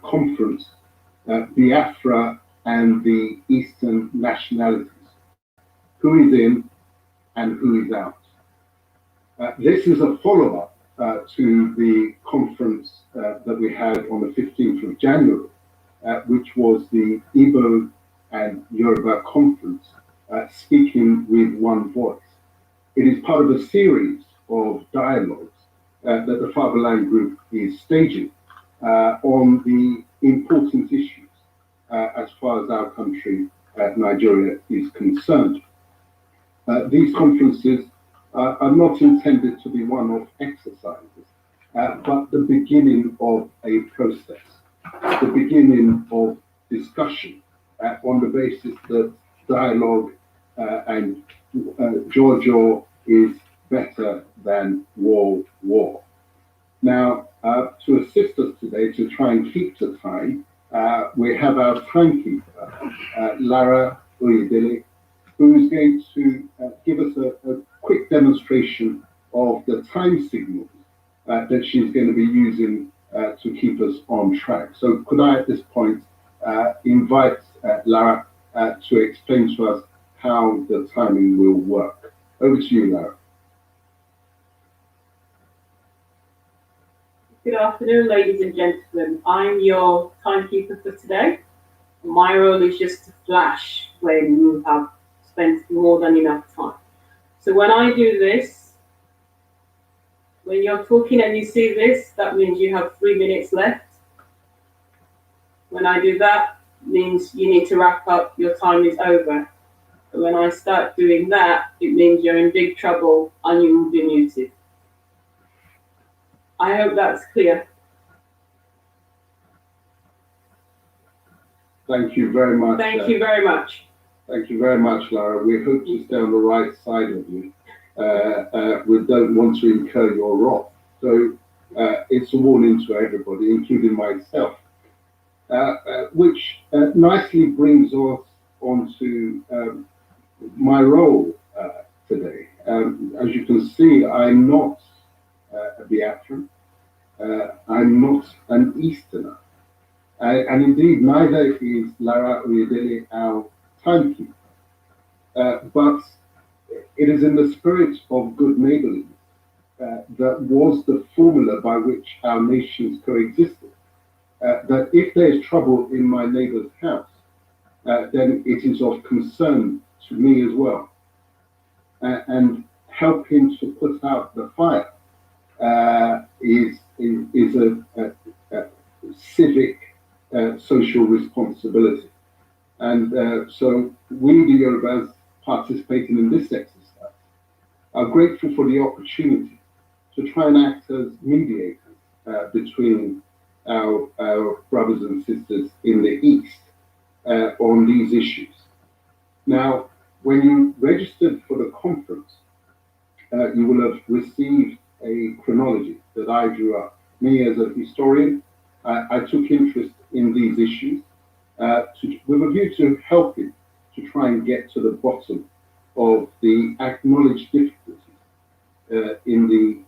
conference, Biafra and the Eastern nationalities. Who is in and who is out? This is a follow-up to the conference that we had on the 15th of January, which was the Igbo and Yoruba conference, speaking with one voice. It is part of a series of dialogues that the Fatherland Group is staging on the important issues as far as our country, Nigeria, is concerned. These conferences are not intended to be one-off exercises, but the beginning of a process, the beginning of discussion on the basis that dialogue and Georgia is better than war. Now, to assist us today to try and keep to time, we have our timekeeper, Lara Oyedele, who is going to give us a quick demonstration of the time signals that she's going to be using to keep us on track. So could I at this point invite Lara to explain to us how the timing will work. Over to you, Lara. Good afternoon, ladies and gentlemen. I'm your timekeeper for today. My role is just to flash when you have spent more than enough time. So when I do this, when you're talking and you see this, that means you have 3 minutes left. When I do that, means you need to wrap up, your time is over. But when I start doing that, it means you're in big trouble and you will be muted. I hope that's clear. Thank you very much. Thank you very much. Thank you very much, Lara. We hope to stay on the right side of you. We don't want to incur your wrath. So it's a warning to everybody, including myself, which nicely brings us on to my role today. As you can see, I'm not a Biafran. I'm not an Easterner. And indeed, neither is Lara Oyedele, our timekeeper. But it is in the spirit of good neighborliness that was the formula by which our nations coexisted. That if there is trouble in my neighbor's house, then it is of concern to me as well. And helping to put out the fire is a civic social responsibility. And so we, the Yorubas, participating in this exercise, are grateful for the opportunity to try and act as mediators between our brothers and sisters in the East on these issues. Now, when you registered for the conference, you will have received a chronology that I drew up. Me as a historian, I took interest in these issues with a view to helping to try and get to the bottom of the acknowledged difficulties in the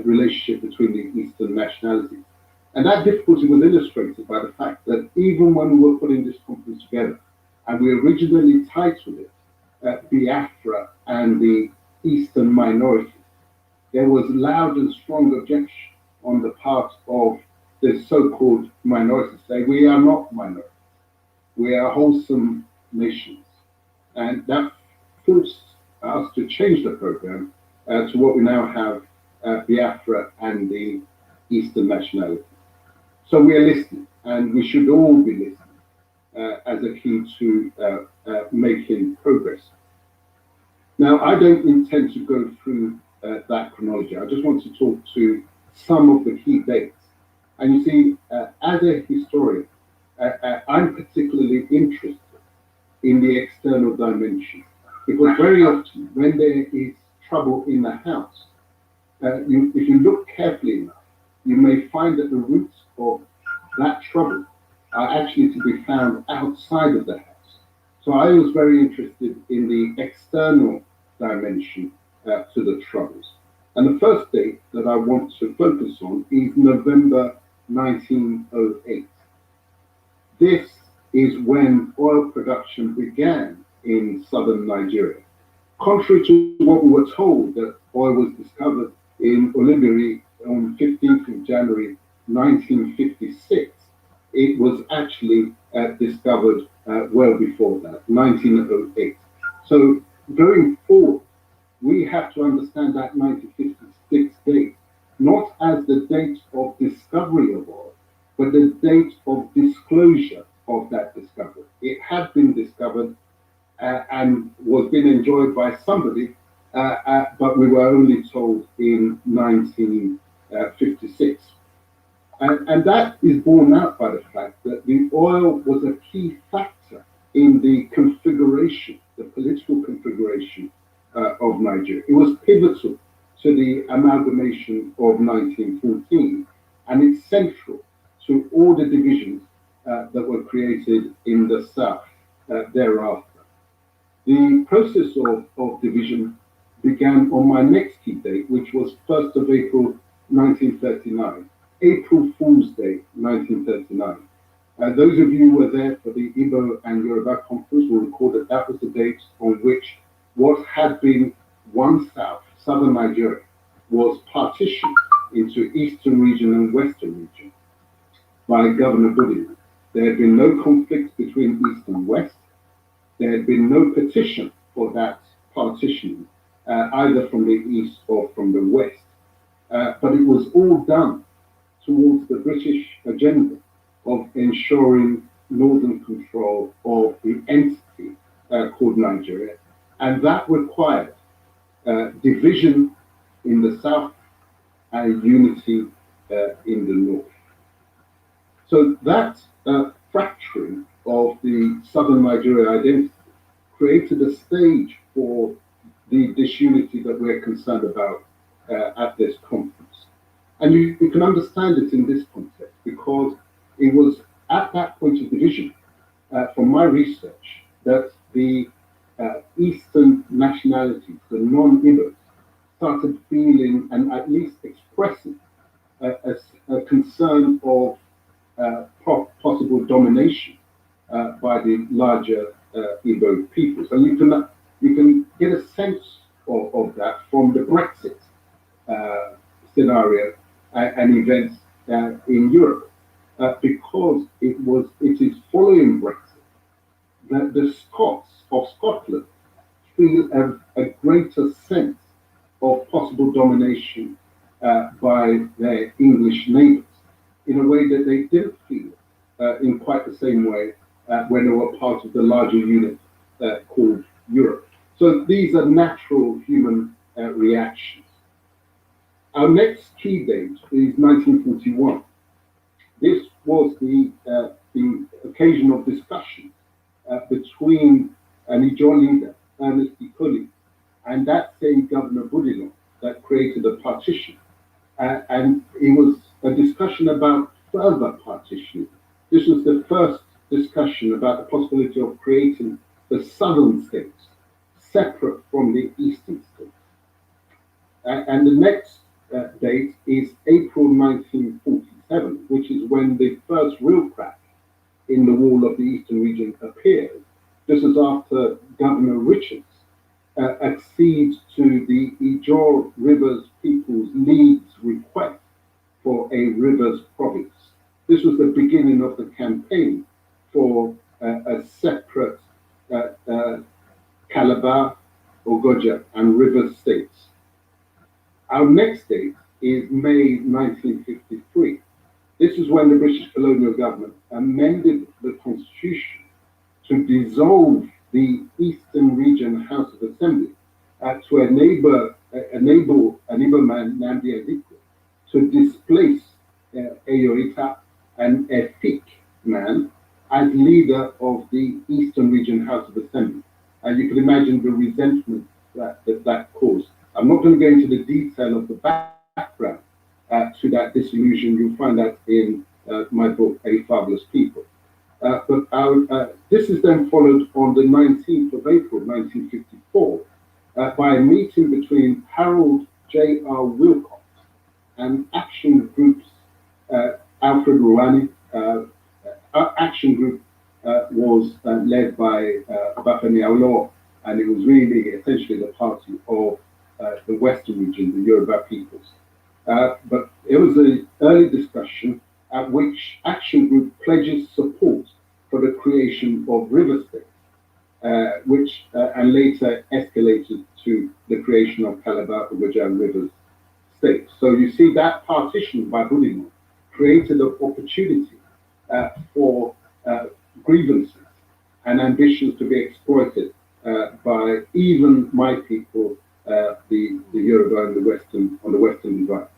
relationship between the Eastern nationalities. And that difficulty was illustrated by the fact that even when we were putting this conference together, and we originally titled it Biafra and the Eastern minorities, there was loud and strong objection on the part of the so-called minorities, saying we are not minorities, we are wholesome nations. And that forced us to change the program to what we now have, Biafra and the Eastern nationalities. So we are listening, and we should all be listening as a key to making progress. Now, I don't intend to go through that chronology. I just want to talk to some of the key dates. And you see, as a historian, I'm particularly interested in the external dimension, because very often when there is trouble in the house, if you look carefully enough, you may find that the roots of that trouble are actually to be found outside of the house. So I was very interested in the external dimension to the troubles. And the first date that I want to focus on is November 1908. this is when oil production began in southern Nigeria. Contrary to what we were told, that oil was discovered in Olibiri on 15th of January 1956, it was actually discovered well before that, 1908. So going forward, we have to understand that 1956 date not as the date of discovery of oil, but the date of disclosure of that discovery. It had been discovered and was being enjoyed by somebody, but we were only told in 1956. And that is borne out by the fact that the oil was a key factor in the configuration, the political configuration of Nigeria. It was pivotal to the amalgamation of 1914, and it's central to all the divisions that were created in the South thereafter. The process of division began on my next key date, which was 1st of April 1939, April Fool's Day 1939. Those of you who were there for the Igbo and Yoruba conference will recall that that was the date on which what had been one southern Nigeria, was partitioned into Eastern region and Western region by Governor Budiman. There had been no conflict between East and West. There had been no petition for that partitioning, either from the East or from the West. But it was all done towards the British agenda of ensuring northern control of the entity called Nigeria. And that required division in the South and unity in the North. So that fracturing of the southern Nigeria identity created a stage for the disunity that we're concerned about at this conference. And you can understand it in this context because it was at that point of division, from my research, that the Eastern nationalities, the non-Igbos, started feeling and at least expressing a concern of possible domination by the larger Igbo peoples. And you can get a sense of that from the Brexit scenario and events in Europe, because it is following Brexit that the Scots of Scotland feel a greater sense of possible domination by their English neighbours in a way that they didn't feel in quite the same way when they were part of the larger unit called Europe. So these are natural human reactions. Our next key date is 1941. This was the occasion of discussion between an Ijaw leader, Ernest Ikoli, and that same Governor Budilon that created a partition. And it was a discussion about further partitioning. This was the first discussion about the possibility of creating the southern states separate from the eastern states. And the next date is April 1947, which is when the first real crack in the wall of the eastern region appeared. This is after Governor Richards accedes to the Ijaw Rivers People's League's request for a rivers province. This was the beginning of the campaign for a separate Calabar, Ogoja, and Rivers states. Our next date is May 1953. This is when the British colonial government amended the constitution to dissolve the Eastern Region House of Assembly to enable an Igbo man, Nnamdi Azikiwe, to displace Eyorita, an Efik man, as leader of the Eastern Region House of Assembly. And you can imagine the resentment that caused. I'm not going to go into the detail of the background to that disillusion. You'll find that in my book, A Fabulous People. But this is then followed on the 19th of April, 1954, by a meeting between Harold J.R. Wilcox and Action Group's Alfred Rouhani, our action group was led by Bafemi Awolowo, and it was really essentially the party of the Western region, the Yoruba peoples. But it was an early discussion at which Action Group pledges support for the creation of river states, which and later escalated to the creation of Calabar Ogoja Rivers State. So you see that partition by Bulimo created an opportunity for grievances and ambitions to be exploited by even my people, the Yoruba on the Western Divide.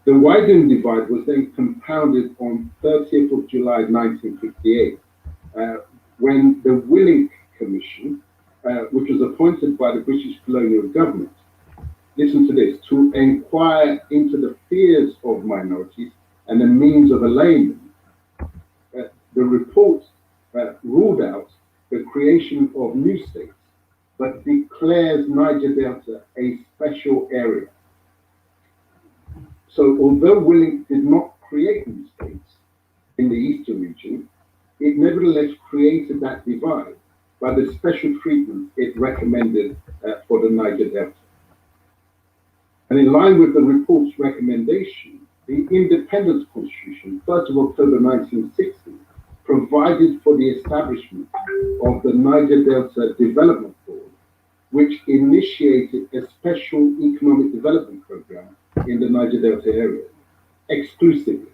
The widening divide was then compounded on 30th of July 1958, when the Willink Commission, which was appointed by the British colonial government, listen to this, to inquire into the fears of minorities and the means of allaying them. The report ruled out the creation of new states, but declares Niger Delta a special area. So although Willink did not create new states in the eastern region, it nevertheless created that divide by the special treatment it recommended for the Niger Delta. And in line with the report's recommendation, the Independence Constitution, 1st of October 1960, provided for the establishment of the Niger Delta Development Board, which initiated a special economic development program in the Niger Delta area, exclusively.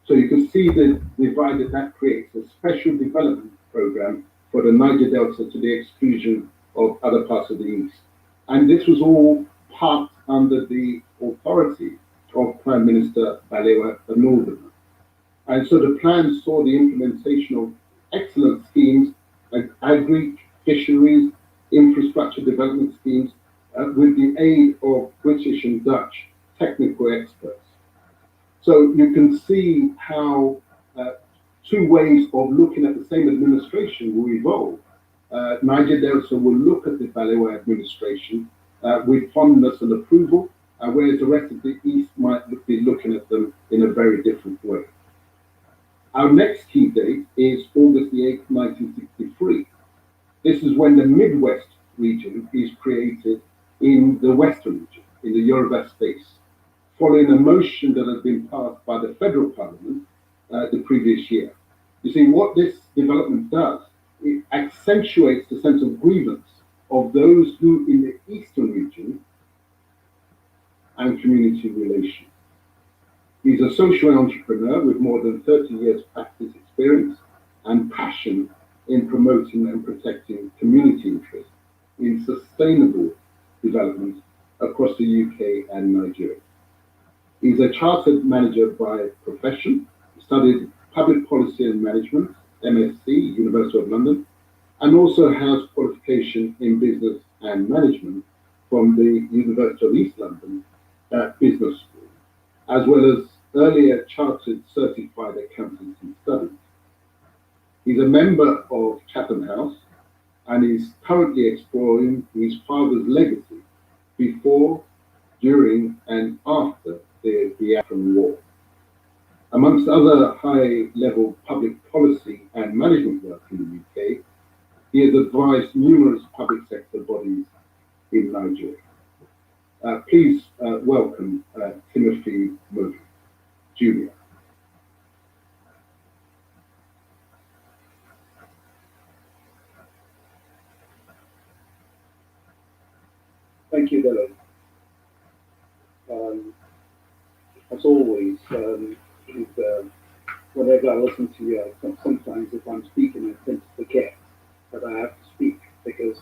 So you can see the divide that creates, a special development program for the Niger Delta to the exclusion of other parts of the East. And this was all parked under the authority of Prime Minister Balewa Northern. And so the plan saw the implementation of excellent schemes like agri, fisheries, infrastructure development schemes with the aid of British and Dutch technical experts. So you can see how two ways of looking at the same administration will evolve. Niger Delta will look at the Balewa administration with fondness and approval, whereas the rest of the East might be looking at them in a very different way. Our next key date is August the 8th, 1963. This is when the Midwest region is created in the Western region, in the Yoruba space, following a motion that had been passed by the federal parliament the previous year. You see, what this development does, it accentuates the sense of grievance of those who in the Eastern region and community relations. He's a social entrepreneur with more than 30 years practice experience and passion in promoting and protecting community interests in sustainable development across the UK and Nigeria. He's a chartered manager by profession, studied public policy and management, MSc, University of London, and also has qualification in business and management from the University of East London Business School, as well as earlier chartered certified accountancy studies. He's a member of Chatham House and is currently exploring his father's legacy before, during, and after the Biafran War. Amongst other high-level public policy and management work in the UK, he has advised numerous public sector bodies in Nigeria. Please welcome Timothy Modu, Jr. Thank you, Dylan. As always, whenever I listen to you, sometimes if I'm speaking, I tend to forget that I have to speak because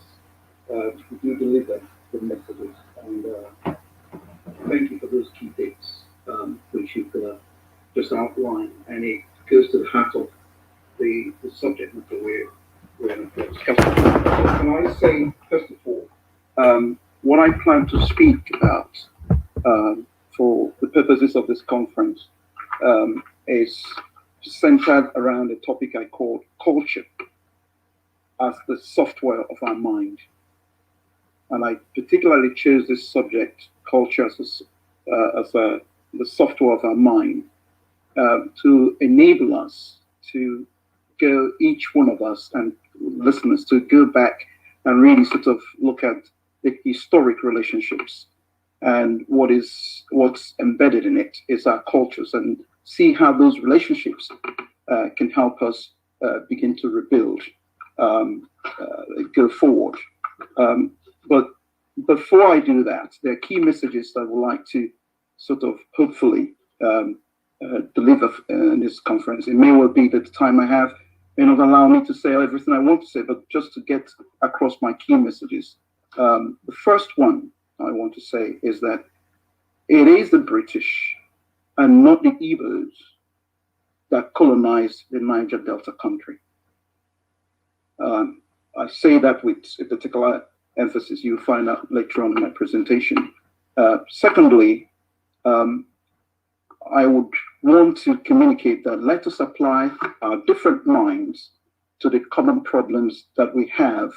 you do deliver the messages. And thank you for those key dates which you've just outlined. And it goes to the heart of the subject matter we're discussing. So can I say, first of all, what I plan to speak about for the purposes of this conference is centered around a topic I called culture as the software of our mind. And I particularly chose this subject, culture as the software of our mind, to enable us to go, each one of us and listeners, to go back and really sort of look at the historic relationships, and what's embedded in it is our cultures, and see how those relationships can help us begin to rebuild, go forward. But before I do that, there are key messages that I would like to sort of hopefully deliver in this conference. It may well be that the time I have may not allow me to say everything I want to say, but just to get across my key messages. The first one I want to say is that it is the British and not the Igbos that colonized the Niger Delta country. I say that with a particular emphasis. You'll find out later on in my presentation. Secondly, I would want to communicate that let us apply our different minds to the common problems that we have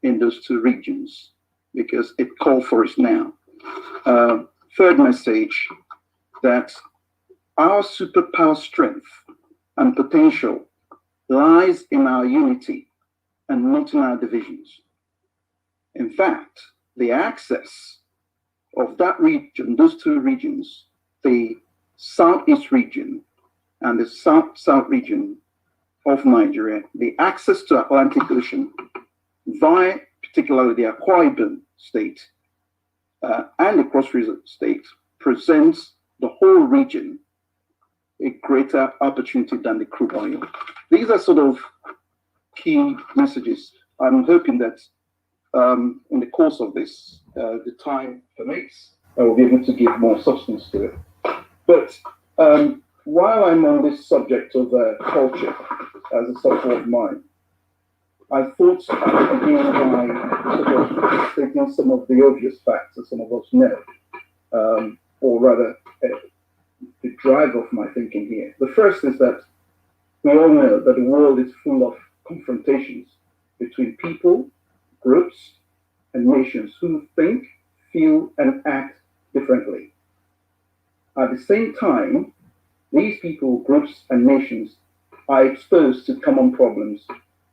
in those two regions, because it calls for us now. Third message, that our superpower strength and potential lies in our unity and not in our divisions. In fact, the access of that region, those two regions, the Southeast region and the South region of Nigeria, the access to Atlantic Ocean via particularly the Akwa Ibom state and the Cross River state presents the whole region a greater opportunity than the crude oil. These are sort of key messages. I'm hoping that in the course of this, the time permits, I will be able to give more substance to it. But while I'm on this subject of culture as a subject of mine, I thought I'd begin by sort of stating some of the obvious facts that some of us know, or rather, the drive of my thinking here. The first is that we all know that the world is full of confrontations between people, groups, and nations who think, feel, and act differently. At the same time, these people, groups, and nations are exposed to common problems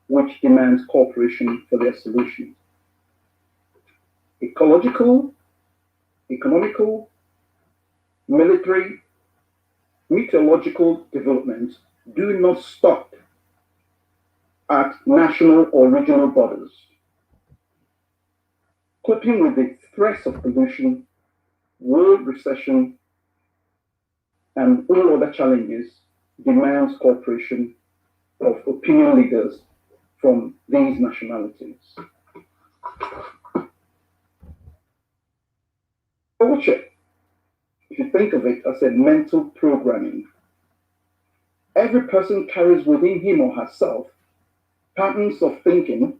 which demands cooperation for their solutions. Ecological, economical, military, meteorological developments do not stop at national or regional borders. Coping with the threats of pollution, world recession, and all other challenges demands cooperation of opinion leaders from these nationalities. Culture, if you think of it as a mental programming, every person carries within him or herself patterns of thinking,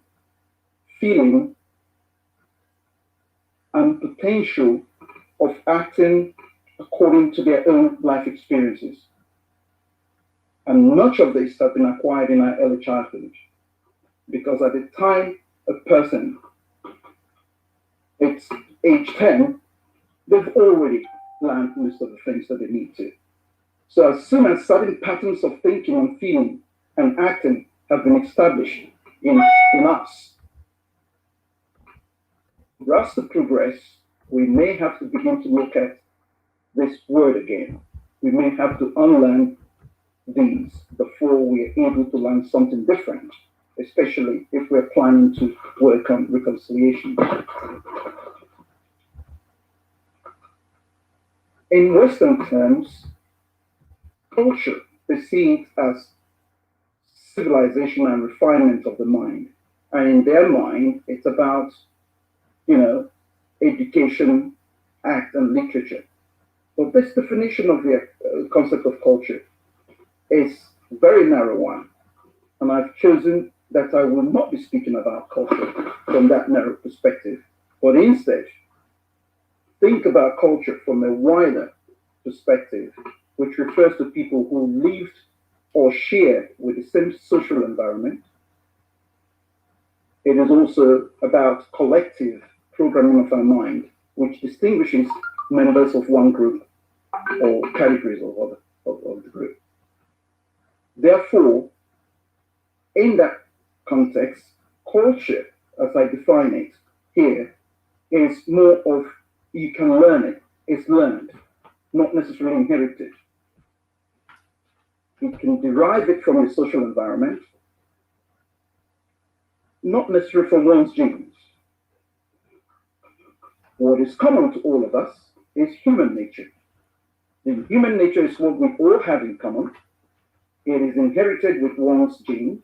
feeling, and potential of acting according to their own life experiences. And much of this has been acquired in our early childhood, because at the time a person, it's age 10, they've already learned most of the things that they need to. So as soon as certain patterns of thinking and feeling and acting have been established in us, for us to progress, we may have to begin to look at this word again. We may have to unlearn these before we are able to learn something different, especially if we're planning to work on reconciliation. In Western terms, culture is seen as civilization and refinement of the mind. And in their mind, it's about, education, act, and literature. But this definition of the concept of culture is a very narrow one. And I've chosen that I will not be speaking about culture from that narrow perspective, but instead think about culture from a wider perspective, which refers to people who lived or share with the same social environment. It is also about collective programming of our mind, which distinguishes members of one group or categories of the group. Therefore, in that context, culture, as I define it here, is more of you can learn it. It's learned, not necessarily inherited. You can derive it from your social environment, not necessarily from one's genes. What is common to all of us is human nature. The human nature is what we all have in common. It is inherited with one's gene.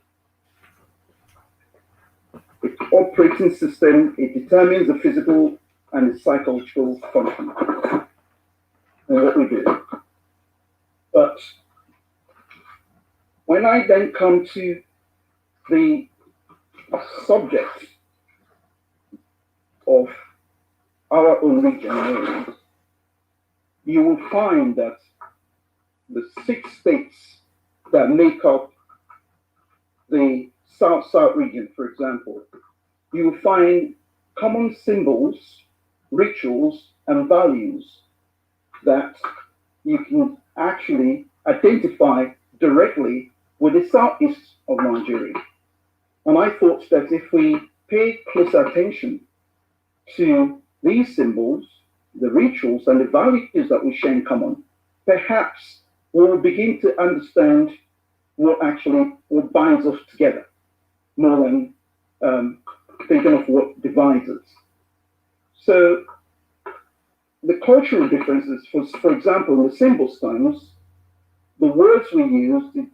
Its operating system, it determines the physical and the psychological function and what we do. But when I then come to the subject of our own region, you will find that the 6 states that make up the South-South region, for example, you will find common symbols, rituals, and values that you can actually identify directly with the southeast of Nigeria. And I thought that if we pay close attention to these symbols, the rituals, and the values that we share in common, perhaps we'll begin to understand what binds us together, more than thinking of what divides us. So the cultural differences, for example, in the symbol styles, the words we use, the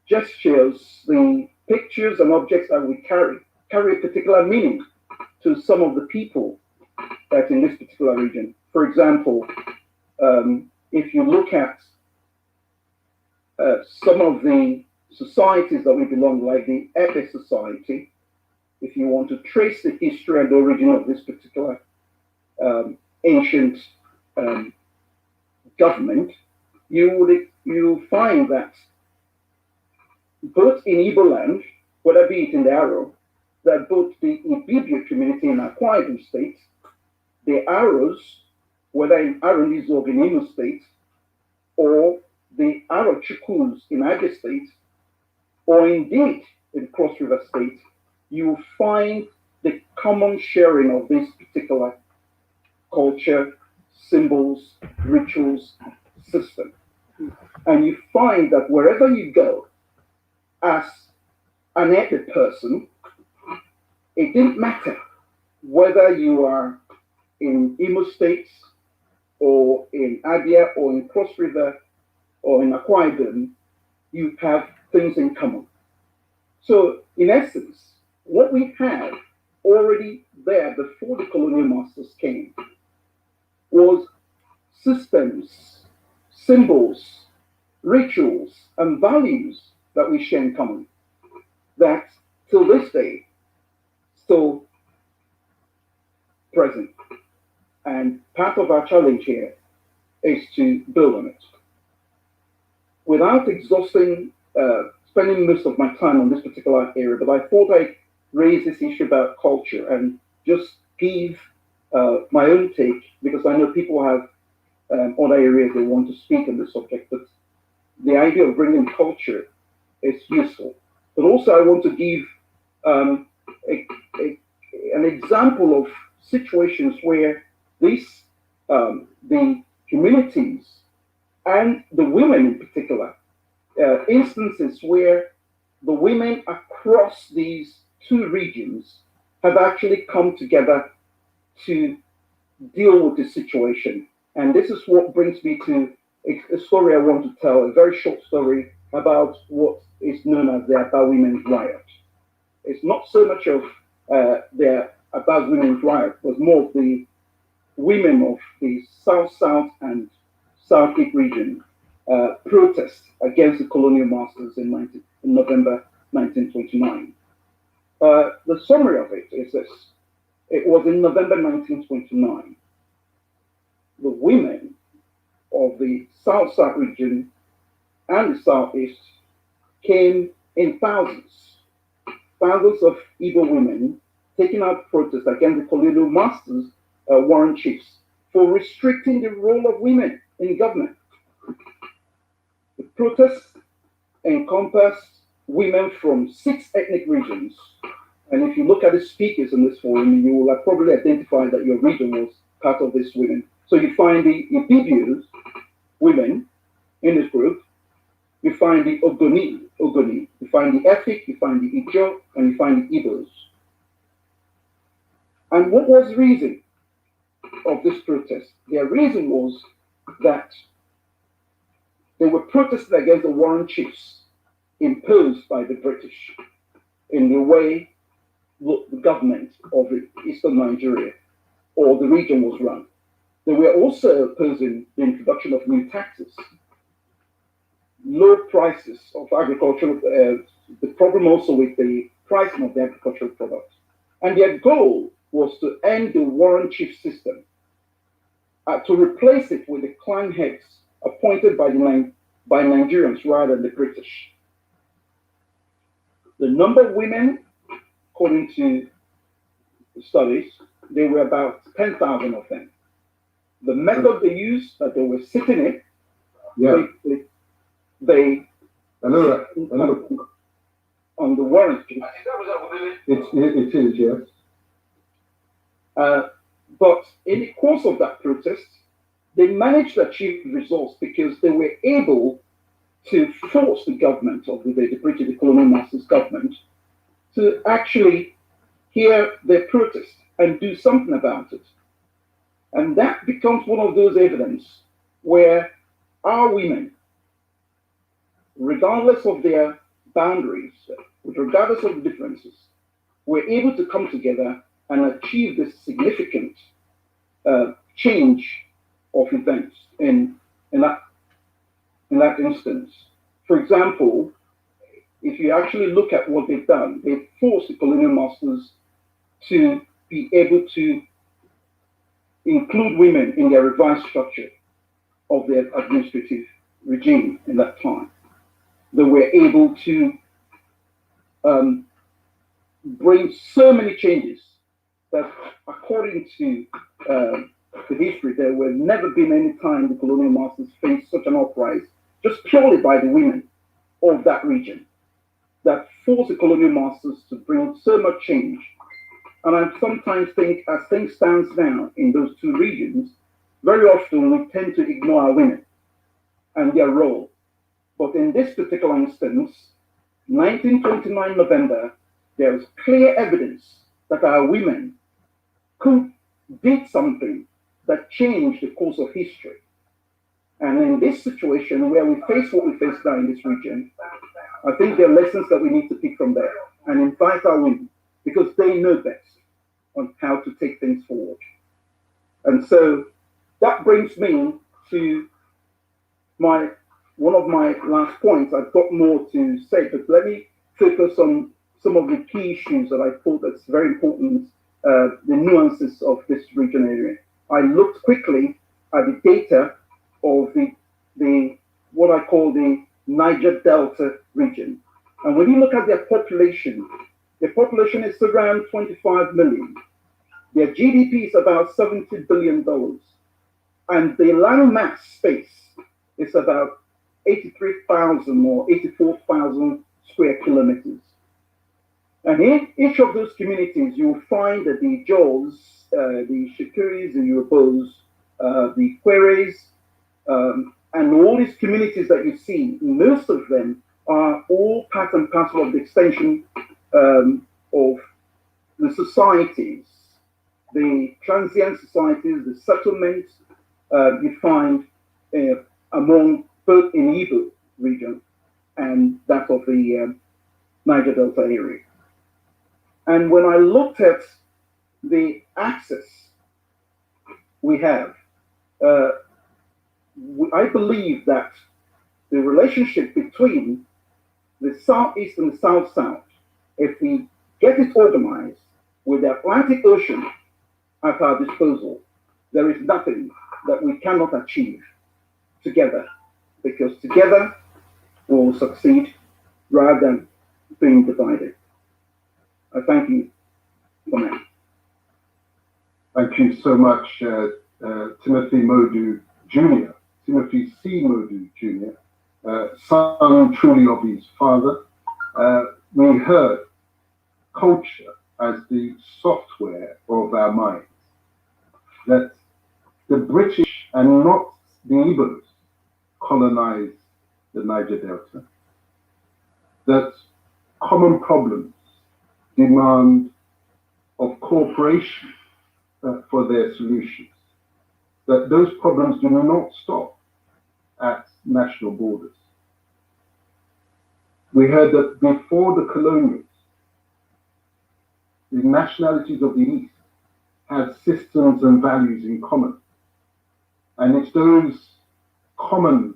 gestures, the pictures and objects that we carry a particular meaning to some of the people that's in this particular region. For example, if you look at some of the societies that we belong, like the Epe society, if you want to trace the history and the origin of this particular ancient government, you find that both in Igbo land, whether be it in the Aro, that both the Ibibio community in Akwa Ibom State, the Aros, whether in Aronizo or Imo State, or the Aro Chukwus in Abia State, or indeed in Cross River State, you find the common sharing of this particular culture, symbols, rituals, system. And you find that wherever you go, as an Epe person, it didn't matter whether you are in Imo State, or in Abia, or in Cross River, or in Akwa Ibom, you have things in common. So, in essence, what we had already there before the colonial masters came was systems, symbols, rituals, and values that we share in common that till this day still present. And part of our challenge here is to build on it. Without exhausting, spending most of my time on this particular area, but I thought I'd raise this issue about culture and just give my own take, because I know people have other areas they want to speak on this subject, but the idea of bringing culture is useful. But also I want to give an example of situations where the communities and the women in particular, instances where the women across these 2 regions have actually come together to deal with the situation. And this is what brings me to a story I want to tell, a very short story about what is known as the Aba Women's Riot. It's not so much of the Aba Women's Riot, but more of the women of the South-South and South-East region protest against the colonial masters in November 1929. The summary of it is this. It was in November 1929. The women of the South-South region and the Southeast came in thousands of Igbo women taking out protests against the colonial masters, Warren chiefs, for restricting the role of women in government. The protests encompassed women from 6 ethnic regions. And if you look at the speakers in this forum, you will probably identify that your region was part of this women. So you find the Ibibios, women, in this group. You find the Ogoni, you find the Efik, you find the Ijo, and you find the Igbos. And what was the reason of this protest? Their reason was that they were protesting against the Warren Chiefs imposed by the British in the way the government of Eastern Nigeria or the region was run. They were also opposing the introduction of new taxes, low prices of agricultural, the problem also with the pricing of the agricultural products. And their goal was to end the Warren Chief system, to replace it with the clan heads appointed by Nigerians rather than the British. The number of women, according to the studies, there were about 10,000 of them. The method they used, that they were sitting in, they on the Warren Chief. It is, yes. But in the course of that protest, they managed to achieve results because they were able to force the government of the British, the colonial masters government, to actually hear their protest and do something about it. And that becomes one of those evidence where our women, regardless of their boundaries, regardless of the differences, were able to come together and achieve this significant change of events in that instance. For example, if you actually look at what they've done, they've forced the colonial masters to be able to include women in their revised structure of their administrative regime in that time. They were able to bring so many changes that, according to the history, there will never been any time the colonial masters faced such an uprising, just purely by the women of that region, that forced the colonial masters to bring so much change. And I sometimes think, as things stand now in those two regions, very often we tend to ignore our women and their role. But in this particular instance, 1929 November, there is clear evidence that our women did something that changed the course of history. And in this situation where we face what we face now in this region, I think there are lessons that we need to pick from there and invite our women, because they know best on how to take things forward. And so that brings me to one of my last points. I've got more to say, but let me focus on some of the key issues that I thought that's very important, the nuances of this region area. I looked quickly at the data of the what I call the Niger Delta region. And when you look at their population is around 25 million. Their GDP is about $70 billion. And the land mass space is about 83,000 or 84,000 square kilometers. And in each of those communities, you will find that the Jaws, the Shikuris, the Yorubas, the Kweres, and all these communities that you see, most of them are all part and parcel of the extension of the societies, the transient societies, the settlements you find among both in Igbo region and that of the Niger Delta area. And when I looked at the access we have, I believe that the relationship between the Southeast and the South-South, if we get it organized with the Atlantic Ocean at our disposal, there is nothing that we cannot achieve together, because together we will succeed rather than being divided. I thank you for now. Thank you so much, Timothy Modu Jr., Timothy C. Modu Jr., son truly of his father, we heard culture as the software of our minds, that the British and not the Igbos colonized the Niger Delta, that common problems demand of cooperation for their solutions, that those problems do not stop at national borders. We heard that before the colonials, the nationalities of the East had systems and values in common. And it's those commonalities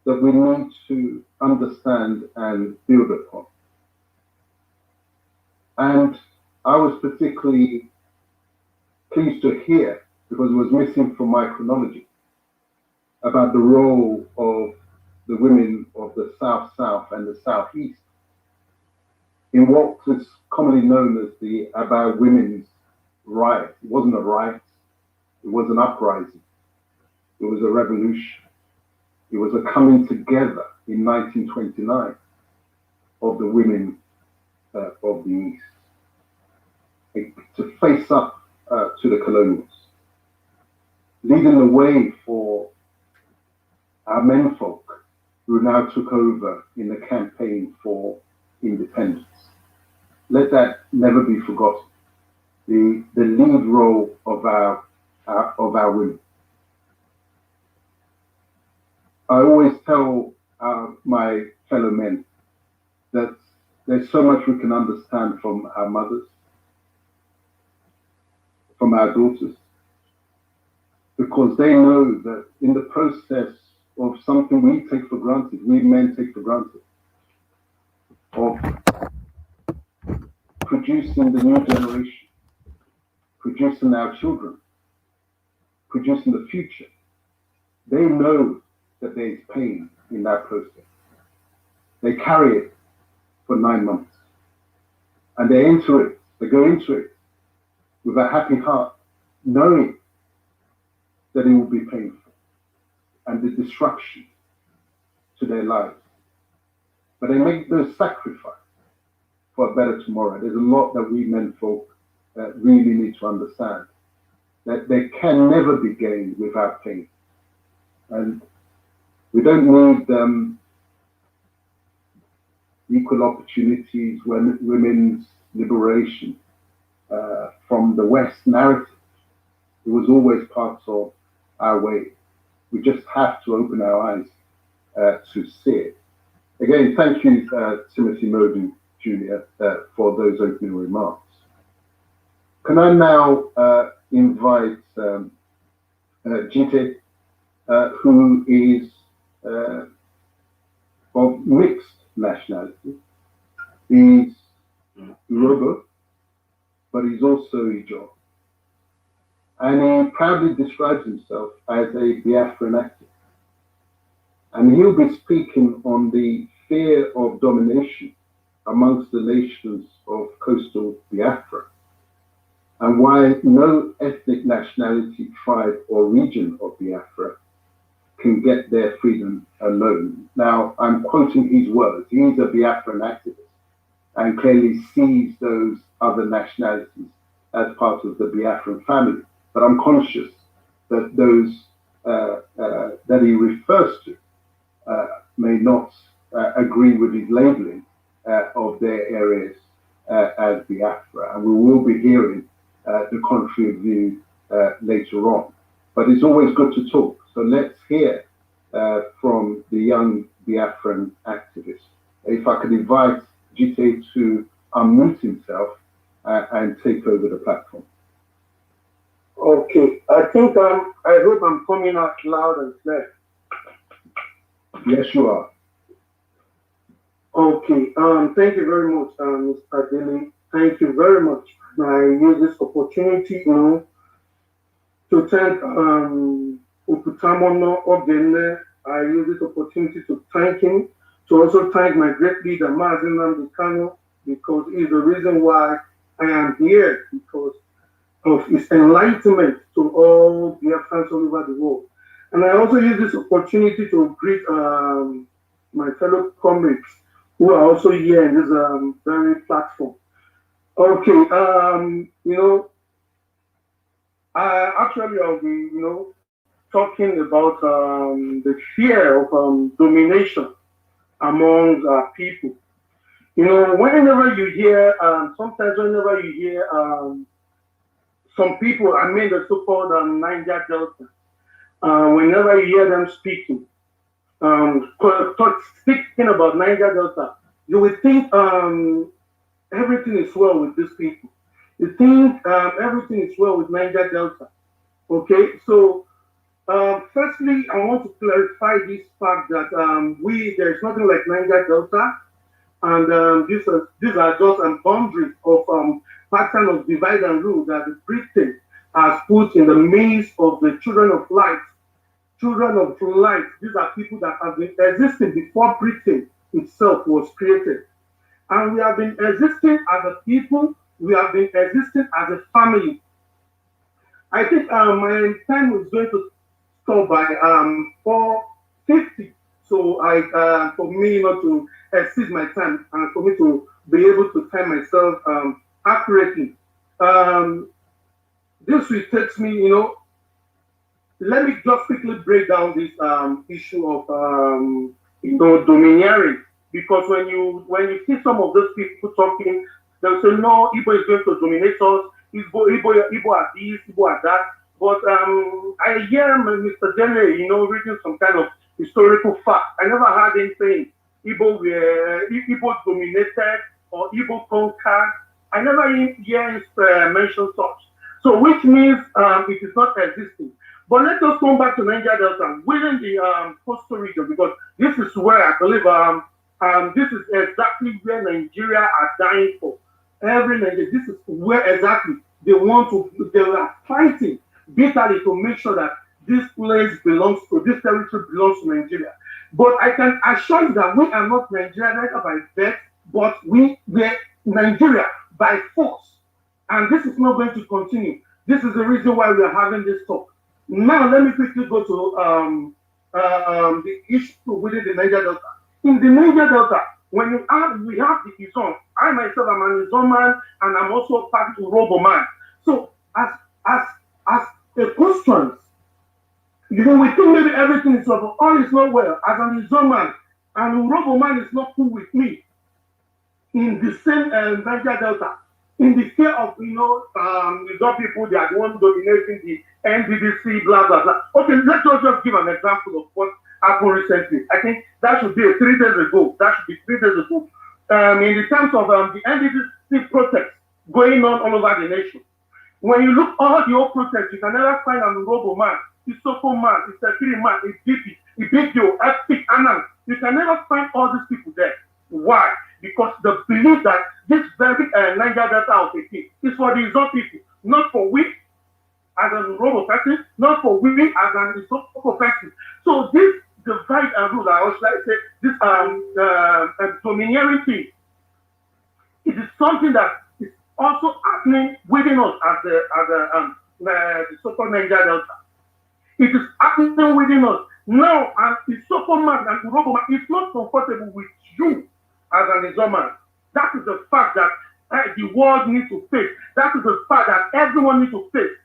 that we need to understand and build upon. And I was particularly pleased to hear, because it was missing from my chronology, about the role of the women of the South-South and the Southeast in what is commonly known as the Aba Women's Riot. It wasn't a riot, it was an uprising, it was a revolution, it was a coming together in 1929 of the women of the East to face up to the colonials, leading the way for our menfolk who now took over in the campaign for independence. Let that never be forgotten. The lead role of our women. I always tell my fellow men that there's so much we can understand from our mothers, from our daughters, because they know that in the process of something we take for granted, we men take for granted, of producing the new generation, producing our children, producing the future, they know that there is pain in that process. They carry it for 9 months, and they go into it with a happy heart, knowing that it will be painful and the disruption to their lives. But they make those sacrifices for a better tomorrow. There's a lot that we menfolk really need to understand, that there can never be gain without pain. And we don't need equal opportunities, women's liberation from the West narrative. It was always part of our way. We just have to open our eyes to see it. Again, thank you, Timothy Moden Jr., for those opening remarks. Can I now invite Jite, who is of mixed nationality. He's Yoruba, but he's also Ijaw. And he proudly describes himself as a Biafran activist. And he'll be speaking on the fear of domination amongst the nations of coastal Biafra, and why no ethnic nationality, tribe, or region of Biafra can get their freedom alone. Now, I'm quoting his words. He's a Biafran activist and clearly sees those other nationalities as part of the Biafran family. But I'm conscious that those that he refers to may not agree with his labeling of their areas as Biafra. And we will be hearing the contrary view later on. But it's always good to talk. So let's hear from the young Biafran activist. If I could invite Jite to unmute himself and take over the platform. Okay, I hope I'm coming out loud and clear. Yes, you are. Okay, thank you very much, Mr. Dele. Thank you very much. I use this opportunity, to thank Uputamono Ogene. I use this opportunity to thank him, to also thank my great leader, Mazi Nnamdi Kanu, because he's the reason why I am here, because of his enlightenment to all Biafrans all over the world. And I also use this opportunity to greet my fellow comrades who are also here in this very platform. Okay, actually I'll be, talking about the fear of domination among people. Whenever you hear, sometimes whenever you hear some people, I mean the so-called Niger Delta, whenever you hear them speaking about Niger Delta, you would think everything is well with these people. You think everything is well with Niger Delta. Okay, so firstly, I want to clarify this fact that there's nothing like Niger Delta, and these are just boundaries of pattern of divide and rule that Britain has put in the midst of the children of light. Children of light, these are people that have been existing before Britain itself was created. And we have been existing as a people, we have been existing as a family. I think my time is going to stop by 4:50. So for me not to exceed my time and for me to be able to time myself accurately. This will take me, let me just quickly break down this issue of domineering, because when you see some of those people talking, they'll say no, Igbo is going to dominate us, Igbo are this, Igbo are that. But I hear Mr. Dele, reading some kind of historical fact. I never heard him saying Igbo dominated or Igbo conquered. I never hear him mention such. So which means it is not existing. But let us come back to Niger Delta within the coastal region, because this is where I believe this is exactly where Nigeria are dying for. Every Nigeria, this is where exactly they are fighting bitterly to make sure that this territory belongs to Nigeria. But I can assure you that we are not Nigeria neither by birth, but we're Nigeria by force. And this is not going to continue. This is the reason why we are having this talk. Now, let me quickly go to the issue within the Niger Delta. In the Niger Delta, we have the Izon. I myself am an Izon man, and I'm also a part of Urobo man. So, as a Christian, we think maybe everything is over. All is not well. As an Izon man, and Urobo man is not cool with me. In the same Niger Delta, in the fear of, Izon people, they are the ones dominating the NDDC, blah, blah, blah. Okay, let's just give an example of what happened recently. I think that should be 3 days ago. That should be 3 days ago. In the terms of the NDDC protests going on all over the nation. When you look all the old protests, you can never find an Urobo man, a Soko man, a Sekiri man, a DP, a Bigio, a Epic, Anand. You can never find all these people there. Why? Because they believe that this very Niger Delta of a thing is for the Izon people, not for we as an Urobo person, not for we as an Isoko person. So this divide and rule, I would like to say, this domineering thing, it is something that is also happening within us as the so-called Niger Delta. It is happening within us. Now, and the so-called man and Urobo man is not comfortable with you as an Izon man. That is the fact that the world needs to face. That is the fact that everyone needs to face.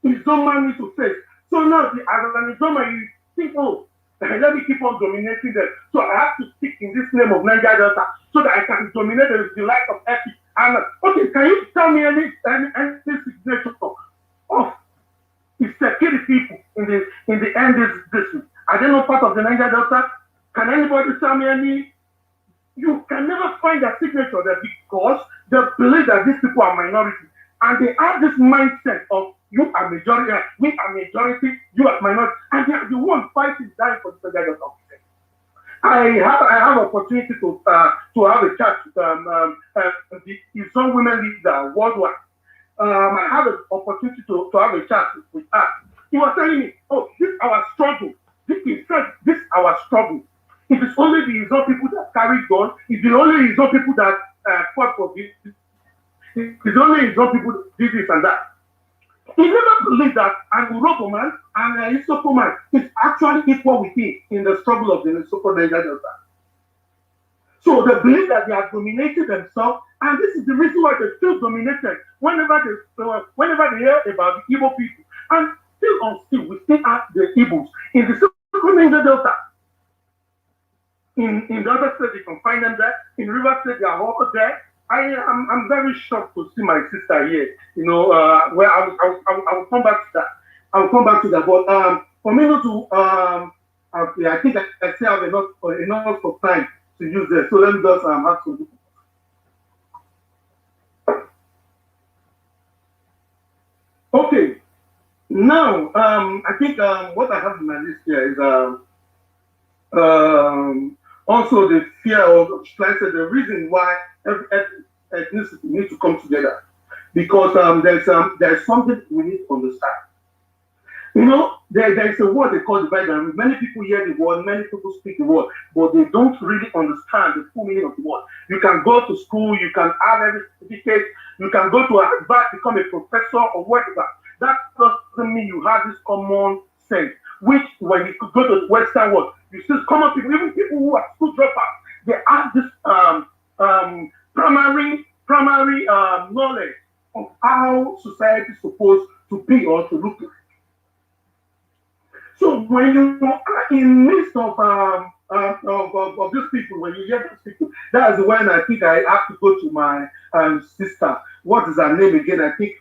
Izon man needs to face. So now, as an Izon man, you think, oh, let me keep on dominating them. So I have to stick in this name of Niger Delta so that I can dominate the life of Epic. And okay, can you tell me any signature of the security people in the end this are they not part of the Niger Delta? Can anybody tell me any? You can never find a signature there because they believe that these people are minority. And they have this mindset of you are majority, we are majority, you are minority, and they are the one fighting dying for the Niger Delta. I have opportunity to have a chat with the Izon women leader worldwide. I have an opportunity to have a chat with her. He was telling me, oh, this is our struggle. This is our struggle. It is only the Izon people that carry guns. It's the only Izon people that fought for this. It's only Izon people that did this and that. He never believed that an Urobo man and an Isoko man is actually equal with him in the struggle of the so-called Niger Delta. So they believe that they are dominating themselves, and this is the reason why they feel dominated whenever they hear about the Igbo people. And still, we still have the Igbos in the Niger Delta. In the other state, you can find them there. In River State, they are also there. I'm very shocked to see my sister here. You know, where I will come back to that. I will come back to that. But for me not to, I think I still have enough of time to use this. So let me just have some. Okay. Now, I think what I have in my list here is also the fear of, like I said, the reason why every ethnicity need to come together, because there's something we need to understand. You know, there is a word they call divide and rule. Many people hear the word, many people speak the word, but they don't really understand the full meaning of the word. You can go to school, you can have every certificate, you can go to Harvard, become a professor or whatever. That doesn't mean you have this common sense, which when you go to the Western world, you see common people, even people who are school dropouts, they have this primary knowledge of how society is supposed to be or to look like. So when you are in midst of these people, when you hear these people, that's when I think I have to go to my sister. What is her name again? I think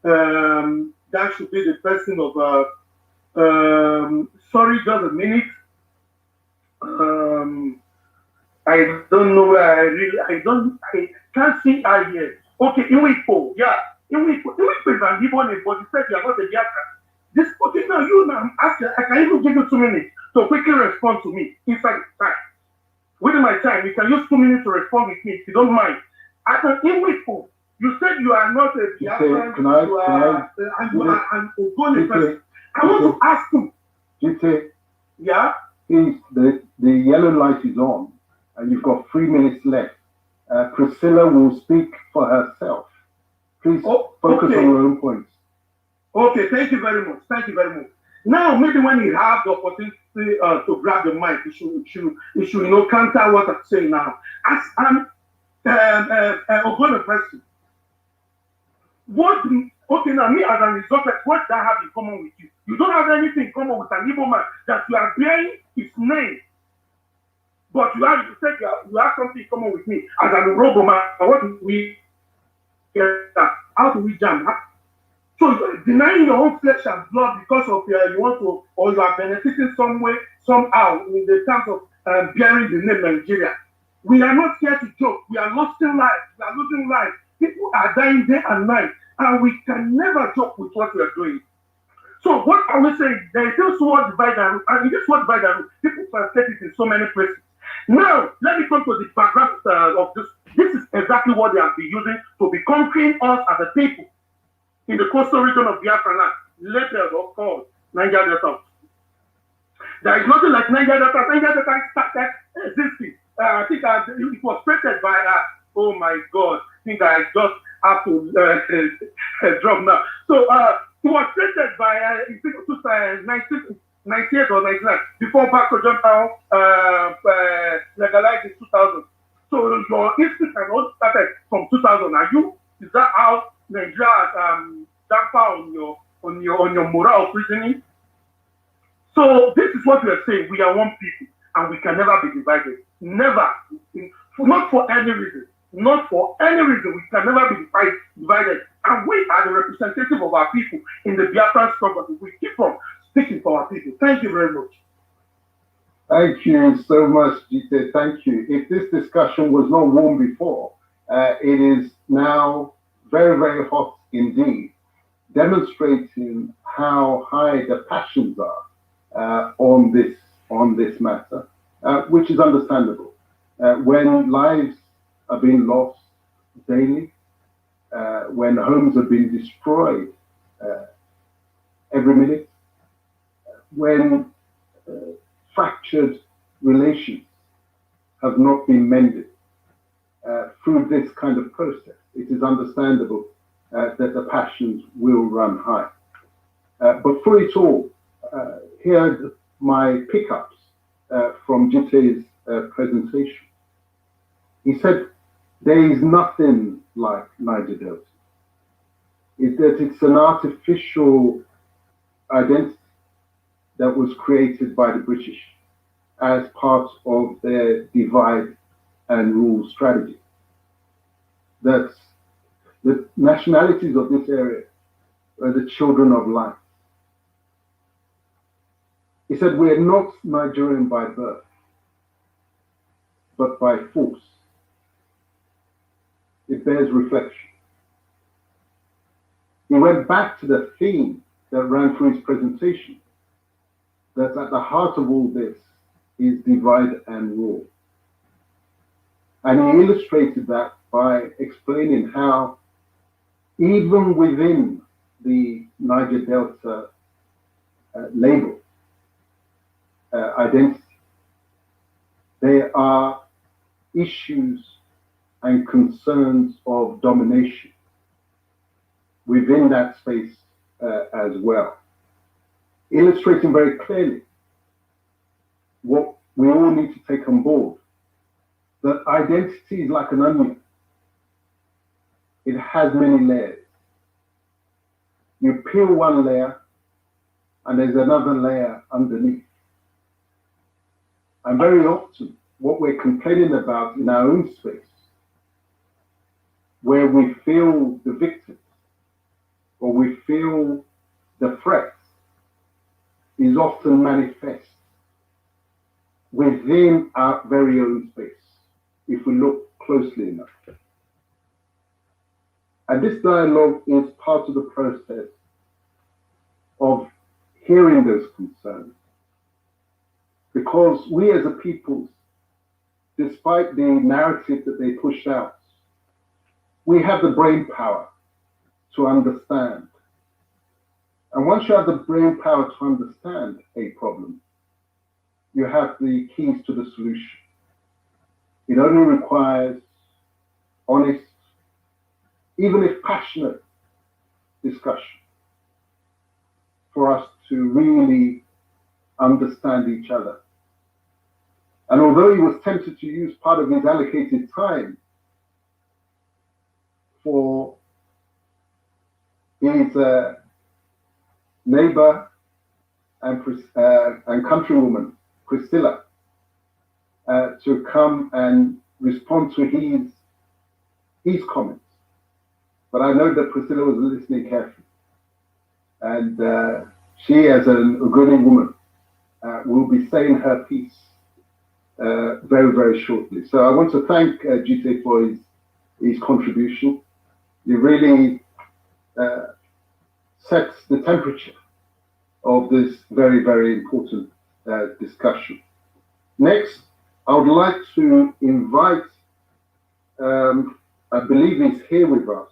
that should be the person of sorry, just a minute. I don't know where I can't see her here. Okay, Iwipo, yeah. Iwipo is an Igbo name, but you said you are not a Biafra. This, okay, now I'm asking, I can even give you 2 minutes to quickly respond to me inside the time. Within my time, you can use 2 minutes to respond with me if you don't mind. As an Iwipo, you said you are not a Biafran, you are an Ogoni person. I want to ask you. GT, Yeah? please, the yellow light is on, and you've got 3 minutes left. Priscilla will speak for herself. Please focus on your own points. Okay, thank you very much. Thank you very much. Now, maybe when you have the opportunity to grab the mic, you should counter what I'm saying now. As an Ogoni person, okay, now me as a result, what that have in common with you? You don't have anything in common with an Igbo man that you are bearing his name. But you said you have something in common with me as an Urobo man. What do we get that? How do we jam? So you're denying your own flesh and blood because of you want to, or you are benefiting some way, somehow, in the terms of bearing the name Nigeria. We are not here to joke. We are losing lives. We are losing lives. People are dying day and night, and we can never joke with what we are doing. So what are we saying? There is this word divide and rule, and in this word divide and rule, people translate it in so many places. Now, let me come to the background of this. This is exactly what they have been using to be conquering us as a people in the coastal region of Biafra land, later of course, Niger Delta. There is nothing like Niger Delta. Niger Delta started existing. I think it was created by, oh my God, I think I just have to drop now. So it was created by, I think 1998 or 99, before Bako Johntown legalized in 2000. So your history can also started from 2000. Is that how Nigeria that far on your moral reasoning? So this is what we are saying. We are one people, and we can never be divided. Never. Not for any reason. Not for any reason. We can never be divided. And we are the representative of our people in the Biafran struggle. We keep on speaking for our people. Thank you very much. Thank you so much, Jite. Thank you. If this discussion was not warm before, it is now very, very hot indeed, demonstrating how high the passions are on this matter, which is understandable. When lives are being lost daily, when homes are being destroyed every minute, when fractured relations have not been mended through this kind of process, it is understandable that the passions will run high. But for it all, here are my pickups from Jite's presentation. He said, there is nothing like Niger Delta. It's an artificial identity that was created by the British as part of their divide and rule strategy. That the nationalities of this area are the children of light. He said, we're not Nigerian by birth, but by force. It bears reflection. He went back to the theme that ran through his presentation, that at the heart of all this is divide and rule. And he illustrated that by explaining how even within the Niger Delta label, identity, there are issues and concerns of domination within that space as well, illustrating very clearly what we all need to take on board, that identity is like an onion. It has many layers. You peel one layer and there's another layer underneath. And very often what we're complaining about in our own space, where we feel the victims or we feel the threats, is often manifest within our very own space, if we look closely enough. And this dialogue is part of the process of hearing those concerns, because we as a people, despite the narrative that they push out, we have the brain power to understand. And once you have the brain power to understand a problem, you have the keys to the solution. It only requires honest, even if passionate, discussion for us to really understand each other. And although he was tempted to use part of his allocated time for his neighbor and countrywoman, Priscilla, to come and respond to his comments. But I know that Priscilla was listening carefully. And she, as an Ogoni woman, will be saying her piece very, very shortly. So I want to thank Jite for his contribution. It really sets the temperature of this very, very important discussion. Next, I would like to invite, I believe he's here with us,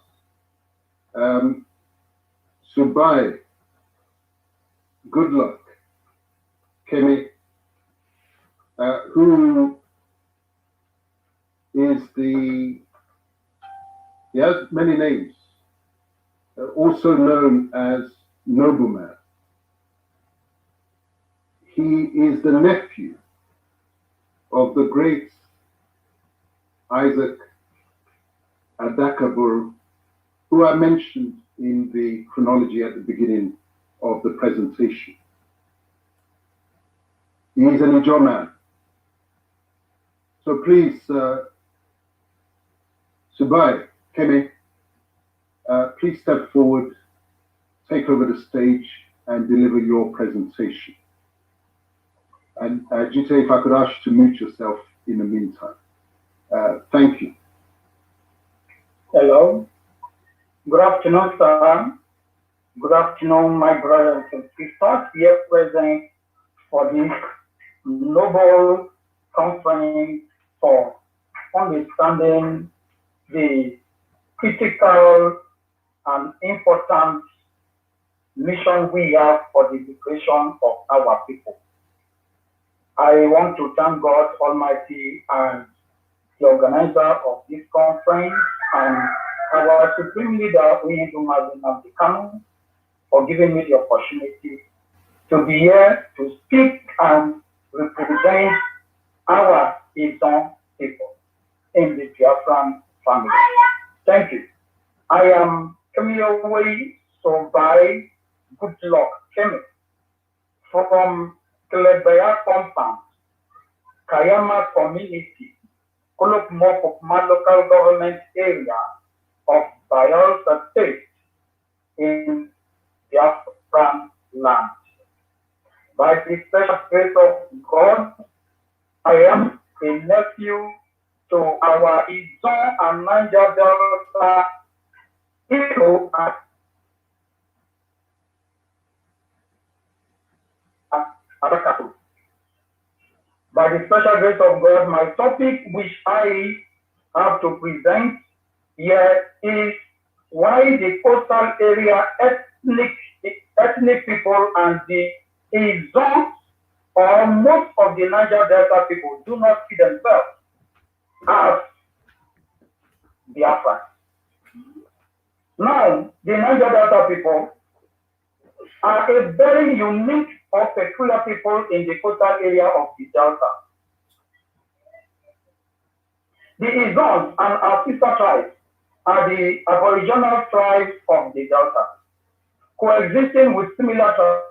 Subai, Good Luck, Kemi, who is he has many names, also known as Nobleman. He is the nephew of the great Isaac Adakaburu, who I mentioned in the chronology at the beginning of the presentation. He is an Ijaw man. So please, Subai, Kemi, please step forward, take over the stage and deliver your presentation. And Jite, if I could ask you to mute yourself in the meantime. Thank you. Hello. Good afternoon, sir. Good afternoon, my brothers and sisters here present for this noble conference for understanding the critical and important mission we have for the liberation of our people. I want to thank God Almighty and the organizer of this conference and our Supreme Leader, Oyindu Mazi Nnamdi Kanu, for giving me the opportunity to be here to speak and represent our Ijaw people. in the Biafran family. Thank you. I am Kemiowei Sobai Goodluck Kemi from Kelebaya Compound, Kayama Community, Kolokmokokma local government area of Bayelsa State in Biafran land. By the special grace of God, I am a nephew to our Izon and Niger Delta hero Adakato. By the special grace of God, my topic which I have to present here is why the coastal area ethnic people and the Izon or most of the Niger Delta people do not see themselves as Biafran. Now, the Niger Delta people are a very unique or peculiar people in the coastal area of the Delta. The Izons and our sister tribes are the aboriginal tribes of the Delta, coexisting with similar tribes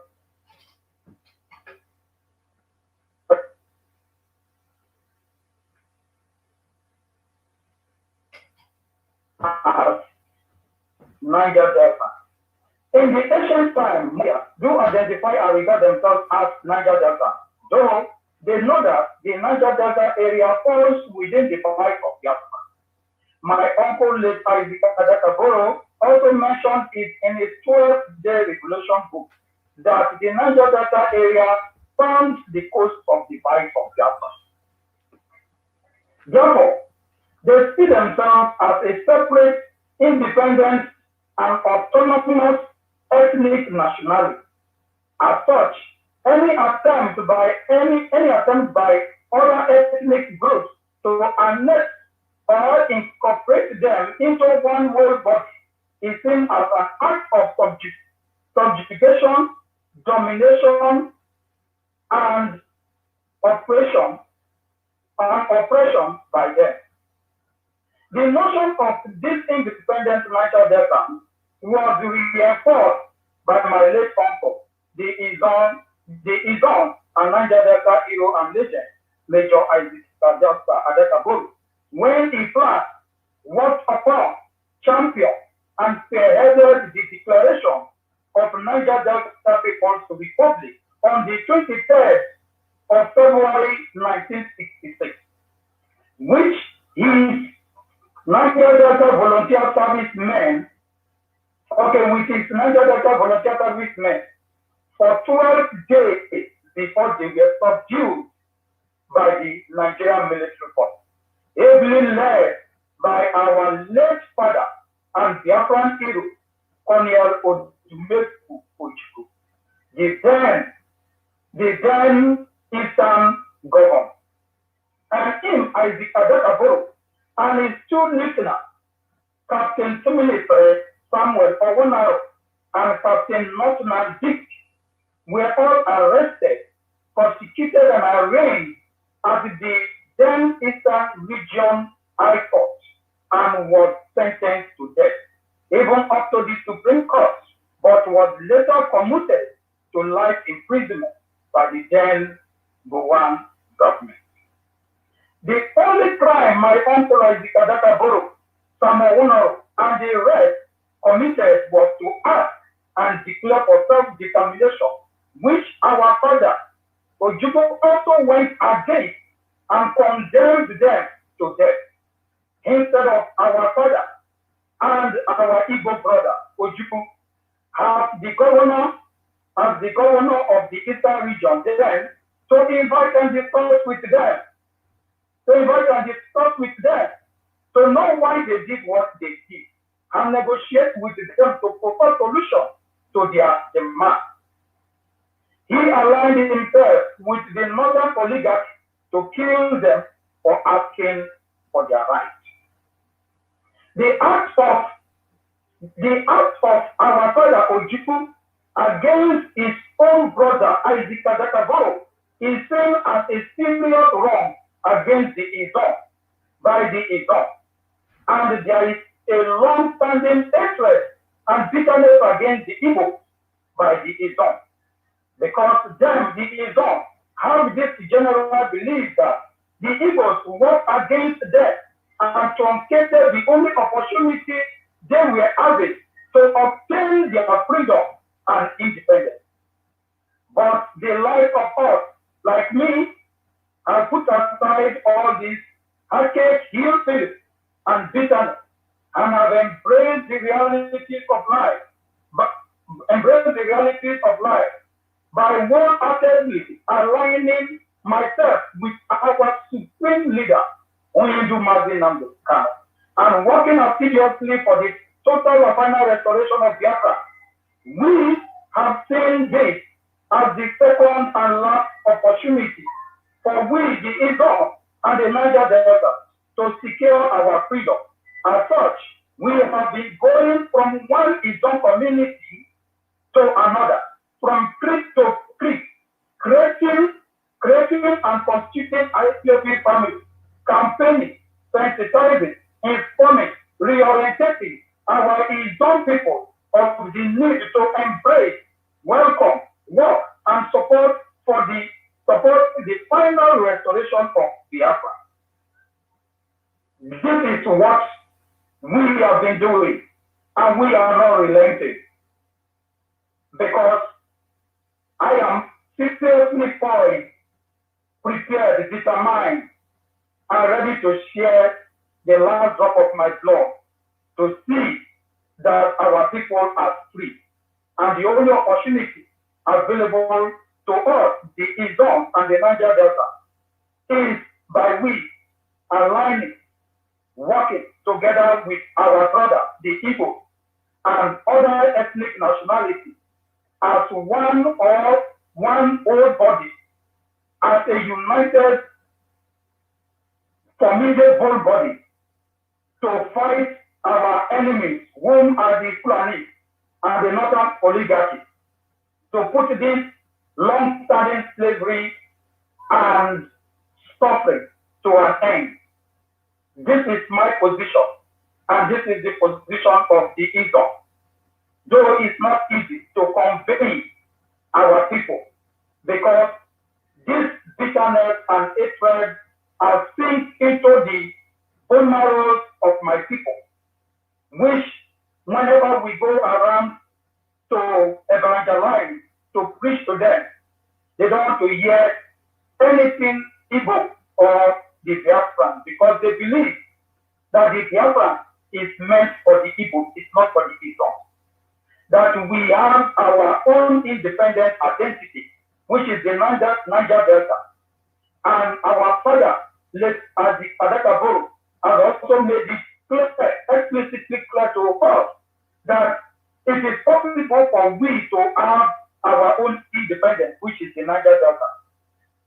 as Niger Delta. In the ancient time, do identify and regard themselves as Niger Delta, though they know that the Niger Delta area falls within the Bight of Biafra. My uncle, late Isaac Adakaboro, also mentioned it in his 12-day regulation book that the Niger Delta area forms the coast of the Bight of Biafra. Therefore, they see themselves as a separate, independent, and autonomous ethnic nationality. As such, any attempt by other ethnic groups to annex or incorporate them into one whole body is seen as an act of subjugation, domination, and oppression by them. The notion of this independent Niger Delta was reinforced by my late uncle, the Izon and Niger Delta hero and legend, Major Isaac Adakaboro, when he planned, worked upon, championed, and spearheaded the declaration of Niger Delta People's Republic on the 23rd of February 1966, which his Niger Delta volunteer servicemen, with his Niger Delta volunteer servicemen, for 12 days before they were subdued by the Nigerian military force, ably led by our late father and Biafran hero, Colonel Odumeku Ojukwu, the then Eastern governor, and him, Isaac Adakaboro, and his two listeners, Captain Tumilifere Samuel Owonaro and Captain Northman Dick, were all arrested, prosecuted, and arraigned at the then Eastern Region High Court and was sentenced to death, even up to the Supreme Court, but was later commuted to life imprisonment by the then Gowon government. The only crime my uncle Isaac Adakaboro, Samuel Owonaro, and the rest committed was to act and declare for self-determination, which our father Ojukwu also went against and condemned them to death. Instead of our father and our Igbo brother Ojukwu, as the governor of the Eastern region, then to invite and discuss with them, to know why they did what they did, and negotiate with them to propose solution to their demand. He aligned himself with the northern oligarchy to kill them for asking for their rights. The act of our father Ojukwu against his own brother Isaac Adakaboro is seen as a serious wrong against the Izon by the Izon. And there is a long-standing hatred and bitterness against the Igbo by the Izon. Because them, the Izon, have this general belief that the Igbos work against them and truncated the only opportunity they were having to obtain their freedom and independence. But the life of us, like me, have put aside all these archaic ill feelings and bitterness and have embraced the realities of life, by wholeheartedly aligning myself with our supreme leader, Onyendu Mazi Nnamdi Kanu, and working assiduously for the total and final restoration of Biafra. We have seen this as the second and last opportunity for we, the Igbo and the Niger Delta, to secure our freedom. As such, we have been going from one Igbo community to another, from creek to creek, creating and constituting IPOP families, campaigning, sensitizing, informing, reorientating our Igbo people of the need to embrace, welcome, work, and support the final restoration of Biafra. This is what we have been doing, and we are not relenting, because I am seriously poised, prepared, determined, and ready to share the last drop of my blood to see that our people are free. And the only opportunity available to us, the Izon and the Niger Delta, is by we aligning, working together with our brother, the Igbo, and other ethnic nationalities as one old body, as a united, formidable body, to fight our enemies, whom are the Fulani and the Northern oligarchy, to put this long-standing slavery and suffering to an end. This is my position, and this is the position of the Igbo. Though it's not easy to convey our people, because this bitterness and hatred are sink into the bone marrow of my people, which whenever we go around to evangelize, to preach to them, they don't want to hear anything Igbo or the Biafran, because they believe that the Biafran is meant for the Igbo, it's not for the Igbo. That we have our own independent identity, which is the Niger Delta. And our father, Adi Adakaboro, has also made it clear, explicitly clear to us that it is possible for we to have our own independence, which is the Niger Delta.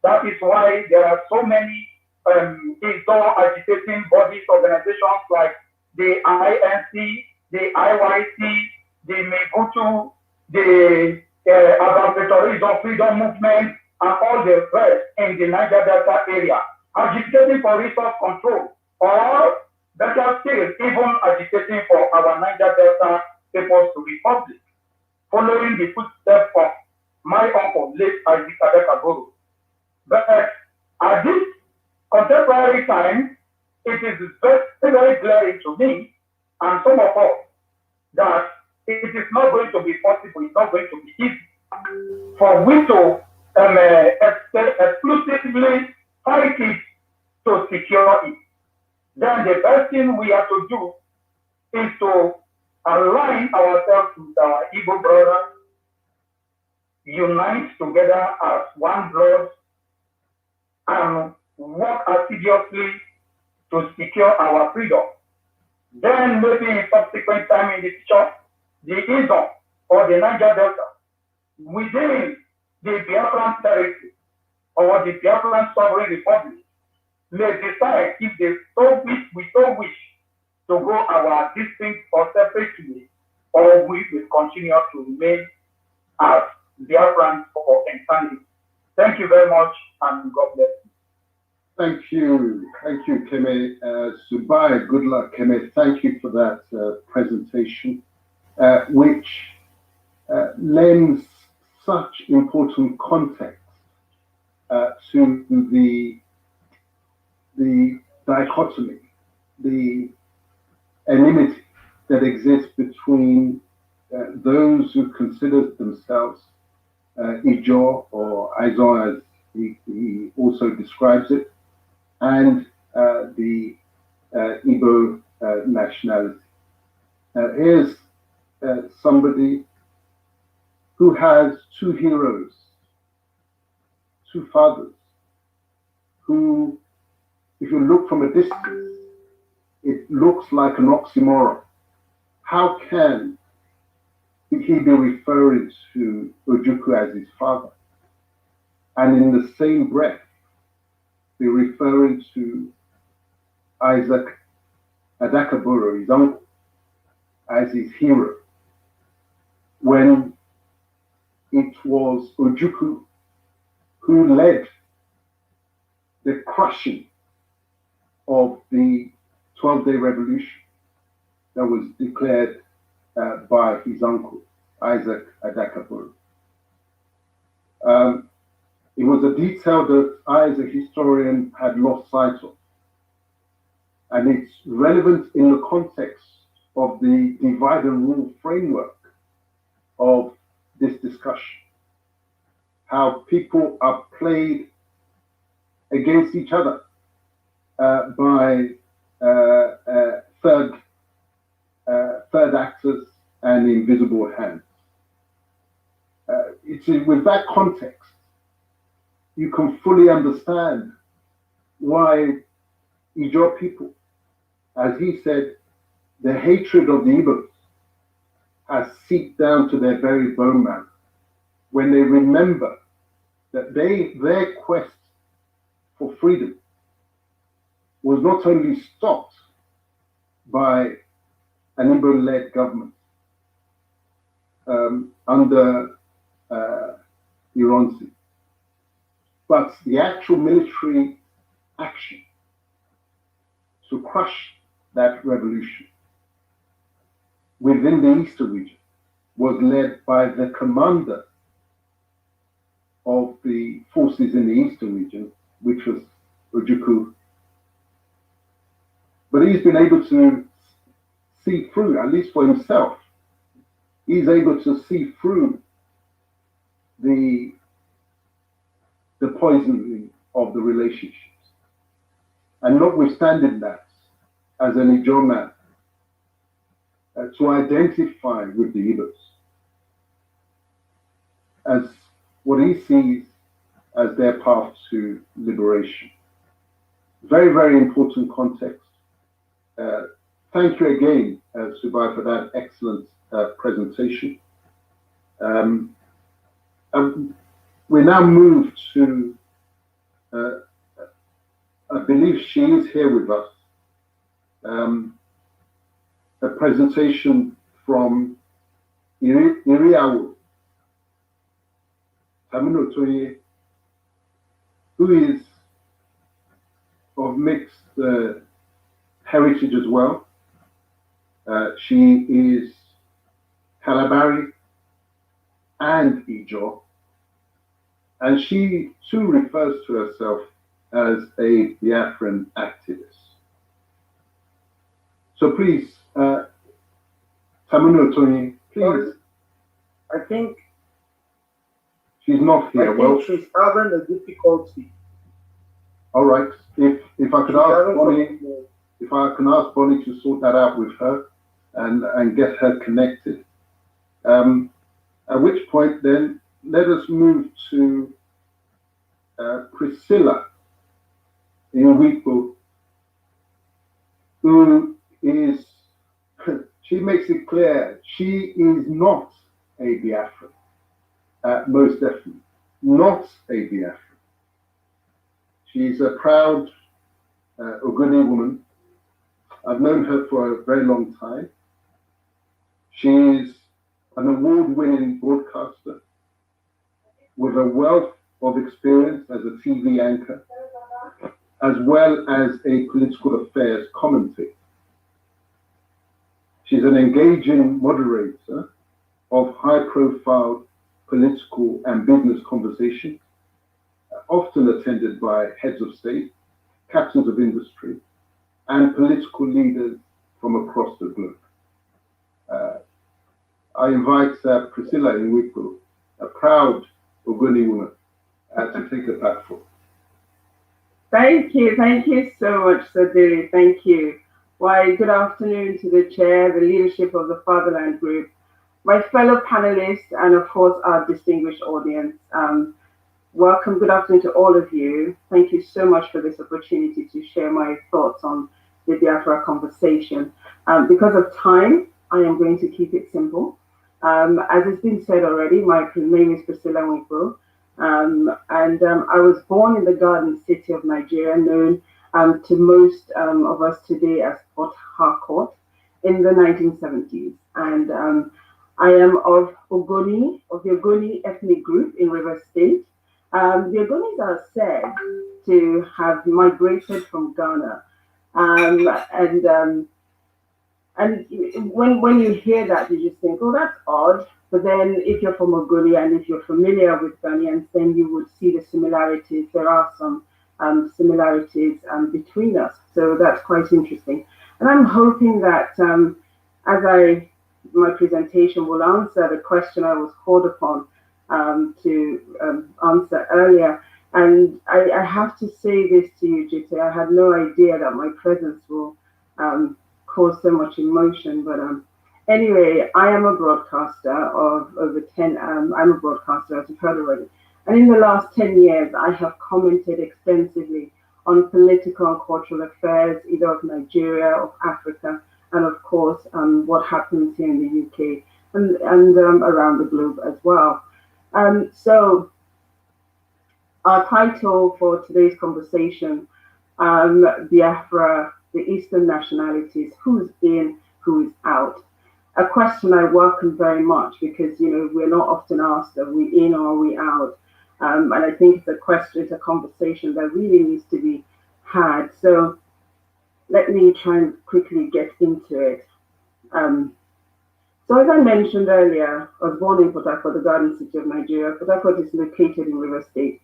That is why there are so many agitating bodies, organizations like the INC, the IYC, the Mebutu, the Abandoned Freedom Movement, and all the rest in the Niger Delta area, agitating for resource control, or better still, even agitating for our Niger Delta People's Republic, following the footsteps of my uncle, late Isaac Adakaboro. But at this contemporary time, it is very, very glaring to me and some of us that it is not going to be possible, it's not going to be easy for we to exclusively fight it to secure it. Then the best thing we have to do is to align ourselves with our Igbo brothers, unite together as one blood, and work assiduously to secure our freedom. Then maybe in subsequent time in the future, the Izon or the Niger Delta within the Biafran territory or the Biafran Sovereign Republic may decide if they we so wish to go our distinct or separately, or we will continue to remain as Biafran for eternity. Thank you very much, and God bless you. Thank you, Keme. Subai, good luck, Keme. Thank you for that presentation, which lends such important context to the dichotomy, the enmity that exists between those who consider themselves Ijaw or Aizon, as he also describes it, and the Igbo nationality. Here's somebody who has two heroes, two fathers, who, if you look from a distance, it looks like an oxymoron. How can he be referring to Ojukwu as his father, and in the same breath be referring to Isaac Adakaboro, his uncle, as his hero, when it was Ojukwu who led the crushing of the 12-day revolution that was declared by his uncle, Isaac Adakaboro. It was a detail that I, as a historian, had lost sight of. And it's relevant in the context of the divide and rule framework of this discussion. How people are played against each other by third actors and invisible hands. It's with that context you can fully understand why Ijaw people, as he said, the hatred of the Igbos has seeped down to their very bone marrow when they remember that their quest for freedom was not only stopped by an Igbo-led government under Ironsi, but the actual military action to crush that revolution within the Eastern region was led by the commander of the forces in the Eastern region, which was Ojukwu. But he's been able to see through, at least for himself, he's able to see through the poisoning of the relationships. And notwithstanding that, as an Ijaw man, to identify with the Igbos as what he sees as their path to liberation. Very, very important context. Thank you again, Subai, for that excellent presentation. We now move to, I believe she is here with us, a presentation from Iriawu Tamino Toye, who is of mixed heritage as well. She is Kalabari and Ijaw, and she too refers to herself as a Biafran activist. So please, Tamino Toye, please. I think She's not here. Well, she's having a difficulty. all right. If I could ask Bonnie, if I can ask Bonnie to sort that out with her and get her connected. At which point then let us move to Priscilla Inwipo, who is, she makes it clear she is not a Biafran. Most definitely not a Biafran. She's a proud Ogoni woman. I've known her for a very long time. She's an award-winning broadcaster with a wealth of experience as a TV anchor as well as a political affairs commentator. She's an engaging moderator of high-profile political and business conversations, often attended by heads of state, captains of industry, and political leaders from across the globe. I invite Priscilla Nwiko, a proud Ogoni woman, to take the platform. Thank you so much, Sadiri. Thank you. Why, good afternoon to the chair, the leadership of the Fatherland Group, my fellow panelists, and of course our distinguished audience. Welcome, good afternoon to all of you. Thank you so much for this opportunity to share my thoughts on the Biafra conversation. Because of time, I am going to keep it simple. As has been said already, my name is Priscilla Nwiko, and I was born in the Garden City of Nigeria, known to most of us today as Port Harcourt, in the 1970s. And I am of Ogoni, of the Ogoni ethnic group in Rivers State. The Ogonis are said to have migrated from Ghana. And when you hear that, you just think, oh, that's odd. But then if you're from Ogoni and if you're familiar with Ghanaians, then you would see the similarities. There are some similarities between us. So that's quite interesting. And I'm hoping that my presentation will answer the question I was called upon to answer earlier. And I have to say this to you, Jite. I had no idea that my presence will cause so much emotion. But anyway, I am a broadcaster of over 10, I'm a broadcaster, as you've heard already. And in the last 10 years, I have commented extensively on political and cultural affairs, either of Nigeria, of Africa, and of course, what happens here in the UK and around the globe as well. So our title for today's conversation, Biafra, the Eastern nationalities, who's in, who's out. A question I welcome very much because, you know, we're not often asked, are we in or are we out? And I think it's a question, it's a conversation that really needs to be had. So let me try and quickly get into it. So as I mentioned earlier, I was born in Port Harcourt, the Garden City of Nigeria. Port Harcourt is located in Rivers State.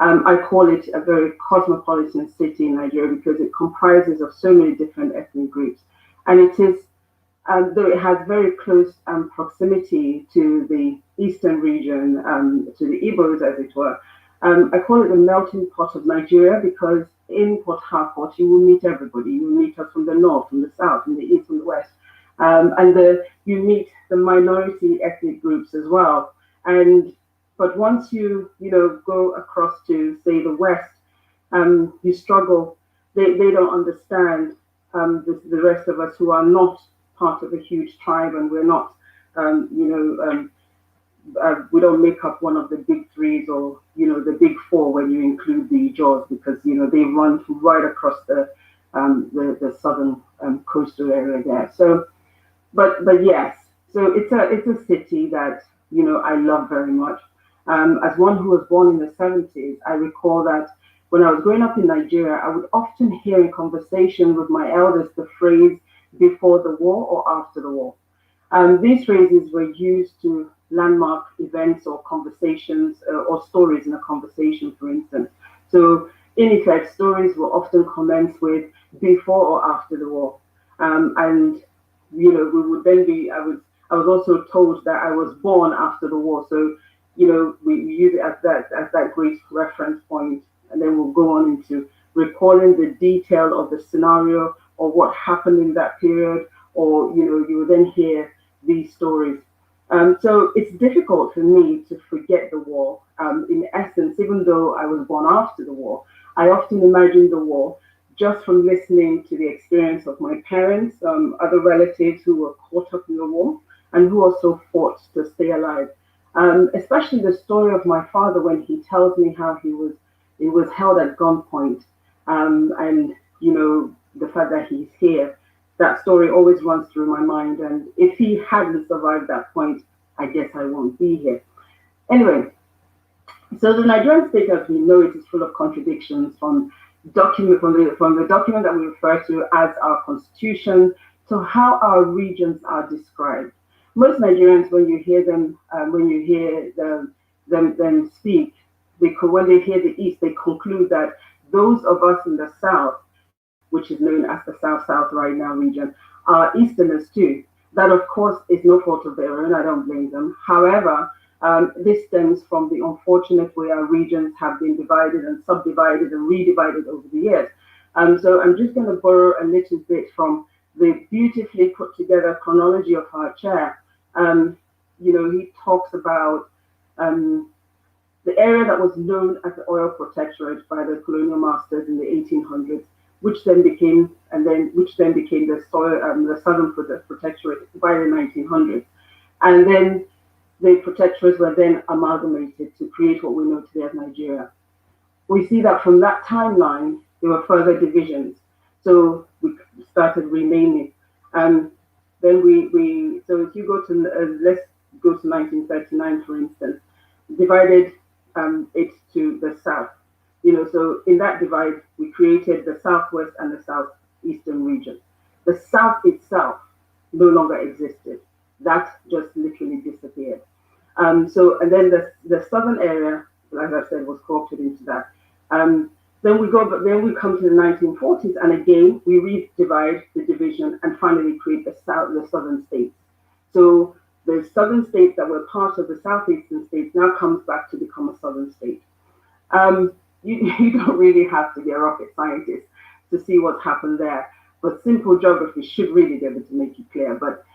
I call it a very cosmopolitan city in Nigeria because it comprises of so many different ethnic groups. And it is, though it has very close proximity to the eastern region, to the Igbos, as it were, I call it the melting pot of Nigeria because in Port Harcourt, you will meet everybody. You will meet us from the north, from the south, from the east, from the west. You meet the minority ethnic groups as well. But once you go across to, say, the west, you struggle. They don't understand the rest of us who are not part of a huge tribe, and we're not, we don't make up one of the big threes or, the big four when you include the Jaws, because, they run right across the southern coastal area there. So, but yes, so it's a city that, I love very much. As one who was born in the 70s, I recall that when I was growing up in Nigeria, I would often hear in conversation with my elders the phrase before the war or after the war. These phrases were used to landmark events or conversations or stories in a conversation, for instance. So in effect, stories were often commenced with before or after the war. We would then be, I was also told that I was born after the war. So, we use it as that great reference point, and then we'll go on into recalling the detail of the scenario or what happened in that period, or, you will then hear these stories. So it's difficult for me to forget the war. In essence, even though I was born after the war, I often imagine the war just from listening to the experience of my parents, other relatives who were caught up in the war and who also fought to stay alive. Especially the story of my father when he tells me how he was held at gunpoint, and the fact that he's here. That story always runs through my mind, and if he hadn't survived that point, I guess I won't be here. Anyway, so the Nigerian state, as we know it, is full of contradictions, from document, from the document that we refer to as our constitution, to how our regions are described. Most Nigerians, when you hear them speak, when they hear the East, they conclude that those of us in the South, which is known as the South-South right now region, are Easterners too. That, of course, is no fault of their own. I don't blame them. However, this stems from the unfortunate way our regions have been divided and subdivided and redivided over the years. So I'm just going to borrow a little bit from the beautifully put together chronology of our chair. He talks about the area that was known as the oil protectorate by the colonial masters in the 1800s, which then became the southern protectorate by the 1900s, and then the protectorates were then amalgamated to create what we know today as Nigeria. We see that from that timeline there were further divisions, so we started renaming. Then so if you go to let's go to 1939 for instance, divided it to the south. So in that divide, we created the southwest and the southeastern region. The south itself no longer existed. That just literally disappeared. And then the southern area, like I said, was co-opted into that. Then we come to the 1940s, and again we redivide the division and finally create the southern states. So the southern states that were part of the southeastern states now comes back to become a southern state. You don't really have to be a rocket scientist to see what's happened there, but simple geography should really be able to make it clear. But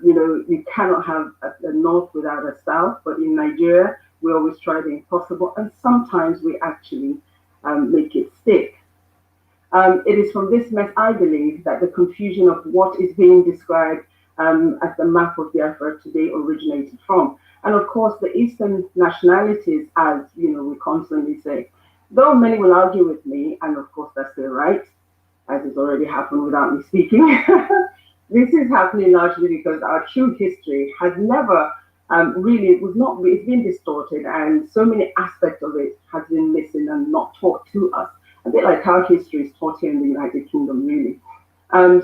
you cannot have a north without a south. But in Nigeria, we always try the impossible, and sometimes we actually make it stick. It is from this mess, I believe, that the confusion of what is being described as the map of Biafra today originated from. And of course, the Eastern nationalities, as we constantly say, though many will argue with me, and of course that's their right, as has already happened without me speaking. This is happening largely because our true history has never it's been distorted, and so many aspects of it has been missing and not taught to us. A bit like how history is taught here in the United Kingdom, really.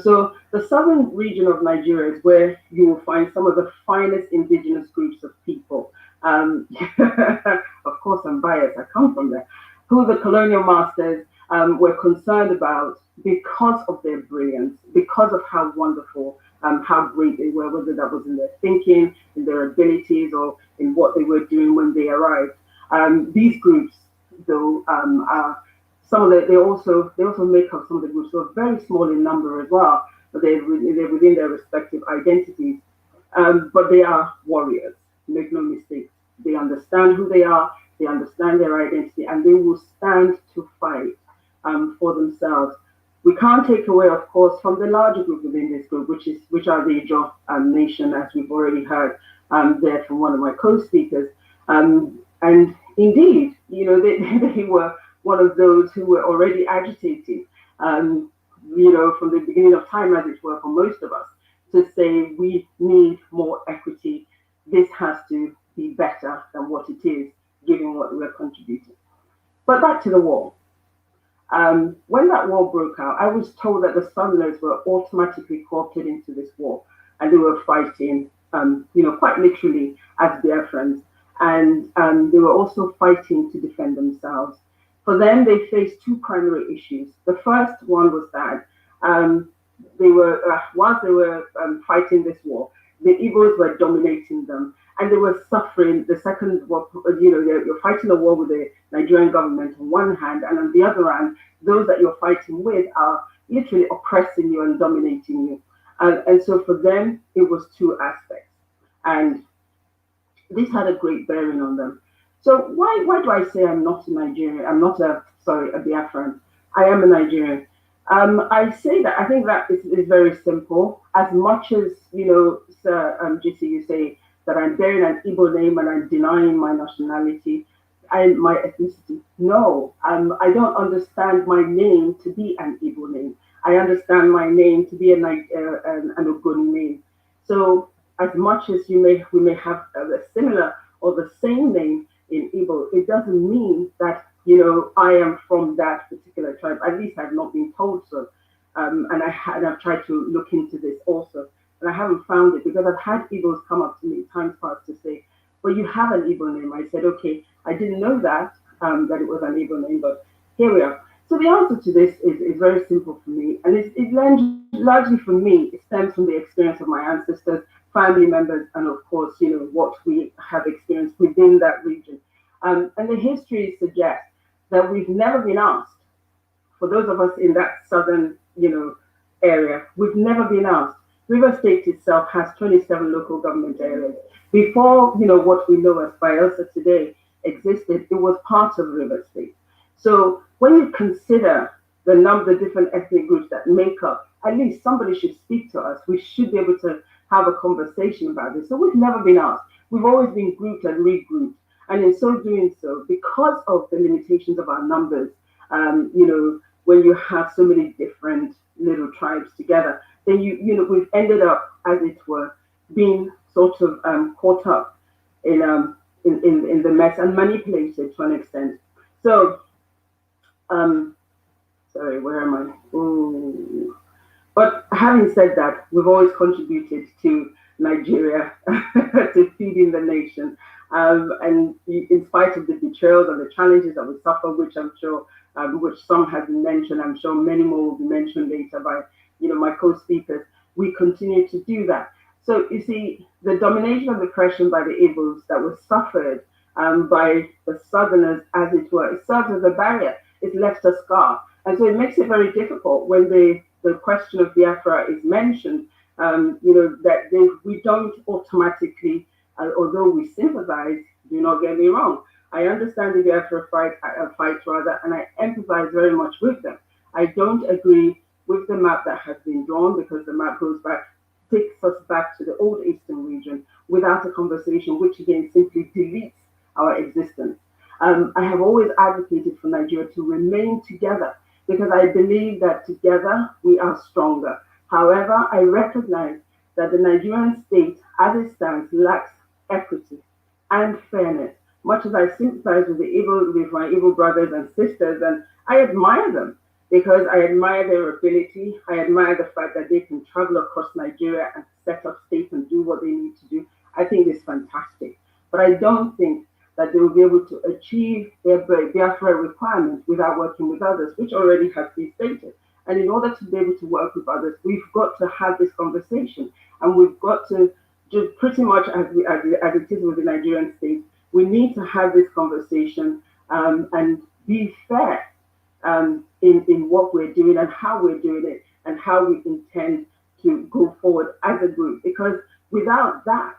So the southern region of Nigeria is where you will find some of the finest indigenous groups of people. Of course, I'm biased, I come from there, who the colonial masters were concerned about because of their brilliance, because of how wonderful, how great they were, whether that was in their thinking, in their abilities, or in what they were doing when they arrived. These groups, though, are they also make up some of the groups, so very small in number as well, but they're within their respective identities. But they are warriors, make no mistake. They understand who they are, they understand their identity, and they will stand to fight for themselves. We can't take away, of course, from the larger group within this group, which are the Ijaw nation, as we've already heard there from one of my co-speakers. And indeed, they were one of those who were already agitating, from the beginning of time, as it were, for most of us, to say we need more equity. This has to be better than what it is, given what we're contributing. But back to the war. When that war broke out, I was told that the Southerners were automatically co-opted into this war, and they were fighting, quite literally as Biafrans, and they were also fighting to defend themselves. For them, they faced two primary issues. The first one was that they were, whilst they were fighting this war, the Igbos were dominating them, and they were suffering. The second war, you're fighting a war with the Nigerian government on one hand, and on the other hand, those that you're fighting with are literally oppressing you and dominating you. And so for them, it was two aspects, and this had a great bearing on them. So why do I say I'm not a Nigerian? I'm not a Biafran. I am a Nigerian. I say that, I think that is very simple. As much as, Sir GC, you say that I'm bearing an Igbo name and I'm denying my nationality and my ethnicity. No, I don't understand my name to be an Igbo name. I understand my name to be an Ogoni name. So as much as we may have a similar or the same name in Igbo, it doesn't mean that you know, I am from that particular tribe. At least I've not been told so. And I've tried to look into this also, and I haven't found it because I've had Igbos come up to me times past to say, well, you have an Igbo name. I said, okay, I didn't know that, that it was an Igbo name, but here we are. So the answer to this is very simple for me, and it's largely for me, it stems from the experience of my ancestors, family members, and of course, you know, what we have experienced within that region. And the history suggests that we've never been asked, for those of us in that southern, you know, area, we've never been asked. River State itself has 27 local government areas. Before, you know, what we know as Bayelsa today existed, it was part of River State. So when you consider the different ethnic groups that make up, at least somebody should speak to us. We should be able to have a conversation about this. So we've never been asked. We've always been grouped and regrouped. And in so doing so, because of the limitations of our numbers, you know, when you have so many different little tribes together, then you know, we've ended up, as it were, being sort of caught up in the mess and manipulated to an extent. So, sorry, where am I? Ooh. But having said that, we've always contributed to Nigeria, to feeding the nation. And in spite of the betrayals and the challenges that we suffer, which I'm sure, which some have been mentioned, I'm sure many more will be mentioned later by, you know, my co-speakers, we continue to do that. So you see, the domination of oppression by the Igbos that was suffered by the Southerners, as it were, it serves as a barrier. It left a scar. And so it makes it very difficult when the question of Biafra is mentioned, you know, that we don't automatically, although we sympathize, do not get me wrong, I understand the Biafra fight rather, and I empathize very much with them. I don't agree with the map that has been drawn because the map takes us back to the old Eastern region without a conversation, which again simply deletes our existence. I have always advocated for Nigeria to remain together because I believe that together we are stronger. However, I recognize that the Nigerian state, as it stands, lacks equity and fairness. Much as I sympathize with my Igbo brothers and sisters, and I admire them because I admire their ability. I admire the fact that they can travel across Nigeria and set up state and do what they need to do. I think it's fantastic. But I don't think that they will be able to achieve their Biafra requirements without working with others, which already has been stated. And in order to be able to work with others, we've got to have this conversation. And we've got to, just pretty much as it is with the Nigerian state, we need to have this conversation and be fair in what we're doing and how we're doing it and how we intend to go forward as a group. Because without that,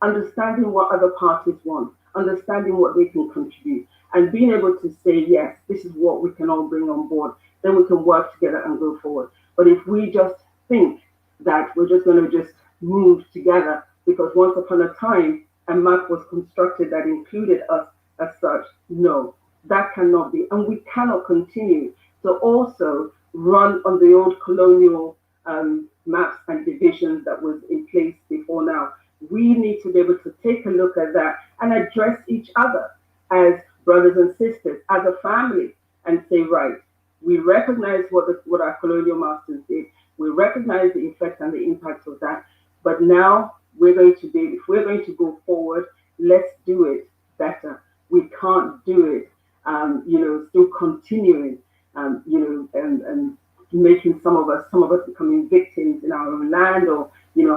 understanding what other parties want, understanding what they can contribute, and being able to say, yes, this is what we can all bring on board, then we can work together and go forward. But if we just think that we're just going to just move together, because once upon a time, a map was constructed that included us as such, no, that cannot be. And we cannot continue to also run on the old colonial maps and divisions that was in place before now. We need to be able to take a look at that and address each other as brothers and sisters, as a family, and say, right, we recognize what our colonial masters did. We recognize the effect and the impact of that. But now we're going to if we're going to go forward, let's do it better. We can't do it, still continuing, and making some of us becoming victims in our own land or,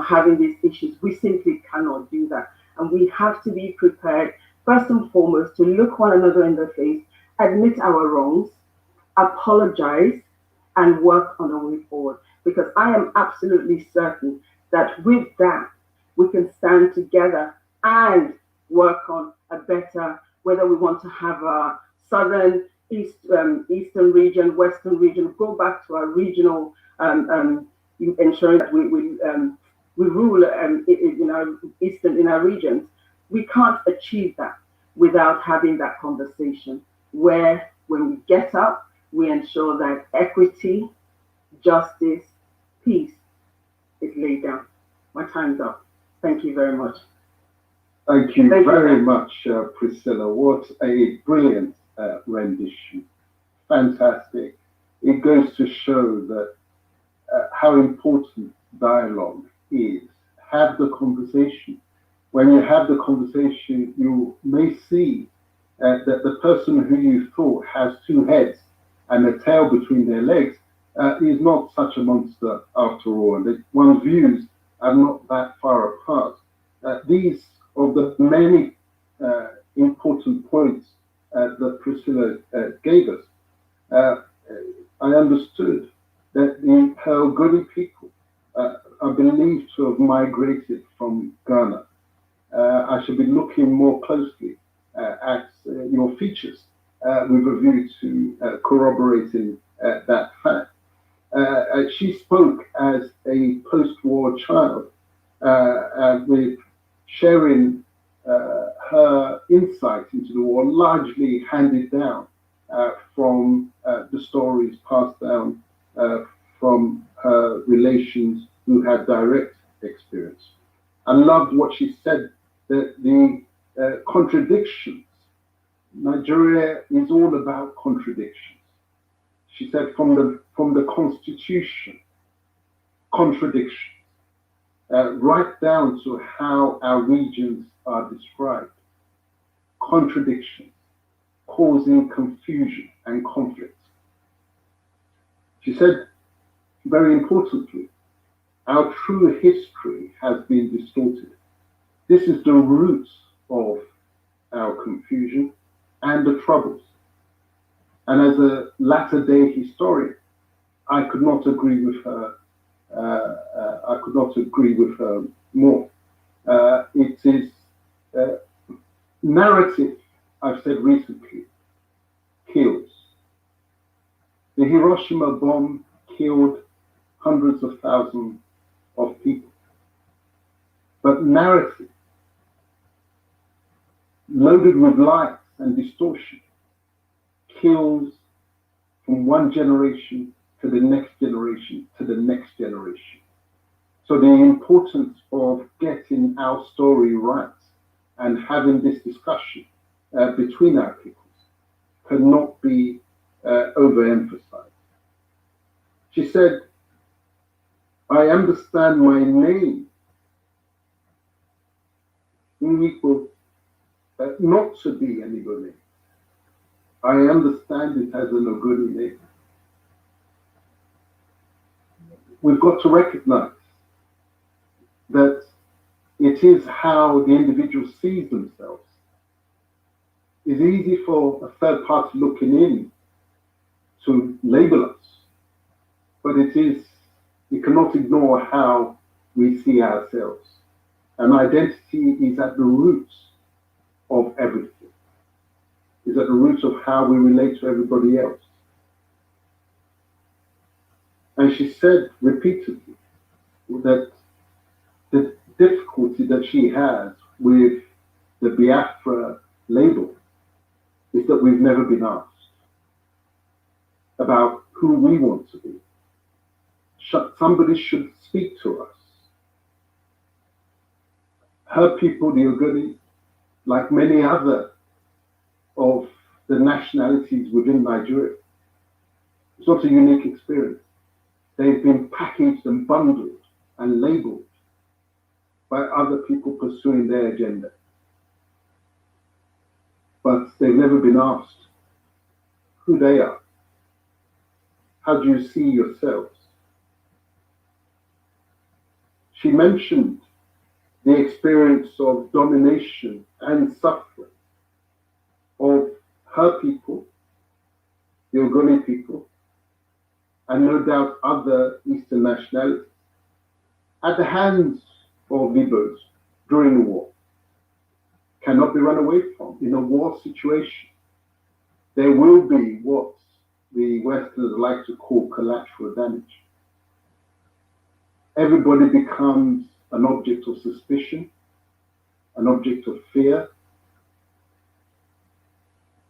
having these issues. We simply cannot do that. And we have to be prepared, first and foremost, to look one another in the face, admit our wrongs, apologize, and work on our way forward. Because I am absolutely certain that with that, we can stand together and work on a better, whether we want to have a southern, eastern region, western region, go back to our regional, ensuring that we rule in our regions. We can't achieve that without having that conversation where, when we get up, we ensure that equity, justice, peace is laid down. My time's up. Thank you very much. Thank you very much, Priscilla. What a brilliant rendition. Fantastic. It goes to show that how important dialogue is. Have the conversation. When you have the conversation, you may see that the person who you thought has two heads and a tail between their legs is not such a monster after all, and that one's views are not that far apart. These are the many important points that Priscilla gave us. I understood that the Ogoni people are believed to have migrated from Ghana. I should be looking more closely at your features with a view to corroborating that fact. She spoke as a post-war child with sharing her insight into the war, largely handed down from the stories passed down from her relations who had direct experience. I loved what she said, that the contradictions, Nigeria is all about contradictions. She said from the constitution, contradiction, right down to how our regions are described, contradictions, causing confusion and conflict. She said, very importantly, our true history has been distorted. This is the roots of our confusion and the troubles. And as a latter-day historian, I could not agree with her. I could not agree with her more. It is narrative, I've said recently, kills. The Hiroshima bomb killed hundreds of thousands of people. But narrative, loaded with lies and distortion, kills from one generation to the next generation to the next generation. So the importance of getting our story right and having this discussion between our peoples cannot be overemphasized. She said, I understand my name not to be an Igbo name. I understand it as an Ogoni name. We've got to recognize that it is how the individual sees themselves. It's easy for a third party looking in to label us, but you cannot ignore how we see ourselves. And identity is at the roots of everything. Is at the roots of how we relate to everybody else. And she said repeatedly that the difficulty that she has with the Biafra label is that we've never been asked about who we want to be. Somebody should speak to us. Her people, the Ogoni, like many other of the nationalities within Nigeria, it's not a unique experience. They've been packaged and bundled and labeled by other people pursuing their agenda. But they've never been asked who they are. How do you see yourselves? She mentioned the experience of domination and suffering of her people, the Ogoni people, and no doubt other Eastern nationalities, at the hands of Igbos during the war. Cannot be run away from. In a war situation, there will be what the Westerners like to call collateral damage. Everybody becomes an object of suspicion, an object of fear,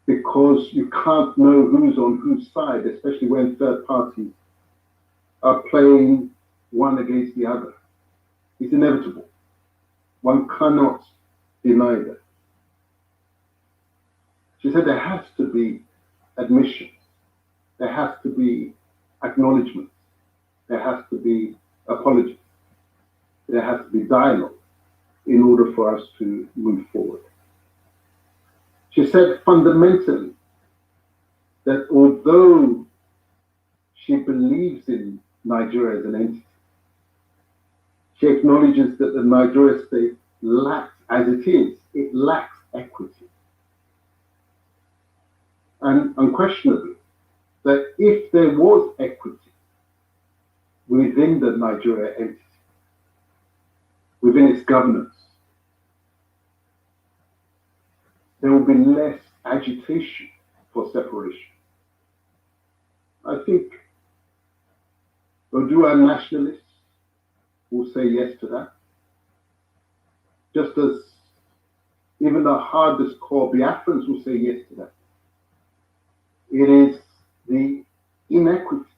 because you can't know who's on whose side, especially when third parties are playing one against the other. It's inevitable. One cannot deny that. She said there has to be admission, there has to be acknowledgement, there has to be apology, there has to be dialogue in order for us to move forward. She said fundamentally that although she believes in Nigeria as an entity, she acknowledges that the Nigeria state lacks, as it is, it lacks equity. And unquestionably, that if there was equity within the Nigeria entity, within its governance, there will be less agitation for separation. I think Odua nationalists will say yes to that. Just as even the hardest core Biafrans will say yes to that. It is the inequity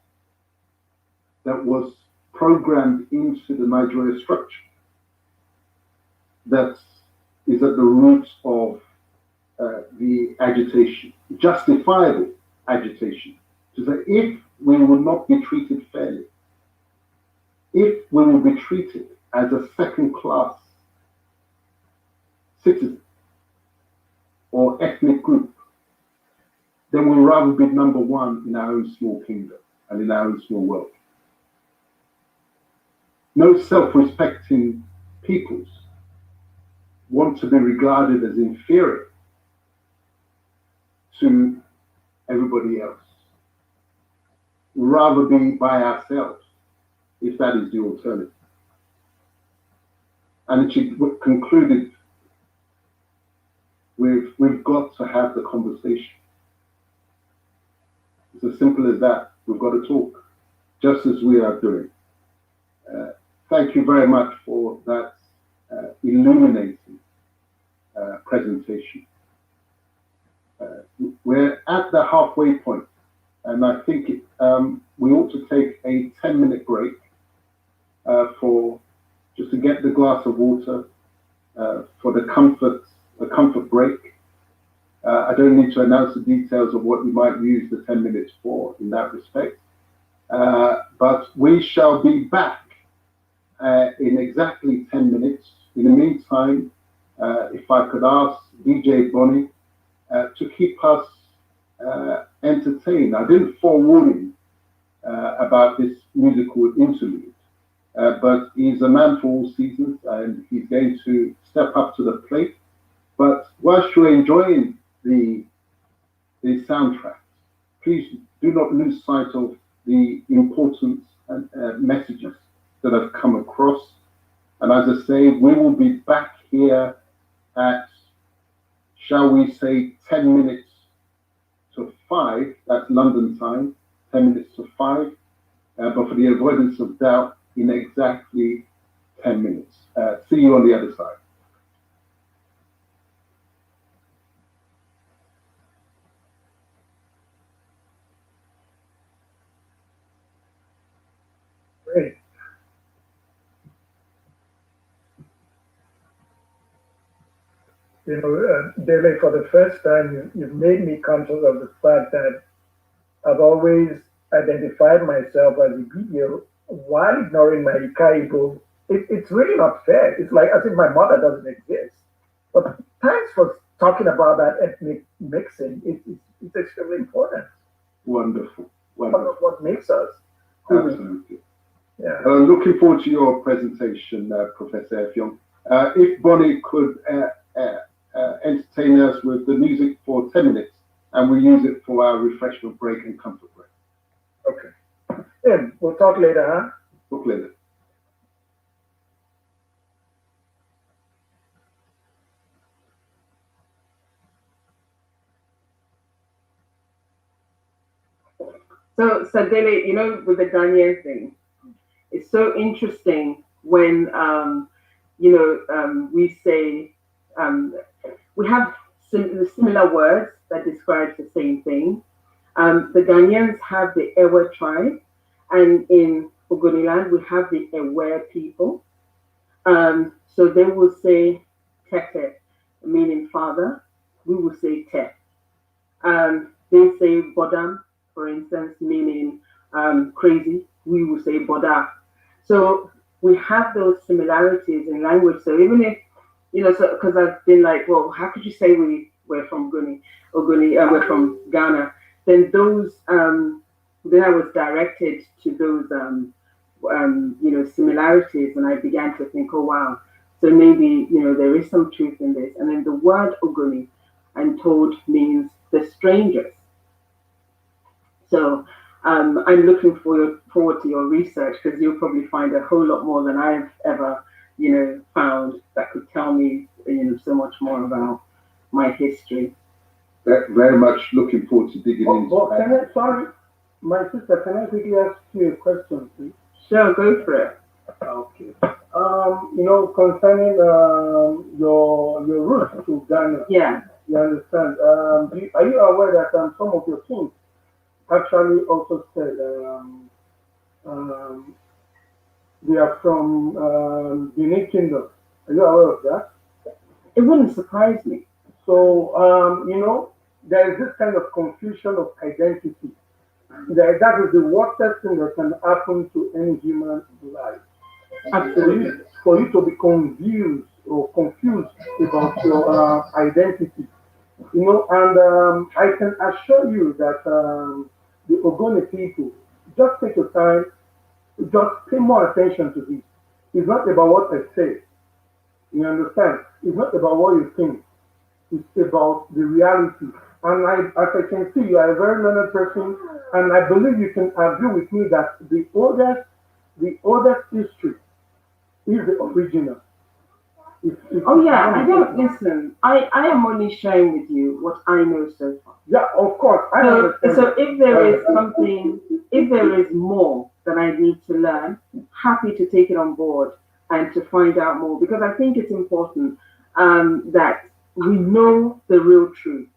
that was programmed into the Nigeria structure that is at the roots of the agitation, justifiable agitation, to say if we will not be treated fairly, if we will be treated as a second-class citizen or ethnic group, then we'll rather be number one in our own small kingdom and in our own small world. No self-respecting peoples want to be regarded as inferior to everybody else. We'd rather be by ourselves, if that is the alternative. And she concluded with, we've got to have the conversation. It's as simple as that. We've got to talk, just as we are doing. Thank you very much for that illuminating presentation. We're at the halfway point, and I think we ought to take a 10-minute break for just to get the glass of water for the comfort break. I don't need to announce the details of what you might use the 10 minutes for in that respect. But we shall be back in exactly 10 minutes. In the meantime, if I could ask DJ Bonnie to keep us entertained. I didn't forewarn him about this musical interlude, but he's a man for all seasons and he's going to step up to the plate. But whilst you're enjoying the soundtrack, please do not lose sight of the important messages that have come across. And as I say, we will be back here at, shall we say, 10 minutes to 5, that's London time, 10 minutes to 5, but for the avoidance of doubt, in exactly 10 minutes. See you on the other side. Great. Dele, for the first time, you've made me conscious of the fact that I've always identified myself as a Igbo while ignoring my Ikaibo. It's really not fair. It's like as if my mother doesn't exist. But thanks for talking about that ethnic mixing. It's extremely important. Wonderful. What makes us. Absolutely. Yeah. Looking forward to your presentation, Professor Effiong. If Bonnie could entertain us with the music for 10 minutes, and we use it for our refreshment break and comfort break. Okay. Yeah, we'll talk later, huh? Talk later. So Sadele, with the Ghanaian thing, it's so interesting when, we say, we have similar words that describe the same thing. The Ghanaians have the Ewe tribe, and in Ogoniland, we have the Ewe people. So they will say Tete, meaning father. We will say Te. They say bodam, for instance, meaning crazy. We will say boda. So we have those similarities in language. So even if, so because I've been like, well, how could you say we're from we're from Ghana? Then then I was directed to those, similarities, and I began to think, oh wow, so maybe there is some truth in this. And then the word Ogoni, I'm told, means the strangers. So I'm looking forward to your research, because you'll probably find a whole lot more than I've ever, found that could tell me, so much more about my history. Very much looking forward to digging into that. Sorry, my sister, can I quickly ask you a question, please? Sure, go for it. Okay. Concerning your roots to Ghana. Yeah. You understand? Are you aware that some of your kings actually also said they are from Benin Kingdom? Are you aware of that? It wouldn't surprise me. So, there is this kind of confusion of identity. That is the worst thing that can happen to any human life. Absolutely. For you to be confused about your identity. And I can assure you that the Ogoni people, just take your time, just pay more attention to this. It's not about what I say. You understand? It's not about what you think. It's about the reality. And as I can see, you are a very learned person, and I believe you can agree with me that the oldest history is the original. Oh yeah, I don't listen. I am only sharing with you what I know so far. Yeah, of course. So if there is something, if there is more that I need to learn, happy to take it on board and to find out more, because I think it's important that we know the real truth.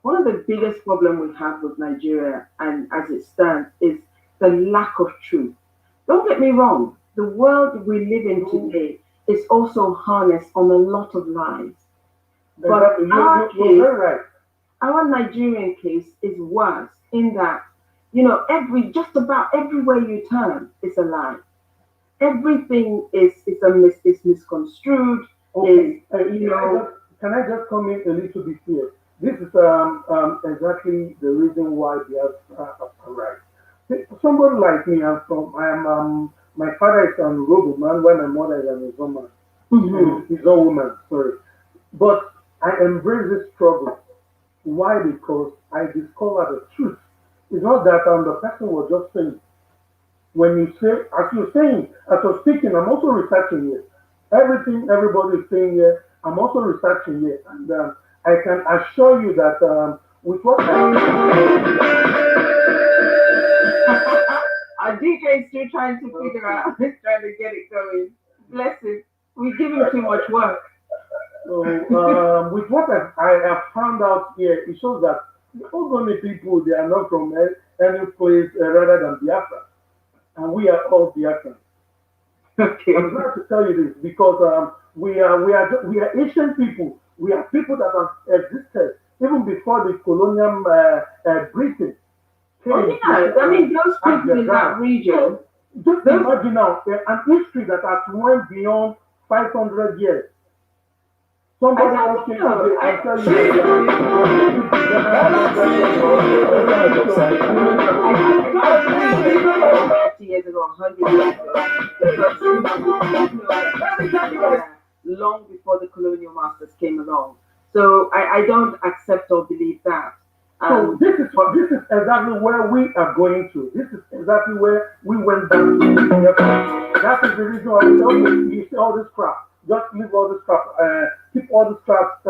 One of the biggest problems we have with Nigeria, and as it stands, is the lack of truth. Don't get me wrong, the world we live in today is also harnessed on a lot of lies. But our Nigerian case is worse in that, just about everywhere you turn is a lie. Everything is misconstrued. Okay. Can I just come in a little bit here? This is exactly the reason why we have arrived. Somebody like me, my father is an Yoruba man, while my mother is an Izoma woman. He's a woman, sorry. But I embrace this struggle. Why? Because I discovered the truth. It's not that the person was just saying. When you say, as you're saying, as you're speaking, I'm also researching here. Everything everybody is saying here, I'm also researching here. And I can assure you that with what our DJ is still trying to figure out, trying to get it going. Bless him. We give him too much work. So, with what I have found out here, it shows that the Ogoni people, they are not from any place rather than Biafra. And we are all Biafran. Okay. I'm glad to tell you this because we are Asian people. We are people that have existed even before the colonial Britain. Oh yeah, I mean those people in that region. Just imagine now an history that has went beyond 500 years. Somebody else came today and tell you. Years ago, 100 years ago, long before the colonial masters came along. So I don't accept or believe that. So this is exactly where we are going to. This is exactly where we went back to. That is the reason why we don't you see all this crap. Just leave all this crap. Keep all this crap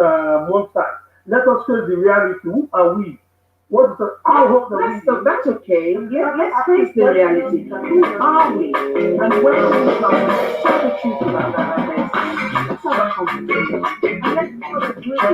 one side. Let us face the reality. Who are we? What is the that's okay. Let's face the reality. Who are we? And where do we come? Let's tell the truth about that, my friends. Let's have a conversation. And let's not agree.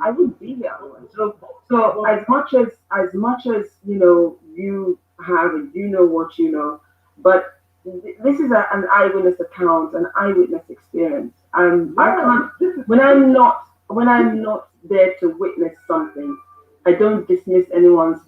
I wouldn't be here otherwise. So as much as you have and you know what you know, but this is an eyewitness account, an eyewitness experience, and I can't. When I'm not there to witness something, I don't dismiss anyone's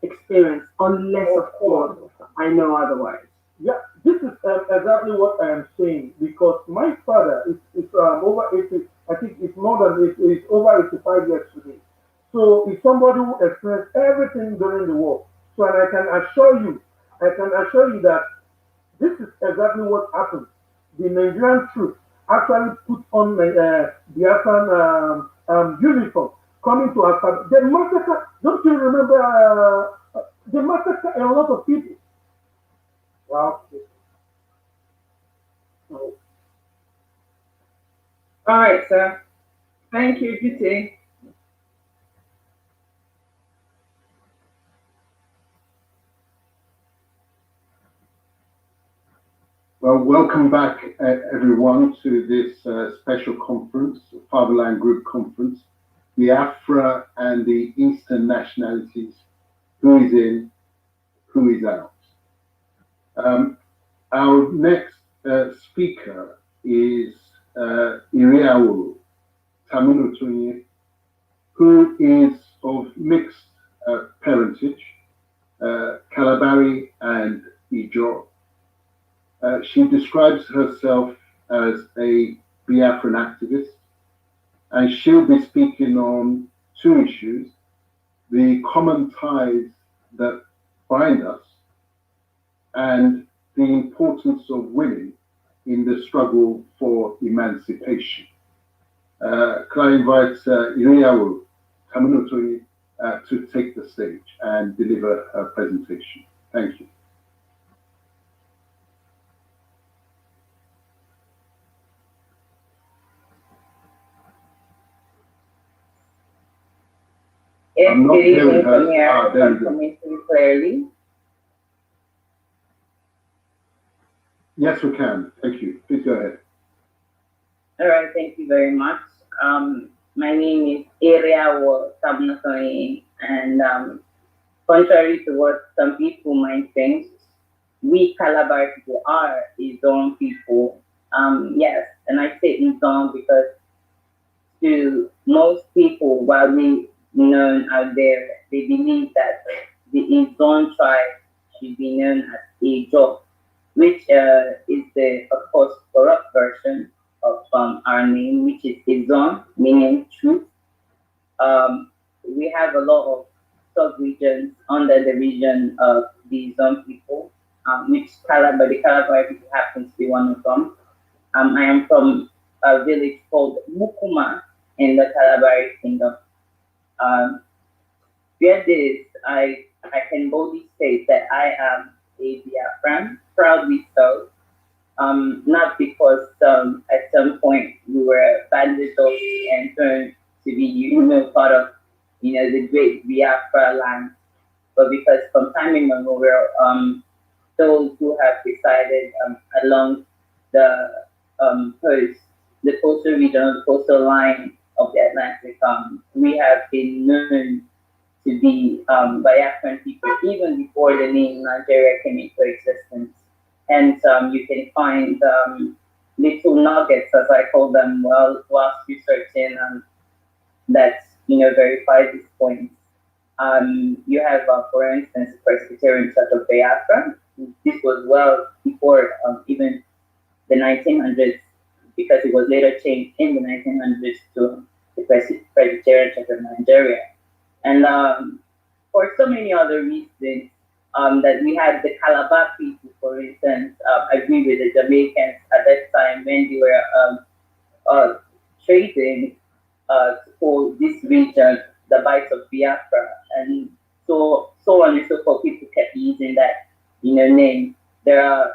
experience unless, of course, I know otherwise. Yeah, this is exactly what I am saying because my father is over 80. I think it's more than it's over 85 years today. So it's somebody who experienced everything during the war. So and I can assure you that this is exactly what happened. The Nigerian troops actually put on the Biafran uniform coming to Asaba. They massacred. Don't you remember? They massacred a lot of people. Wow. All right, sir. Thank you, GT. Well, welcome back, everyone, to this special conference, Fatherland Group Conference, Biafra and the Eastern Nationalities, who is in, who is out. Our next speaker is Iriawu Tamunutunye, who is of mixed parentage, Kalabari and Ijaw. She describes herself as a Biafran activist, and she'll be speaking on two issues: the common ties that bind us and the importance of women in the struggle for emancipation. Can I invite Iriawu Tamunutunye to take the stage and deliver her presentation? Thank you. Yes, I'm not good evening hearing her. from here. There you go. Coming through clearly. Yes, we can. Thank you. Please go ahead. All right, thank you very much. My name is Iriawu Tamunutunye, and contrary to what some people might think, we Calabar people are Izon people. Yes, and I say Izon because to most people, while we known out there, they believe that the Izon tribe should be known as Ijo, which is the, of course, corrupt version of our name, which is Izon, meaning truth. We have a lot of sub-regions under the region of the Izon people, which the Calabar people happens to be one of them. I am from a village called Mukuma in the Kalabari Kingdom. With this, I can boldly state that I am a Biafran, proudly so. Not because at some point we were banded off and turned to be, part of, the great Biafra land, but because from time immemorial, those who have decided along the coast, the coastal region, the coastal line of the Atlantic, we have been known to be Biafran people even before the name Nigeria came into existence. And you can find little nuggets, as I call them, whilst researching that verify these points. You have, for instance, Presbyterian Church of Biafra. This was well before even the 1900s, because it was later changed in the 1900s to the Presbyterian Church of Nigeria. And for so many other reasons, that we had the Calabar people, for instance, agree with the Jamaicans at that time when they were trading for this region, the Bight of Biafra, and so on and so forth. People kept using that, name. There are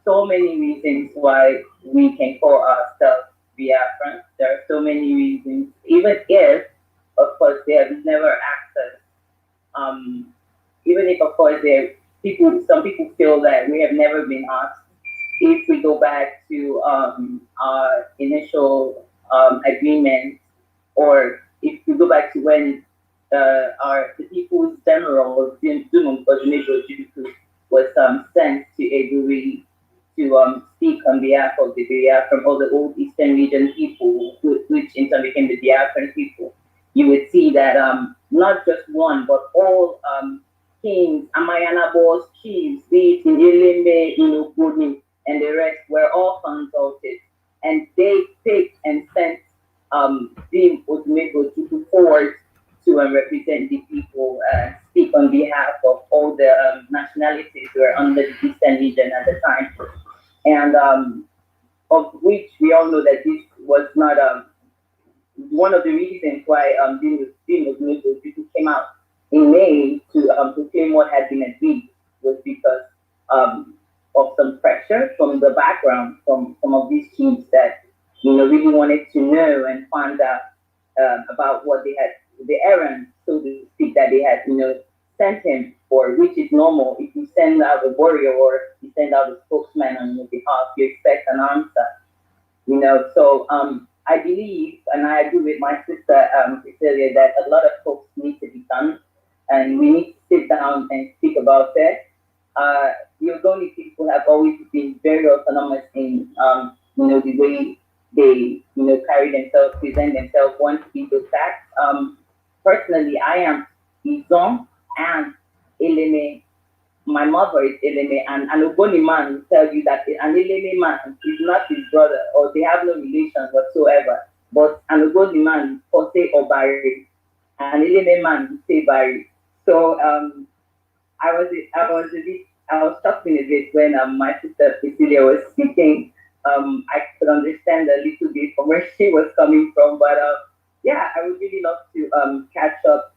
so many reasons why we can call ourselves Biafran. There are so many reasons, even if, of course, they have never asked us. Even if, of course, some people feel that we have never been asked. If we go back to our initial agreement, or if we go back to when the People's General, Dumum Odumegojuku, was sent to Eburi to speak on behalf of the Biafran, all the old Eastern region people, which in turn became the Biafran people, you would see that not just one, but all kings, Amayanabos, chiefs, be it in Ilembe, in Ogoni, and the rest were all consulted. And they picked and sent Dim Odumegojuku forward to represent the people, speak on behalf of all the nationalities who were under the Eastern region at the time. And of which we all know that this was not one of the reasons why Dim Odumegojuku came out in May to claim what had been agreed, was because of some pressure from the background, from some of these chiefs that really wanted to know and find out about what they had, the errand, so to speak, that they had sent him for, which is normal. If you send out a warrior or you send out a spokesman on your behalf, you expect an answer. So I believe, and I agree with my sister Cecilia, that a lot of folks need to be done, and we need to sit down and speak about it. The Ogoni people have always been very autonomous in the way they carry themselves, present themselves, want to be looked at. Personally, I am Izon and Eleme. My mother is Eleme, and an Ogoni man will tell you that an Eleme man is not his brother, or they have no relation whatsoever. But an Ogoni man will say Obari, an Eleme man will say Bari. So I was talking a bit when my sister Cecilia was speaking. I could understand a little bit from where she was coming from, but yeah, I would really love to catch up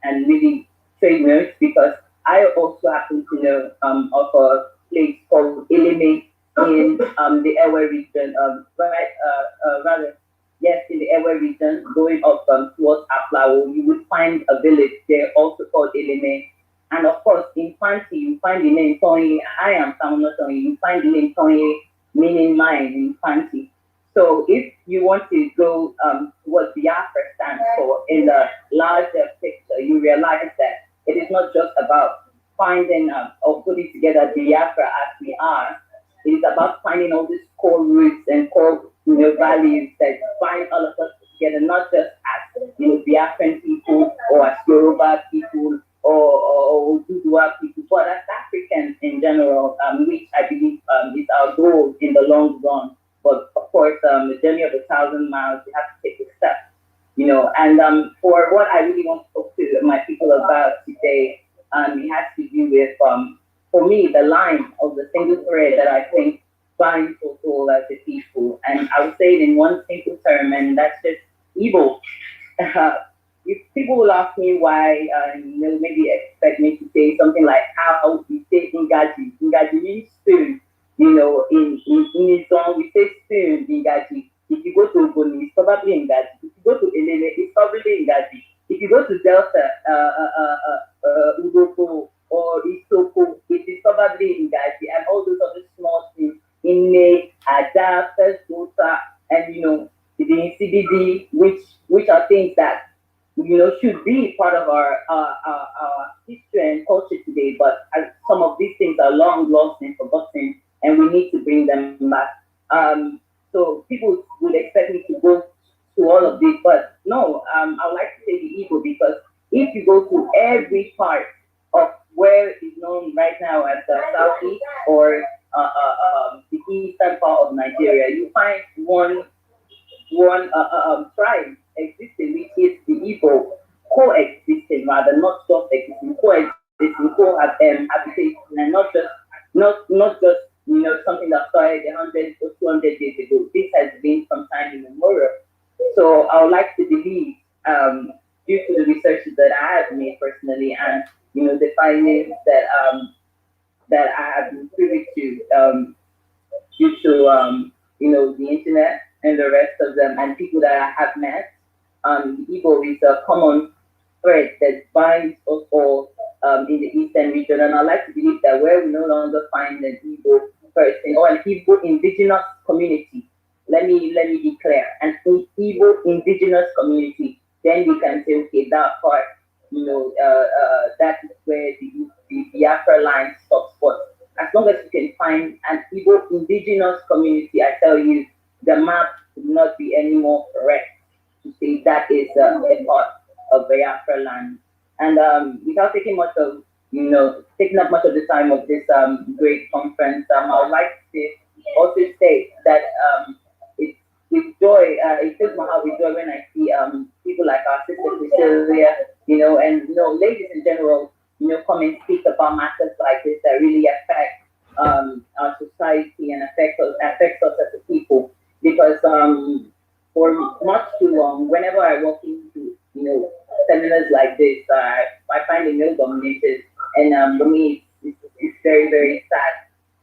and really trade notes, because I also happen to know of a place called Eleme in the Ewe region, in the Ewe region, going up towards Aflawo. You would find a village there also called Eleme. And of course, in Fanti, you find the name Tony. I am Samuel Tony. You find the name Tony, meaning mine in Fanti. So if you want to go what Biafra stands for in the larger picture, you realize that it is not just about finding or putting together Biafra as we are. It is about finding all these core roots and core values that bind all of us together, not just as Biafran people or as Yoruba people or Dudua people, but as Africans in general, which I believe is our goal in the long run. But of course, the journey of 1,000 miles, you have to take a step, And for what I really want to talk to my people about today, it has to do with, for me, the line of the single thread that I think binds us all as a people. And I would say it in one simple term, and that's just evil. If people will ask me why, maybe expect me to say something like how we say Ngaji. Ngaji means spoon. In his song, we say spoon, Ngaji. If you go to Ogoni, it's probably Ngaji. If you go to Elele, it's probably Ngaji. If you go to Delta, Udoko or Isoko, it is probably Ngaji. And all those other small things, Inne, Ada, First Daughter, and the CBD, which are things that should be part of our history and culture today, but some of these things are long lost and forgotten, and we need to bring them back. So people would expect me to go to all of this, but no, I'm part of where is known right now as the southeast or the eastern part of Nigeria. You find one tribe existing, which is the Igbo, coexisting rather, not just existing, coexisting, cohabitation, and not just something that started 100 or 200 years ago. This has been from time immemorial. So I would like to believe, due to the researches that I have made personally, and the findings that I have been privy to, due to the internet and the rest of them, and people that I have met, the Igbo is a common thread that binds us all in the eastern region. And I like to believe that where we no longer find an Igbo person or an Igbo indigenous community, let me be clear, an Igbo indigenous community, then we can say, okay, that part, that is where the Biafra line stops. But as long as you can find an Igbo indigenous community, I tell you, the map would not be any more correct to say that is a part of Biafra land. And without taking much of, taking up much of the time of this great conference, I would like to also say that it's with joy, it fills my heart with joy when I see people like our sister Priscilla, and ladies in general, come and speak about matters like this that really affect our society and affects us as a people. Because for much too long, whenever I walk into seminars like this, I find it male dominated, and for me, it's very, very sad.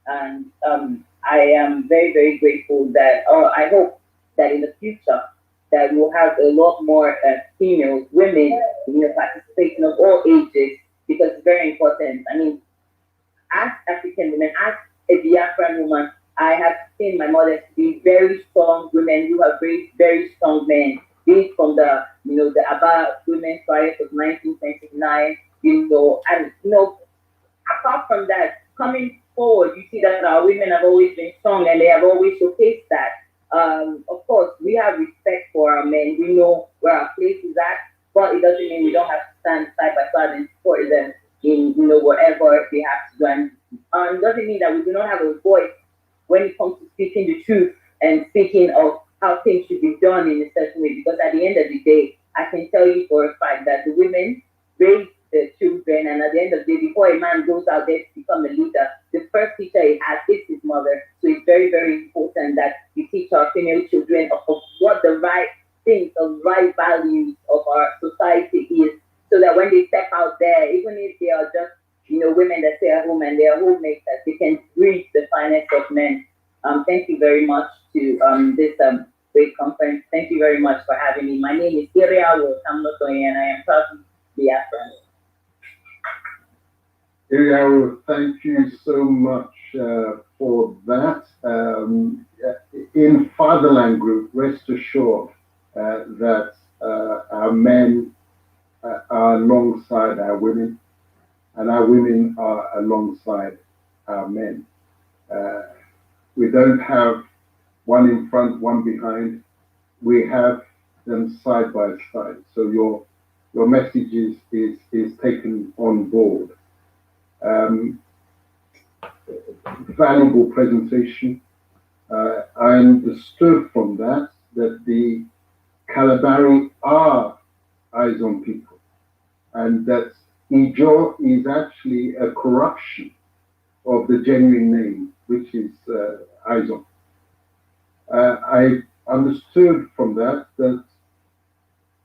And I am very, very grateful that, I hope that in the future that we'll have a lot more females, women, participating of all ages, because it's very important. I mean, as African women, as a Biafran woman, I have seen my mothers be very strong women who have raised very strong men, be it from the Aba Women's Riot of 1929, and apart from that, coming forward, you see that our women have always been strong and they have always showcased that. Of course, we have respect for our men. We know where our place is at, but it doesn't mean we don't have to stand side by side and support them in whatever they have to do. And it doesn't mean that we do not have a voice when it comes to speaking the truth and speaking of how things should be done in a certain way. Because at the end of the day, I can tell you for a fact that the women raise the children, and at the end of the day, before a man goes out there to become a leader, the first teacher he has is his mother. So it's very, very important that we teach our female children of what the right things, the right values of our society is, so that when they step out there, even if they are just women that stay at home and they are homemakers, they can reach the finest of men. Thank you very much to this great conference. Thank you very much for having me. My name is Iriawo Tamnotoye, and I am proud to be Biafran. Iriawo, thank you so much for that. In Fatherland Group, rest assured that our men are alongside our women, and our women are alongside our men. We don't have one in front, one behind. We have them side by side. So your message is taken on board. Valuable presentation. I understood from that the Kalabari are eyes on people, and that Ijo is actually a corruption of the genuine name, which is Izon. I understood from that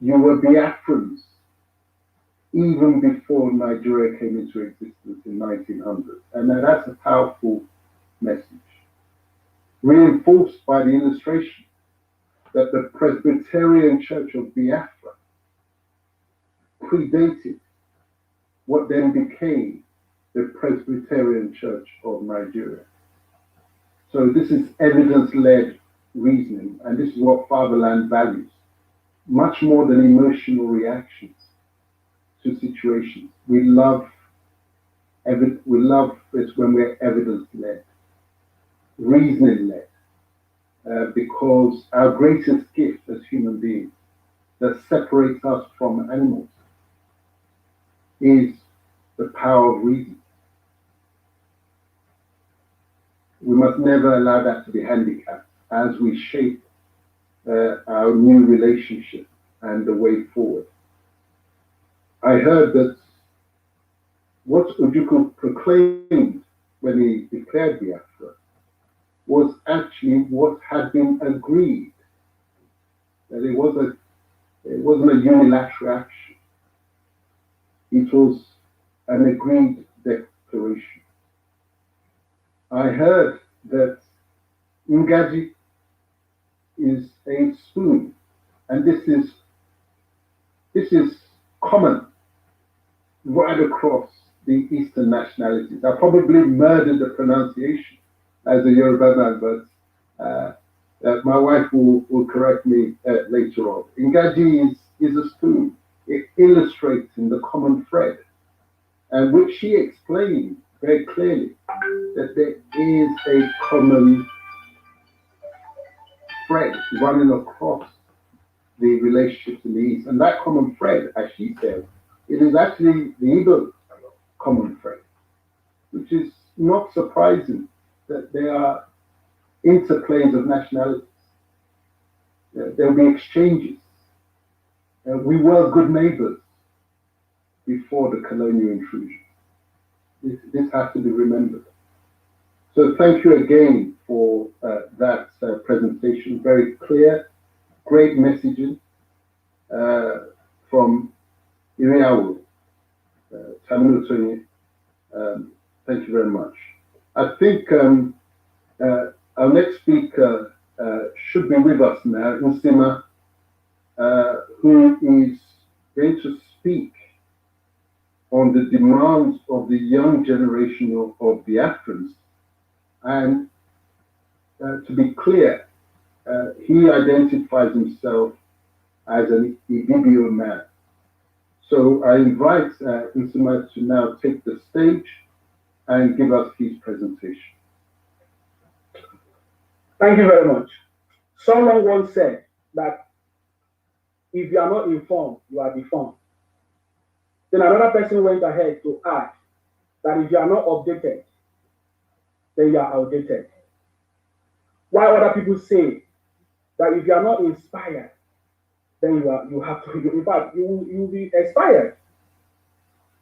you were Biafrans even before Nigeria came into existence in 1900. And that's a powerful message, reinforced by the illustration that the Presbyterian Church of Biafra predated what then became the Presbyterian Church of Nigeria. So this is evidence-led reasoning, and this is what Fatherland values, much more than emotional reactions to situations. We love it when we're evidence-led, reasoning-led, because our greatest gift as human beings that separates us from animals is the power of reason. We must never allow that to be handicapped as we shape our new relationship and the way forward. I heard that what Ojukwu proclaimed when he declared Biafra was actually what had been agreed. That it wasn't a unilateral action. It was an agreed declaration. I heard that Ngaji is a spoon, and this is common right across the Eastern nationalities. I probably murdered the pronunciation as a Yoruba man, but my wife will correct me later on. Ngaji is a spoon. It illustrates in the common thread, and which she explained very clearly that there is a common thread running across the relationships in the East. And that common thread, as she said, it is actually the Igbo common thread, which is not surprising that there are interplays of nationalities. There will be exchanges. We were good neighbors before the colonial intrusion. This has to be remembered. So thank you again for that presentation. Very clear, great messaging from Iriawu, Tamil Tony. Thank you very much. I think our next speaker should be with us now, Nsima, who is going to speak on the demands of the young generation of Biafrans. And to be clear, he identifies himself as an Ibibio man. So I invite Nsima to now take the stage and give us his presentation. Thank you very much. Someone once said that if you are not informed, you are deformed. Then another person went ahead to add that if you are not updated, then you are outdated. While other people say that if you are not inspired, then you have to, in fact, you will be expired.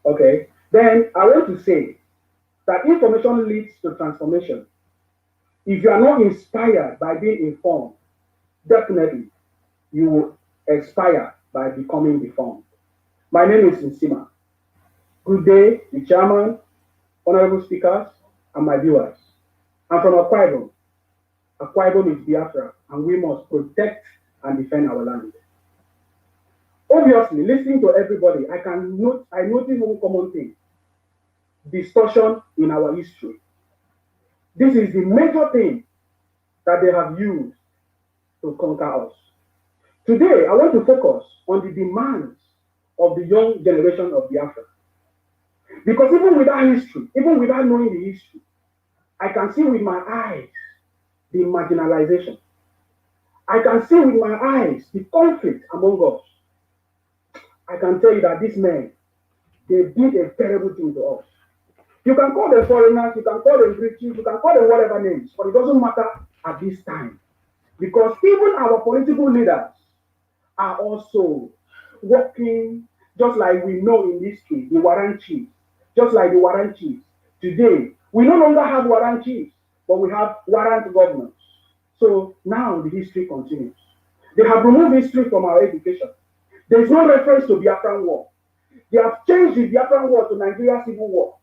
Okay? Then I want to say that information leads to transformation. If you are not inspired by being informed, definitely you will expire by becoming deformed. My name is Nsima. Good day, the chairman, honorable speakers, and my viewers. I'm from Akwa Ibom. Akwa Ibom is Biafra, and we must protect and defend our land. Obviously, listening to everybody, I notice one common thing: distortion in our history. This is the major thing that they have used to conquer us. Today, I want to focus on the demands of the young generation of Biafra. Because even without history, even without knowing the history, I can see with my eyes the marginalization. I can see with my eyes the conflict among us. I can tell you that these men, they did a terrible thing to us. You can call them foreigners, you can call them British, you can call them whatever names, but it doesn't matter at this time. Because even our political leaders are also working, just like we know in history, the Warren chiefs, just like the Warren chiefs. Today, we no longer have Warren chiefs, but we have warrant governors. So now the history continues. They have removed history from our education. There is no reference to Biafran War. They have changed the Biafran War to Nigeria Civil War.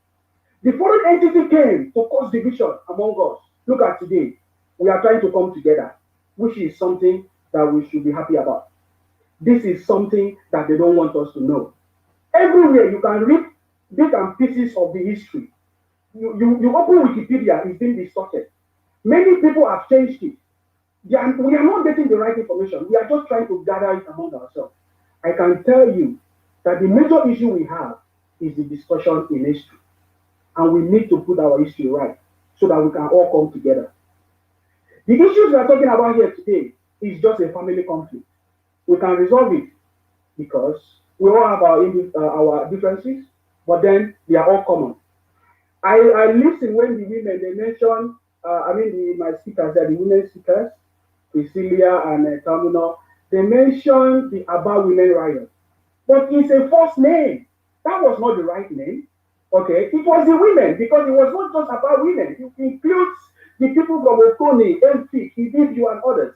The foreign entity came to cause division among us. Look at today. We are trying to come together, which is something that we should be happy about. This is something that they don't want us to know. Everywhere you can read bits and pieces of the history. You open Wikipedia, it's been distorted. Many people have changed it. We are not getting the right information. We are just trying to gather it among ourselves. I can tell you that the major issue we have is the discussion in history. And we need to put our history right so that we can all come together. The issues we are talking about here today is just a family conflict. We can resolve it because we all have our differences, but then they are all common. I listen when the women, they mention, my speakers, the women speakers, Priscilla and Terminal, they mention the Aba Women Riot. But it's a false name. That was not the right name. Okay, it was the women, because it was not just about women. It includes the people from Okoni, MP, Ibibu, and others.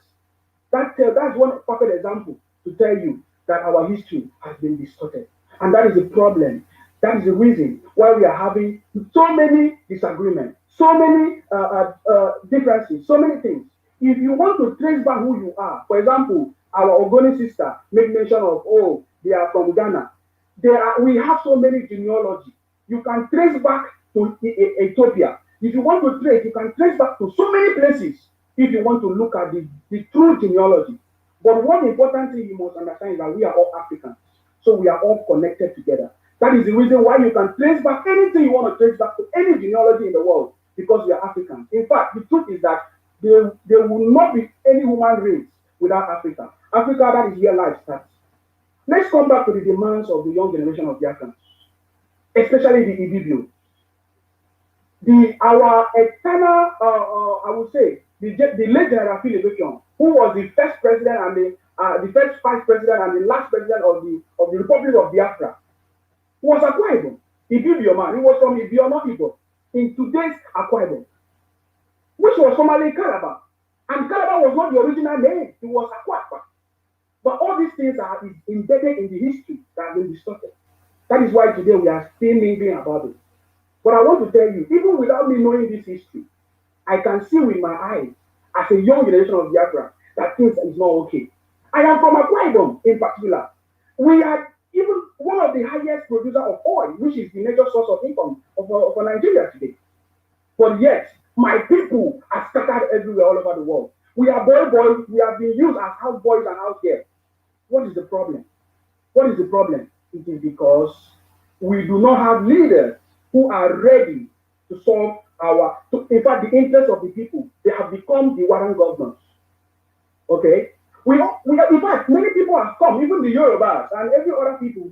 That's one perfect example to tell you that our history has been distorted. And that is the problem. That is the reason why we are having so many disagreements, so many differences, so many things. If you want to trace back who you are, for example, our Ogoni sister made mention of, oh, they are from Ghana. We have so many genealogy. You can trace back to Ethiopia. If you want to trace, you can trace back to so many places if you want to look at the true genealogy. But one important thing you must understand is that we are all Africans. So we are all connected together. That is the reason why you can trace back anything you want to trace back to any genealogy in the world, because we are Africans. In fact, the truth is that there will not be any human race without Africa. Africa, that is where life starts. Let's come back to the demands of the young generation of Biafrans, especially the Ibibu. Our eternal, I would say, the late General Philip Obion, who was the first president and the first vice president and the last president of the Republic of Biafra, was Akwa Ibom. Ibibu man, he was from Ibioma Igbo in today's Akwa Ibom, which was formerly Calabar. And Calabar was not the original name, it was Akwa. But all these things are embedded in the history that have been distorted. That is why today we are still mingling about it. But I want to tell you, even without me knowing this history, I can see with my eyes, as a young generation of Biafra, that things is not okay. I am from Akwa Ibom in particular. We are even one of the highest producer of oil, which is the major source of income for Nigeria today. But yet, my people are scattered everywhere all over the world. We are boys, we have been used as house boys and house girls. What is the problem? What is the problem? It is because we do not have leaders who are ready to solve in fact, the interests of the people. They have become the warrant governors. Okay? In fact, many people have come, even the Yorubas and every other people,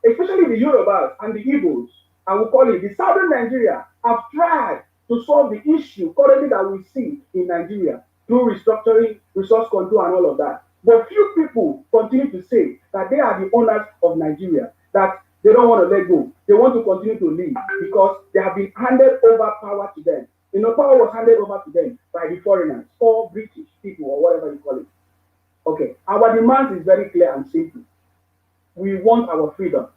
especially the Yorubas and the Igbos, I will call it, the southern Nigeria, have tried to solve the issue currently that we see in Nigeria through restructuring, resource control, and all of that. But few people continue to say that they are the owners of Nigeria, that they don't want to let go. They want to continue to live because they have been handed over power to them. You know, power was handed over to them by the foreigners or British people or whatever you call it. Okay, our demand is very clear and simple. We want our freedom.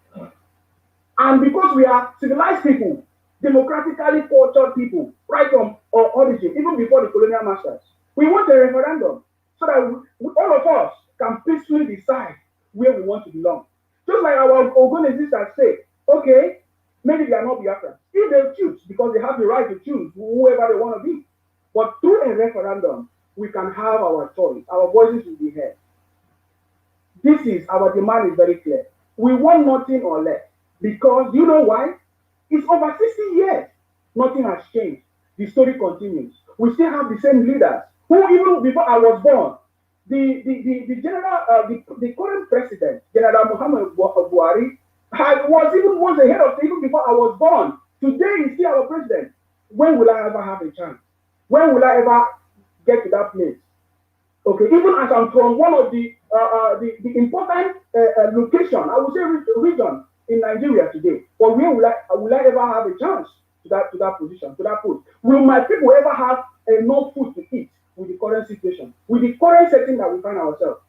And because we are civilized people, democratically cultured people, right from our origin, even before the colonial masters, we want a referendum so that all of us can peacefully decide where we want to belong. Just like our Ogoni sisters say, okay, maybe they are not Biafrans. If they choose, because they have the right to choose whoever they want to be. But through a referendum, we can have our choice. Our voices will be heard. Our demand is very clear. We want nothing or less. Because you know why? It's over 60 years. Nothing has changed. The story continues. We still have the same leaders who, even before I was born, the current president, General Muhammad Buhari, was ahead of even before I was born. Today he's still our president. When will I ever have a chance? When will I ever get to that place? Okay, even as I'm from one of the important location, I would say region in Nigeria today, but where will I ever have a chance to that position, to that post? Will my people ever have enough food to eat with the current situation, with the current setting that we find ourselves?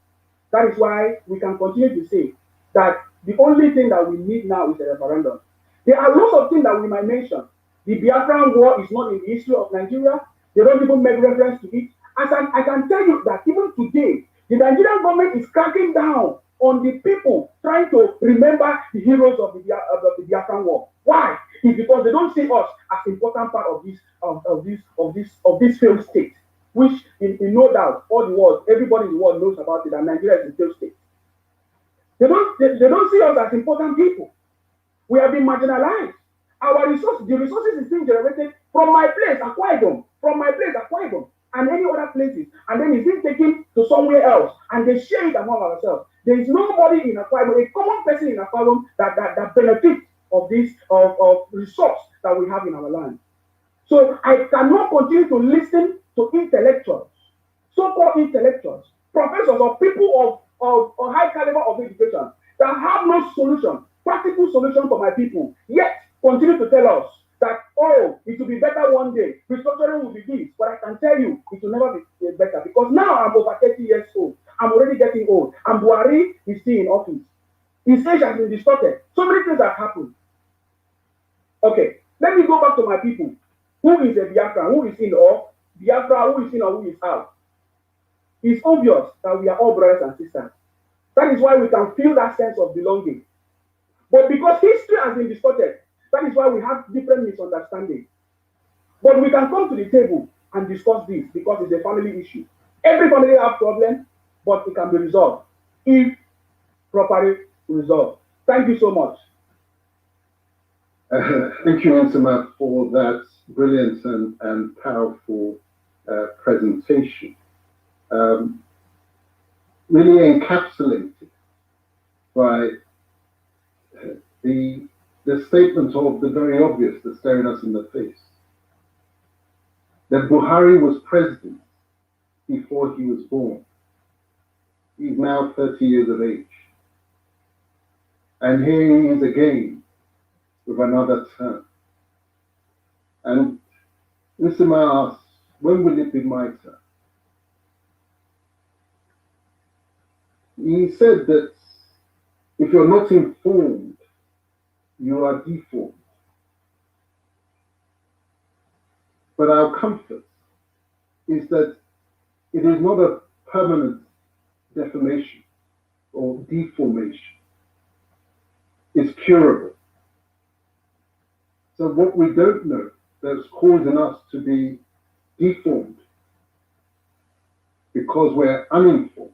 That is why we can continue to say that the only thing that we need now is a referendum. There are lots of things that we might mention. The Biafran War is not in the history of Nigeria. They don't even make reference to it. I can tell you that even today, the Nigerian government is cracking down on the people trying to remember the heroes of the Biafran War. Why? It's because they don't see us as important part of this failed state, which in no doubt all the world, everybody in the world knows about it, and Nigeria is a failed state. They don't see us as important people. We have been marginalized. The resources is being generated from my place, Akwa Ibom, and any other places, and then it's being taken to somewhere else, and they share it among ourselves. There is nobody in Akwa Ibom, a common person in Akwa Ibom that benefits of of resource that we have in our land. So I cannot continue to listen to intellectuals, so-called intellectuals, professors or people of high caliber of education that have no solution, practical solution for my people, yet continue to tell us that, oh, it will be better one day, restructuring will be this, but I can tell you it will never be better because now I'm over 30 years old. I'm already getting old, and Buhari is still in office. His age has been distorted. So many things have happened. Okay, let me go back to my people. Who is a Biafra? Who is in or Biafra? Who is in or who is out? It's obvious that we are all brothers and sisters. That is why we can feel that sense of belonging. But because history has been distorted, that is why we have different misunderstandings. But we can come to the table and discuss this because it's a family issue. Every family has problems, but it can be resolved if properly resolved. Thank you so much. Thank you, Nsema, for that brilliant and powerful presentation. Really encapsulated by the statement of the very obvious that's staring us in the face. That Buhari was president before he was born. He's now 30 years of age. And here he is again with another term. And Nsema asks, when will it be my turn? He said that if you're not informed, you are deformed. But our comfort is that it is not a permanent deformation or deformation. It's curable. So what we don't know that's causing us to be deformed because we're uninformed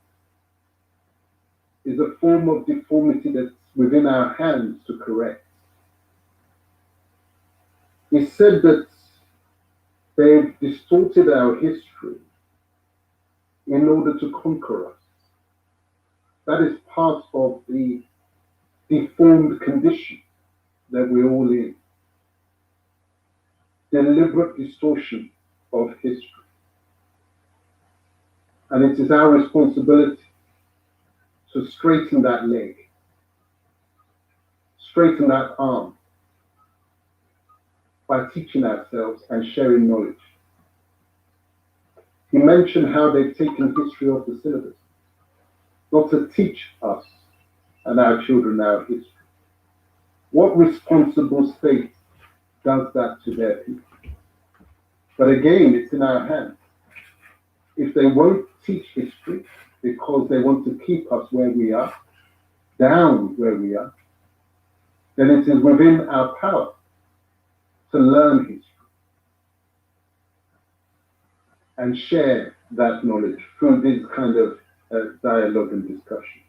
is a form of deformity that's within our hands to correct. He said that they've distorted our history in order to conquer us. That is part of the deformed condition that we're all in. Deliberate distortion of history. And it is our responsibility to straighten that leg, straighten that arm by teaching ourselves and sharing knowledge. He mentioned how they've taken history off the syllabus, not to teach us and our children our history. What responsible state does that to their people? But again, it's in our hands. If they won't teach history because they want to keep us where we are, down where we are, then it is within our power to learn history and share that knowledge through this kind of dialogue and discussion.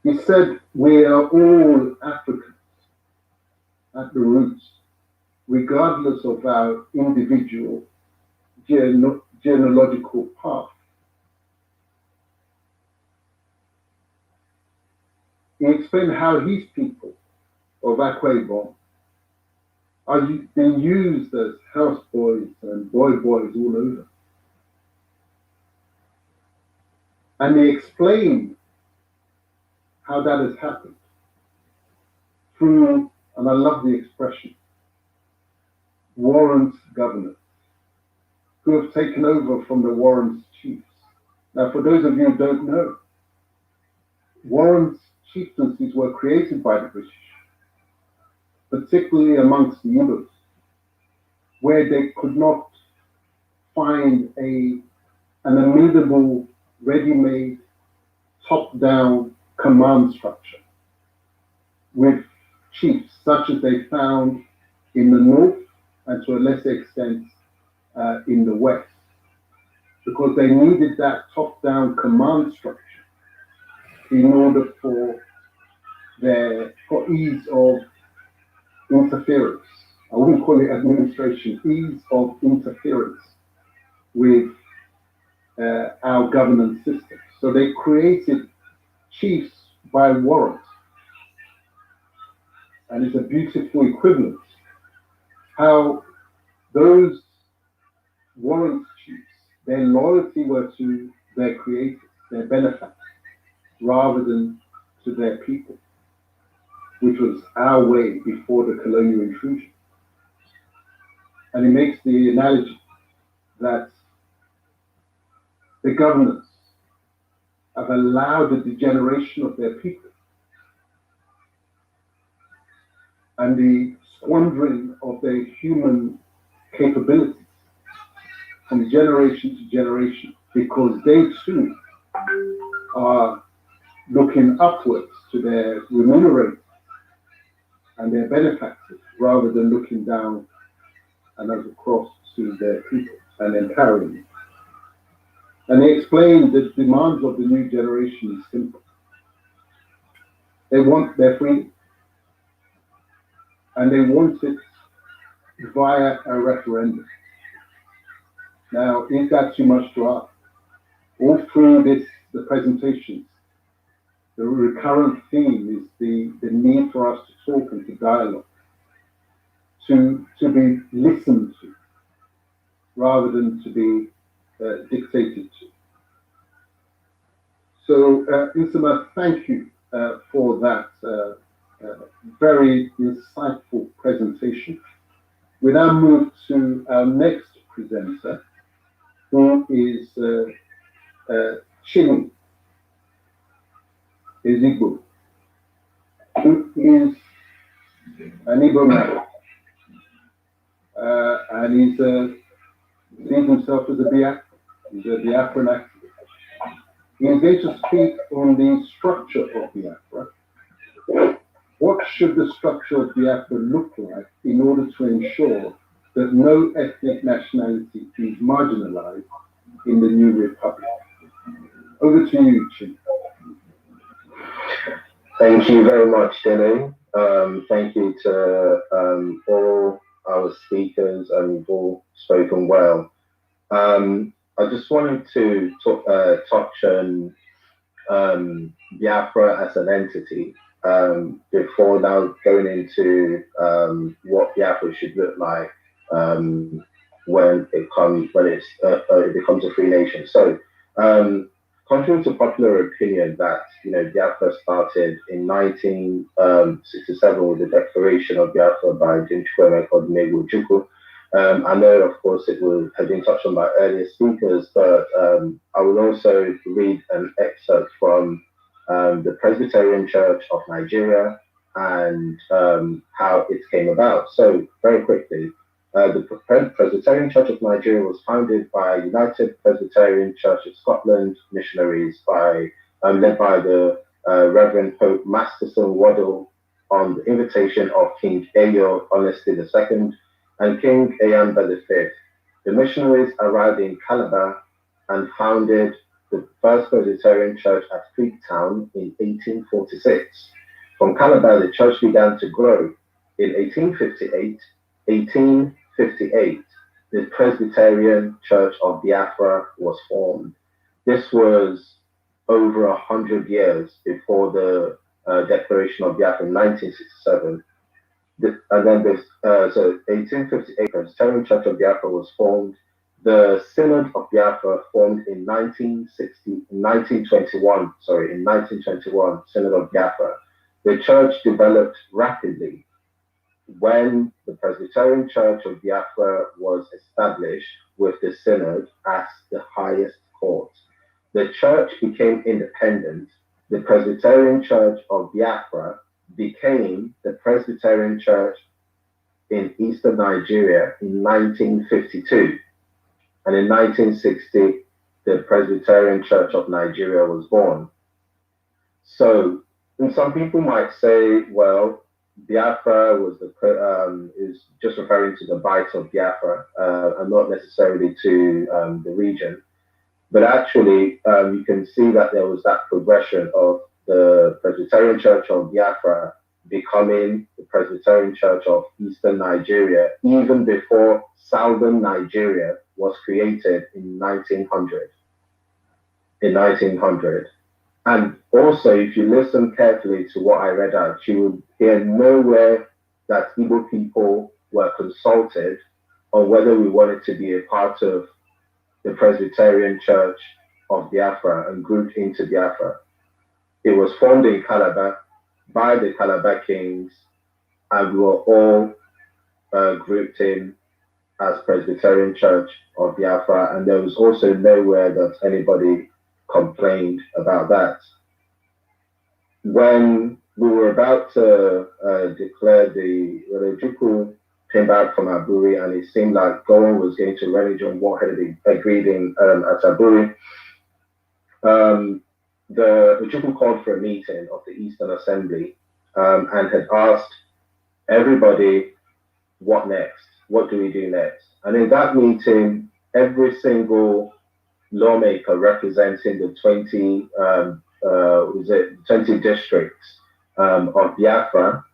He said we are all Africans at the roots, regardless of our individual genealogical path. He explained how his people of Akwa Ibom are being used as houseboys and boys all over. And he explained how that has happened through, and I love the expression, warrant governors who have taken over from the warrant chiefs. Now, for those of you who don't know, warrant chieftaincies were created by the British, particularly amongst the Igbos, where they could not find an amenable, ready-made, top-down command structure with chiefs such as they found in the north and to a lesser extent in the west, because they needed that top-down command structure in order for ease of interference. I wouldn't call it administration, ease of interference with our governance system. So they created chiefs by warrant. and it's a beautiful equivalence, how those warrant chiefs, their loyalty were to their creators, their benefactors, rather than to their people, which was our way before the colonial intrusion. And it makes the analogy that the governors have allowed the degeneration of their people and the squandering of their human capabilities from generation to generation, because they too are looking upwards to their remunerators and their benefactors, rather than looking down and across to their people and empowering them. And they explained that the demands of the new generation is simple. They want their freedom, and they want it via a referendum. Now, is that too much to ask? All through the presentations, the recurrent theme is the need for us to talk and to dialogue, to be listened to, rather than to be dictated to. So, Nsema, thank you for that very insightful presentation. We now move to our next presenter, who is Chinua Ezigbo, who is an Igbo man, and he's sees himself as a Biafran. He's a Biafran activist. He is going to speak on the structure of Biafra. What should the structure of Biafra look like in order to ensure that no ethnic nationality is marginalized in the new republic? Over to you, Chin. Thank you very much, Dene. Thank you to all our speakers, and you've all spoken well. I just wanted to touch on Biafra as an entity before now going into what Biafra should look like when it becomes a free nation. So, contrary to popular opinion that Biafra started in 1967 with the declaration of Biafra by James Chukwuemeka Odumegwu. I know, of course, it will have been touched on by earlier speakers, but I will also read an excerpt from the Presbyterian Church of Nigeria and how it came about. So, very quickly, the Presbyterian Church of Nigeria was founded by United Presbyterian Church of Scotland missionaries led by the Reverend Pope Masterson Waddell on the invitation of King Eyo Honesty II and King Eyamba V. The missionaries arrived in Calabar and founded the first Presbyterian church at Freetown in 1846. From Calabar, the church began to grow. In 1858, the Presbyterian Church of Biafra was formed. This was over 100 years before the Declaration of Biafra in 1967. And then so 1858, Presbyterian Church of Biafra was formed. The Synod of Biafra formed in 1921, Synod of Biafra. The church developed rapidly. When the Presbyterian Church of Biafra was established with the Synod as the highest court, the church became independent. The Presbyterian Church of Biafra became the Presbyterian Church in Eastern Nigeria in 1952. And in 1960, the Presbyterian Church of Nigeria was born. So, and some people might say, well, Biafra is just referring to the Bight of Biafra and not necessarily to the region. But actually, you can see that there was that progression of the Presbyterian Church of Biafra becoming the Presbyterian Church of Eastern Nigeria, even before Southern Nigeria was created in 1900. And also, if you listen carefully to what I read out, you will hear nowhere that Igbo people were consulted on whether we wanted to be a part of the Presbyterian Church of Biafra and grouped into Biafra. It was formed in Calabar by the Calabar Kings, and we were all grouped in as Presbyterian Church of Biafra, and there was also nowhere that anybody complained about that. When we were about to declare when Ojukwu came back from Aburi, and it seemed like Gowon was going to renege on what had been agreed in at Aburi, the Ojukwu called for a meeting of the Eastern Assembly and had asked everybody, what next? What do we do next? And in that meeting, every single lawmaker representing the 20 districts of Biafra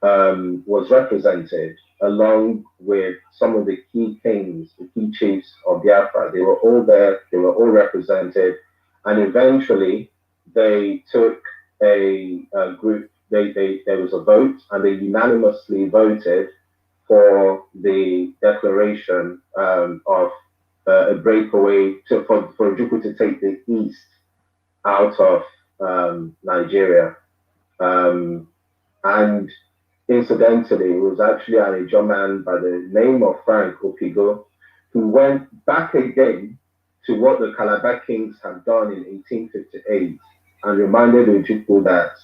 was represented, along with some of the key kings, the key chiefs of Biafra. They were all there, they were all represented, and eventually they took a group, there was a vote, and they unanimously voted for the declaration of a breakaway for Ojukwu to take the East out of Nigeria. And incidentally, it was actually an Ijaw man by the name of Frank Opigo who went back again to what the Calabar Kings had done in 1858 and reminded Ojukwu that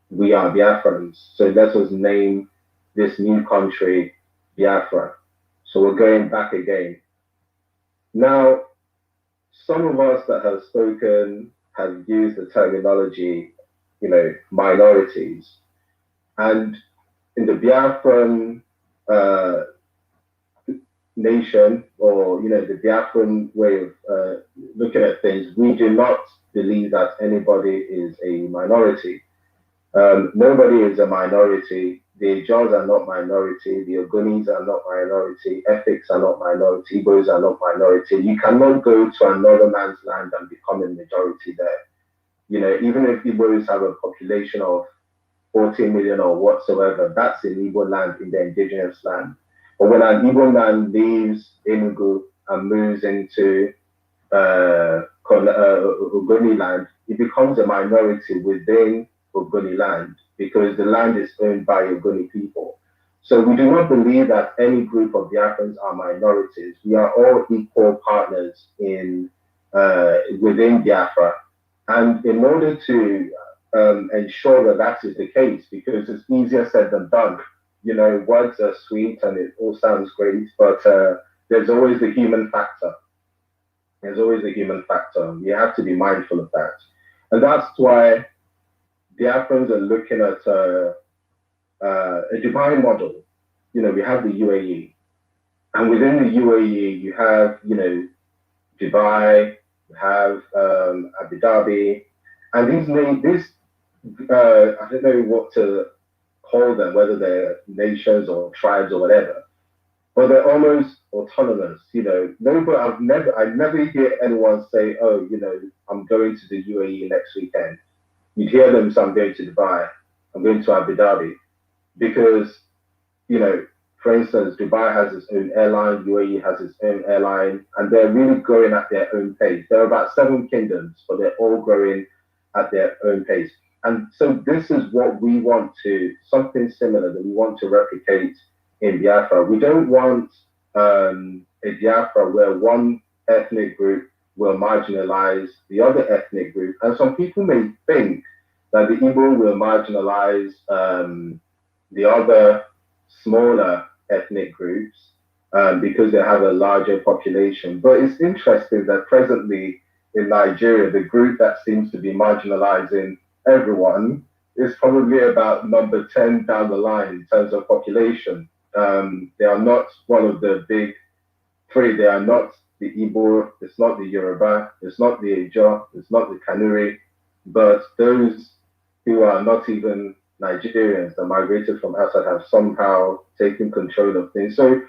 we are Biafrans, so let us name this new country Biafra. So we're going back again. Now, some of us that have spoken have used the terminology, minorities. And in the Biafran nation, or the Biafran way of looking at things, we do not believe that anybody is a minority. Nobody is a minority. The Ijaws are not minority. The Ogonis are not minority. Ethics are not minority. Igbos are not minority. You cannot go to another man's land and become a majority there. Even if Igbos have a population of 14 million or whatsoever, that's in Igbo land, in the indigenous land. But when an Igbo man leaves Enugu and moves into Ogoni land, it becomes a minority within Ogoni land because the land is owned by Ogoni people. So we do not believe that any group of Biafrans are minorities. We are all equal partners in within Biafra. And in order to ensure that is the case, because it's easier said than done. Words are sweet and it all sounds great, but there's always the human factor. There's always a human factor. You have to be mindful of that. And that's why Biafrans are looking at a Dubai model. We have the UAE. And within the UAE, you have, Dubai, you have Abu Dhabi. And these I don't know what to call them, whether they're nations or tribes or whatever, but they're almost autonomous. I never hear anyone say, "Oh, I'm going to the UAE next weekend." You'd hear them say, "I'm going to Dubai, I'm going to Abu Dhabi," because for instance, Dubai has its own airline, UAE has its own airline, and they're really growing at their own pace. There are about 7 kingdoms, but they're all growing at their own pace. And so this is what we want to, something similar that we want to replicate in Biafra. We don't want a Biafra where one ethnic group will marginalize the other ethnic group. And some people may think that the Igbo will marginalize the other smaller ethnic groups because they have a larger population. But it's interesting that presently in Nigeria, the group that seems to be marginalizing everyone is probably about number 10 down the line in terms of population. They are not one of the big 3. They are not the Igbo, it's not the Yoruba, it's not the Ijaw, it's not the Kanuri, but those who are not even Nigerians that migrated from outside have somehow taken control of things. So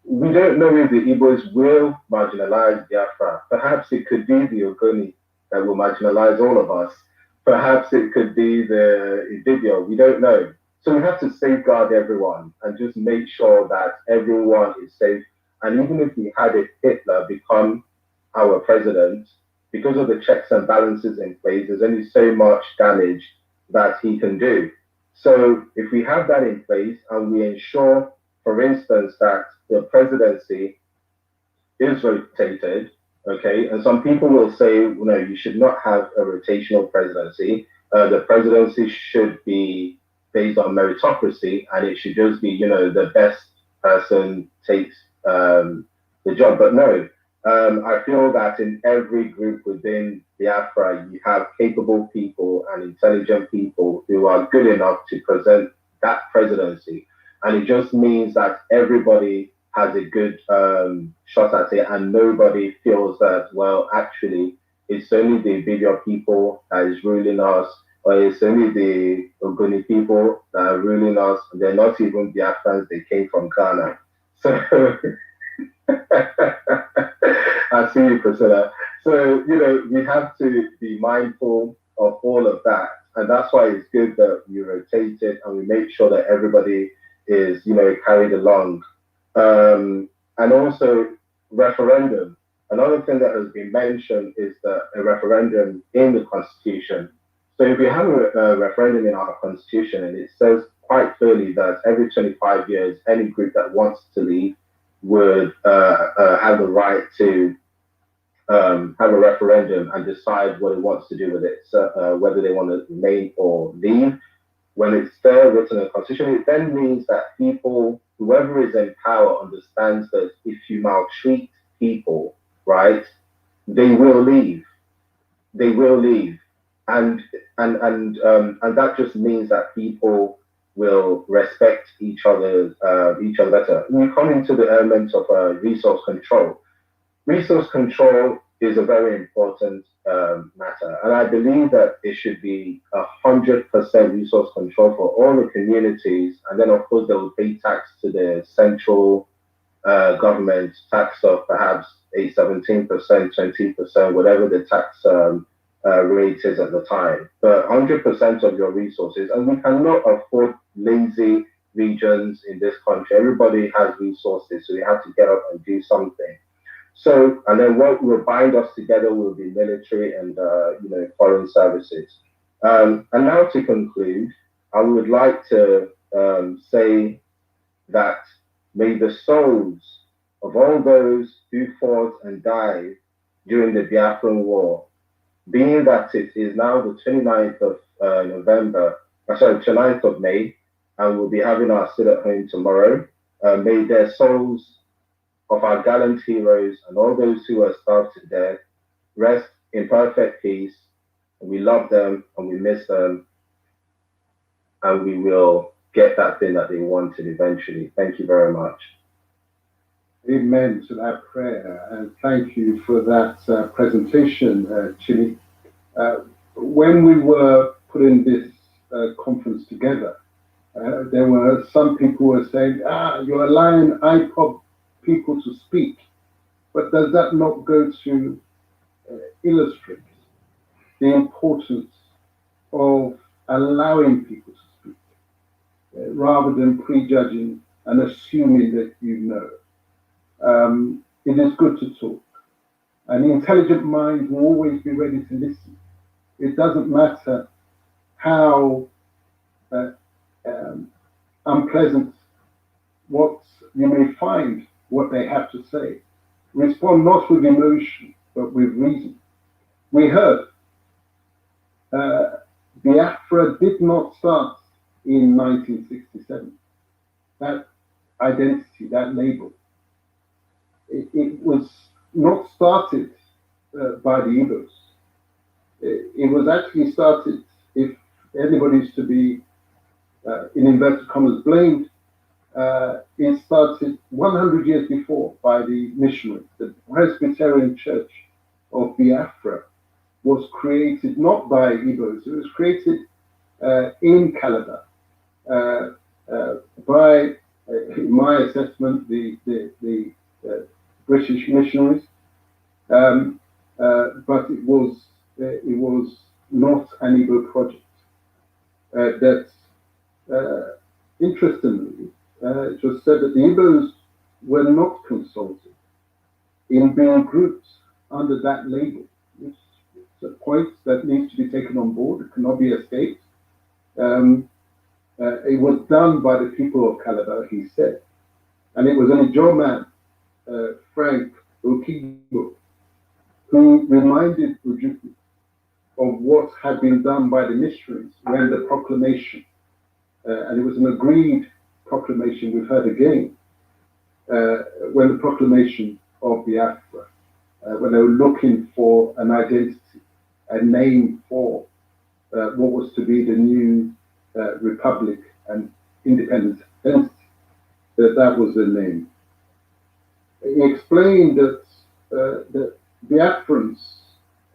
we don't know if the Igbos will marginalize Biafra. Perhaps it could be the Ogoni that will marginalize all of us. perhaps it could be the Ibibio. We don't know. So we have to safeguard everyone and just make sure that everyone is safe. And even if we had Hitler become our president, because of the checks and balances in place, there's only so much damage that he can do. So if we have that in place and we ensure, for instance, that the presidency is rotated, okay, and some people will say, no, you should not have a rotational presidency. The presidency should be based on meritocracy, and it should just be, the best person takes the job. But no, I feel that in every group within Biafra, you have capable people and intelligent people who are good enough to present that presidency. And it just means that everybody has a good shot at it, and nobody feels that, well, actually, it's only the Ibibio people that is ruling us, or it's only the Ogoni people that are ruling us. They're not even Biafrans, they came from Ghana. So, I see you, Priscilla. So, we have to be mindful of all of that. And that's why it's good that we rotate it and we make sure that everybody is, carried along. And also referendum. Another thing that has been mentioned is that a referendum in the Constitution. So if we have a referendum in our Constitution, and it says quite clearly that every 25 years, any group that wants to leave would have the right to have a referendum and decide what it wants to do with it, so, whether they want to remain or leave. When it's there written in the Constitution, it then means that people, whoever is in power, understands that if you maltreat people, right, they will leave. They will leave, and that just means that people will respect each other better. We come into the element of resource control. Resource control is a very important matter, and I believe that it should be 100% resource control for all the communities, and then of course they will pay tax to the central government, tax of perhaps 17%, 20%, whatever the tax rate is at the time, but 100% of your resources. And we cannot afford lazy regions in this country. Everybody has resources, so we have to get up and do something. So, and then what will bind us together will be military and foreign services. And now to conclude, I would like to say that may the souls of all those who fought and died during the Biafran War, being that it is now the 29th of 29th of May, and we'll be having our sit at home tomorrow, may their souls of our gallant heroes and all those who are starved to death rest in perfect peace. We love them and we miss them, and we will get that thing that they wanted eventually. Thank you very much. Amen to that prayer, and thank you for that presentation, Chini. When we were putting this conference together, there were some people who were saying, you're allowing IPOB people to speak, but does that not go to illustrate the importance of allowing people to speak, rather than prejudging and assuming that you know? It is good to talk. An intelligent mind will always be ready to listen. It doesn't matter how unpleasant what you may find what they have to say. Respond not with emotion, but with reason. We heard Biafra did not start in 1967. That identity, that label, it was not started by the Igbos. It was actually started, if anybody's to be, in inverted commas, blamed, it started 100 years before by the missionaries. The Presbyterian Church of Biafra was created not by Igbos, it was created in Calabar by, in my assessment, the British missionaries, but it was not an Igbo project. Interestingly, it was said that the Igbos were not consulted in being grouped under that label. It's a point that needs to be taken on board. It cannot be escaped. It was done by the people of Calabar, he said. And it was an Ijaw man, Frank Okigbo, who reminded Ojukwu of what had been done by the missionaries when the proclamation, and it was an agreed proclamation, we've heard again, when the proclamation of Biafra, when they were looking for an identity, a name for what was to be the new republic and independent entity, that was the name. He explained that the Biafrans,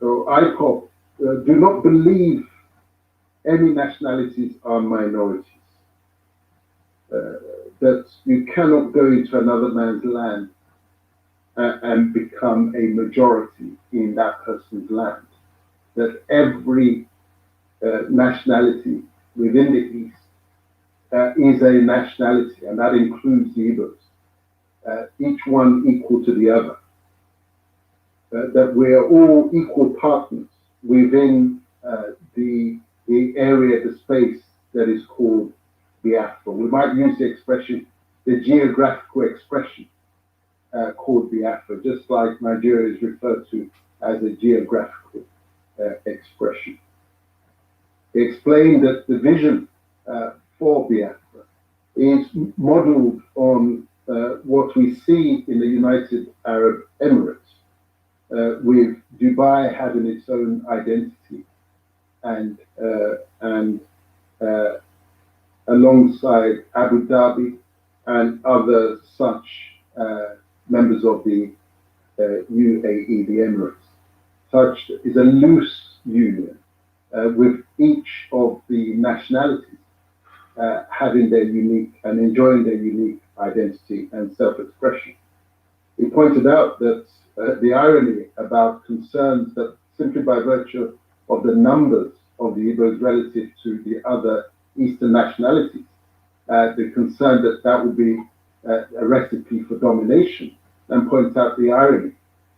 or IPOB, do not believe any nationalities are minorities. That you cannot go into another man's land and become a majority in that person's land. That every nationality within the East is a nationality, and that includes the Igbos, each one equal to the other. That we are all equal partners within the area, the space that is called Biafra. We might use the expression, the geographical expression called Biafra, just like Nigeria is referred to as a geographical expression. He explained that the vision for Biafra is modeled on what we see in the United Arab Emirates, with Dubai having its own identity and alongside Abu Dhabi and other such members of the UAE, the Emirates. Such is a loose union with each of the nationalities having their unique and enjoying their unique identity and self-expression. He pointed out that the irony about concerns that simply by virtue of the numbers of the Igbos relative to the other Eastern nationalities, the concern that that would be a recipe for domination, and points out the irony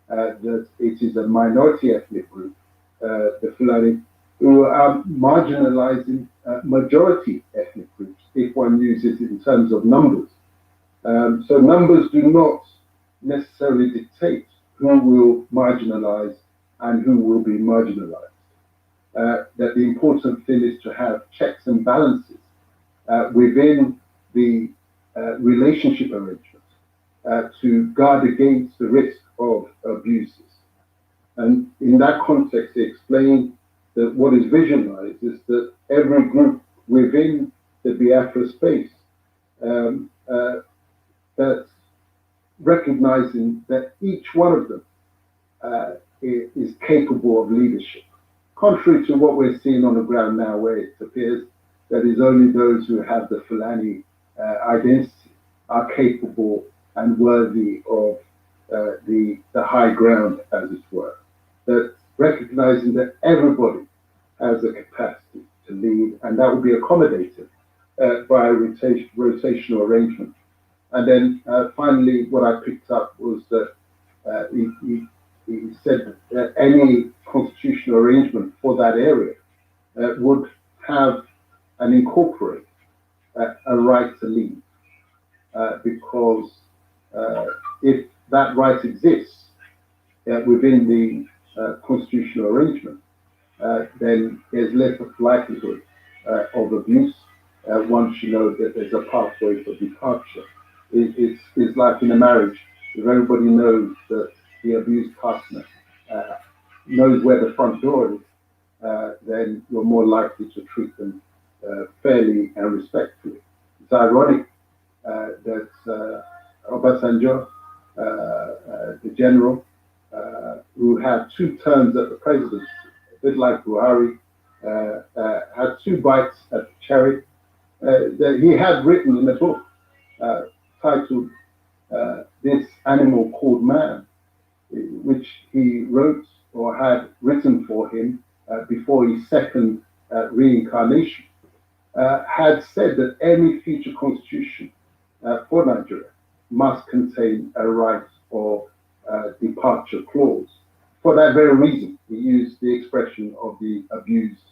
that it is a minority ethnic group, the Fulani, who are marginalizing majority ethnic groups, if one uses it in terms of numbers. So numbers do not necessarily dictate who will marginalize and who will be marginalized. That the important thing is to have checks and balances within the relationship arrangements to guard against the risk of abuses. And in that context, he explained that what is visionized is that every group within the Biafra space that's recognizing that each one of them is capable of leadership. Contrary to what we're seeing on the ground now, where it appears that it's only those who have the Fulani identity are capable and worthy of the high ground, as it were. That recognizing that everybody has a capacity to lead, and that will be accommodated by a rotational arrangement. And then finally, what I picked up was that he said that any constitutional arrangement for that area would have and incorporate a right to leave, because if that right exists within the constitutional arrangement, then there's less likelihood of abuse once you know that there's a pathway for departure. It's like in a marriage, if everybody knows that the abused partner knows where the front door is, then you're more likely to treat them fairly and respectfully. It's ironic that Obasanjo, the general, who had 2 terms at the presidency, a bit like Buhari, had 2 bites at the cherry, that he had written in a book titled This Animal Called Man, which he wrote or had written for him before his second reincarnation, had said that any future constitution for Nigeria must contain a right of departure clause. For that very reason, he used the expression of the abused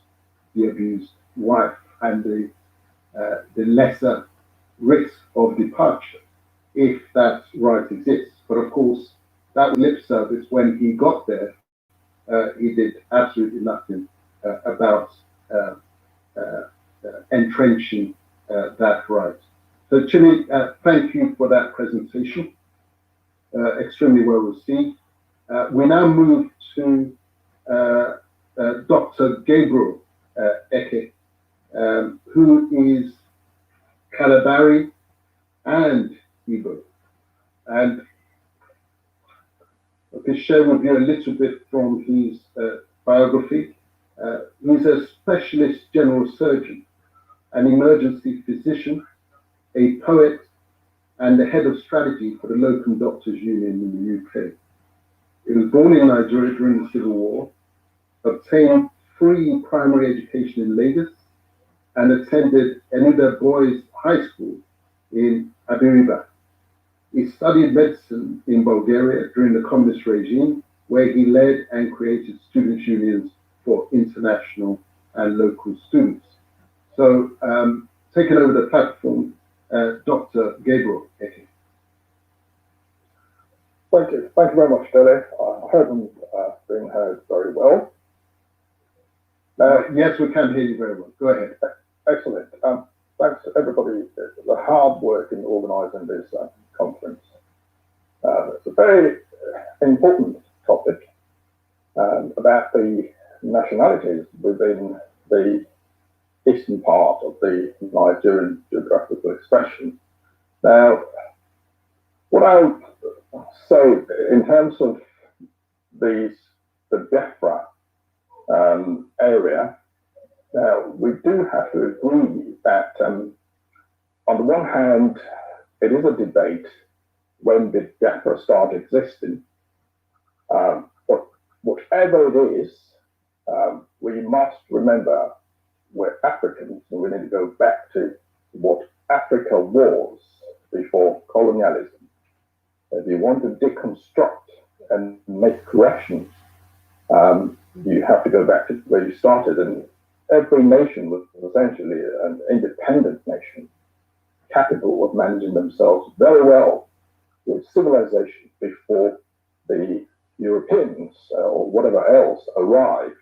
wife and the lesser risk of departure if that right exists. But of course, that lip service, when he got there, he did absolutely nothing about entrenching that right. So Chini, thank you for that presentation. Extremely well received. We now move to Dr. Gabriel Eke, who is Kalabari and Igbo. And I can share with you a little bit from his biography. He's a specialist general surgeon, an emergency physician, a poet, and the head of strategy for the Locum Doctors Union in the UK. He was born in Nigeria during the Civil War, obtained free primary education in Lagos, and attended Enida Boys High School in Abiriba. He studied medicine in Bulgaria during the communist regime, where he led and created students' unions for international and local students. So, taking over the platform, Dr. Gabriel Eke. Thank you. Thank you very much, Dele. I hope I'm being heard very well. Yes, we can hear you very well. Go ahead. Excellent. Thanks to everybody for the hard work in organising this conference. It's a very important topic about the nationalities within the eastern part of the Nigerian geographical expression. Now, what I would say in terms of the Biafra area, now we do have to agree that on the one hand, it is a debate when did Biafra start existing. But whatever it is, we must remember we're Africans and we need to go back to what Africa was before colonialism. If you want to deconstruct and make corrections, you have to go back to where you started. And every nation was essentially an independent nation, capable of managing themselves very well with civilization before the Europeans or whatever else arrived.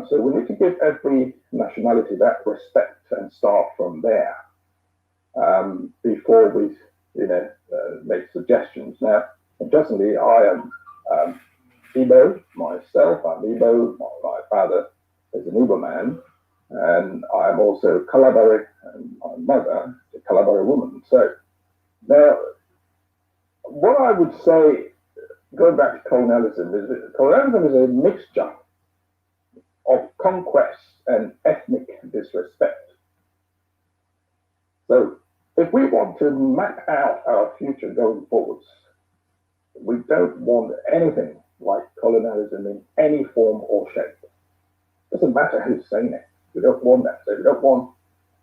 So we need to give every nationality that respect and start from there before we, make suggestions. Now, interestingly, I am Igbo myself. I'm Igbo. My father is an Igbo man, and I'm also Kalabari, and my mother is a Kalabari woman. So now, what I would say, going back to colonialism, is that colonialism is a mixture of conquest and ethnic disrespect. So if we want to map out our future going forwards, we don't want anything like colonialism in any form or shape. It doesn't matter who's saying it. We don't want that. So we don't want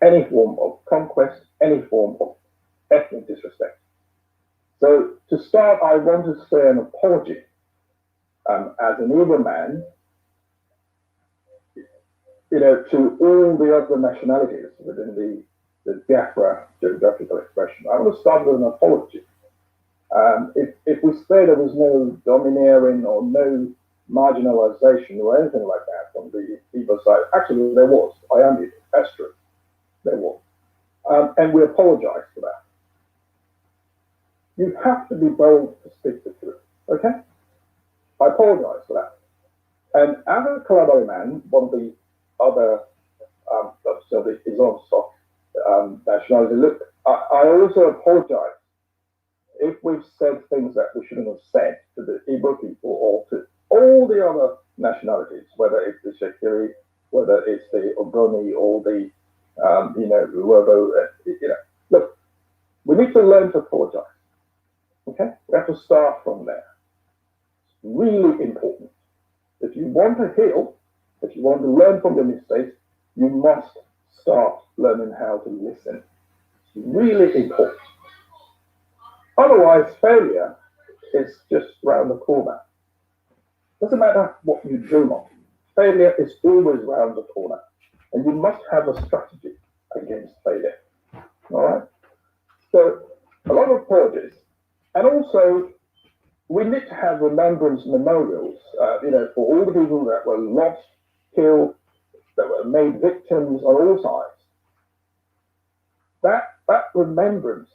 any form of conquest, any form of ethnic disrespect. So to start, I want to say an apology as an Igbo man, to all the other nationalities within the Biafra geographical expression. I want to start with an apology. If we say there was no domineering or no marginalization or anything like that on the Igbo side, actually there was. I am Igbo, that's true. There was. And we apologize for that. You have to be bold to speak the truth, okay? I apologize for that. And as a Kalabari man, one of the other, so the Islam stock nationality, look, I also apologize if we've said things that we shouldn't have said to the Igbo people or to all the other nationalities, whether it's the Shekiri, whether it's the Ogoni or the, whoever, look, we need to learn to apologize, okay? We have to start from there. It's really important. If you want to heal, If you want to learn from your mistakes, you must start learning how to listen. It's really important. Otherwise, failure is just round the corner. Doesn't matter what you dream of. Failure is always round the corner. And you must have a strategy against failure. All right? So, a lot of apologies. And also, we need to have remembrance memorials, for all the people that were lost, killed, that were made victims on all sides. That remembrance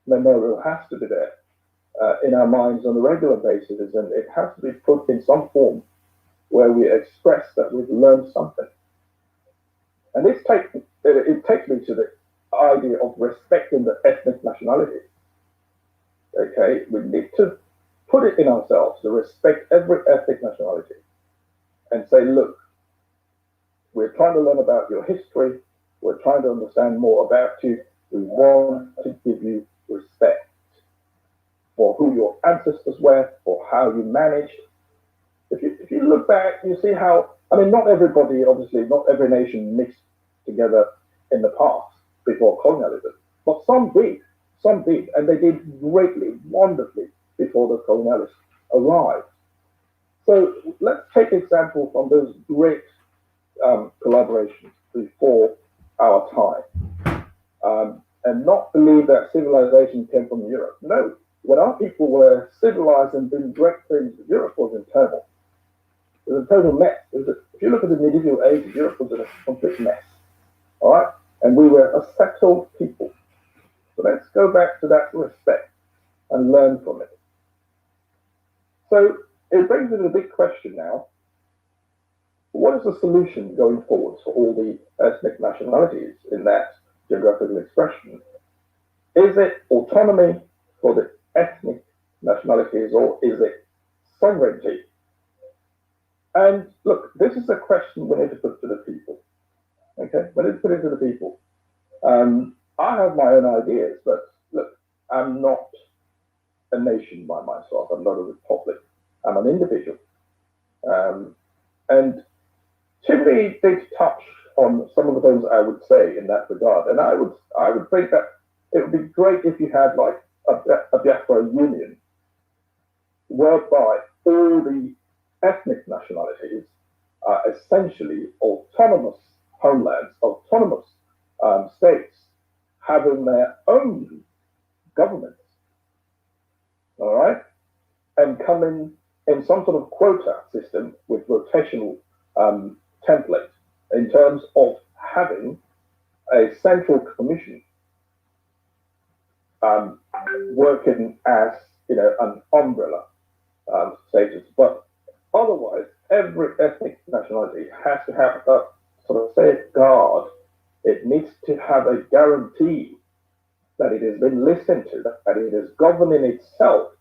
memorial has to be there in our minds on a regular basis, and it has to be put in some form where we express that we've learned something. And it takes me to the idea of respecting the ethnic nationality. Okay, we need to put it in ourselves to respect every ethnic nationality and say, look, we're trying to learn about your history, we're trying to understand more about you, we want to give you respect for who your ancestors were, or how you managed. If you look back, you see how, not everybody, obviously, not every nation mixed together in the past before colonialism, but some did, and they did greatly, wonderfully before the colonialists arrived. So let's take example from those great collaborations before our time, and not believe that civilization came from Europe. No, when our people were civilized and doing great things, Europe was in turmoil. It was a total mess. If you look at the medieval age, Europe was in a complete mess. All right? And we were a settled people. So let's go back to that respect and learn from it. So it brings me to the big question now. What is the solution going forward for all the ethnic nationalities in that geographical expression? Is it autonomy for the ethnic nationalities, or is it sovereignty? And look, this is a question we need to put to the people. Okay, we need to put it to the people. I have my own ideas, but look, I'm not a nation by myself. I'm not a republic. I'm an individual. And Chimney did touch on some of the things I would say in that regard. And I would think that it would be great if you had like a Biafra union, whereby all the ethnic nationalities are essentially autonomous homelands, autonomous states, having their own governments, all right, and coming in some sort of quota system with rotational template in terms of having a central commission working as an umbrella status. But otherwise, every ethnic nationality has to have a sort of safeguard. It needs to have a guarantee that it has been listened to, that it is governing itself.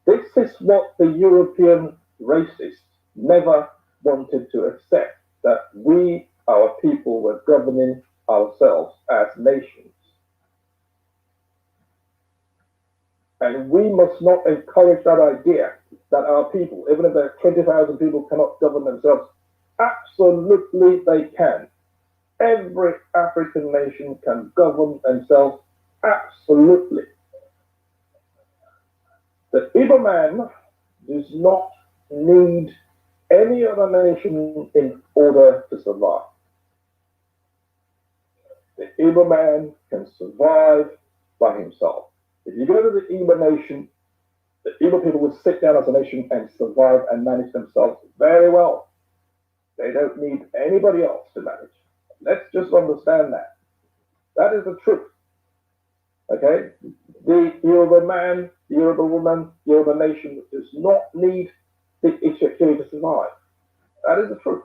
This is what the European racists never wanted to accept, that we, our people, were governing ourselves as nations. And we must not encourage that idea that our people, even if there are 20,000 people, cannot govern themselves. Absolutely they can. Every African nation can govern themselves, absolutely. The Igbo man does not need any other nation in order to survive. The Igbo man can survive by himself. If you go to the Igbo nation, the Igbo people will sit down as a nation and survive and manage themselves very well. They don't need anybody else to manage. Let's just understand that. That is the truth. Okay? The Yoruba man, the Yoruba woman, the Yoruba nation does not need the Ishakiri to survive. That is the truth.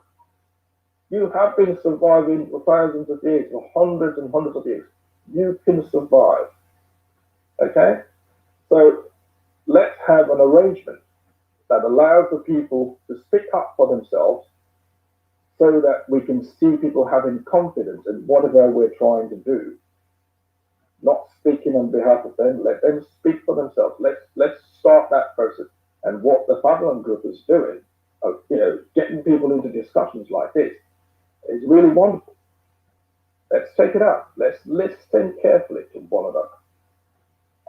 You have been surviving for thousands of years, for hundreds and hundreds of years. You can survive. Okay? So let's have an arrangement that allows the people to speak up for themselves, so that we can see people having confidence in whatever we're trying to do. Not speaking on behalf of them, let them speak for themselves. Let's start that process. And what the Fatherland Group is doing, getting people into discussions like this is really wonderful. Let's take it up. Let's listen carefully to one another.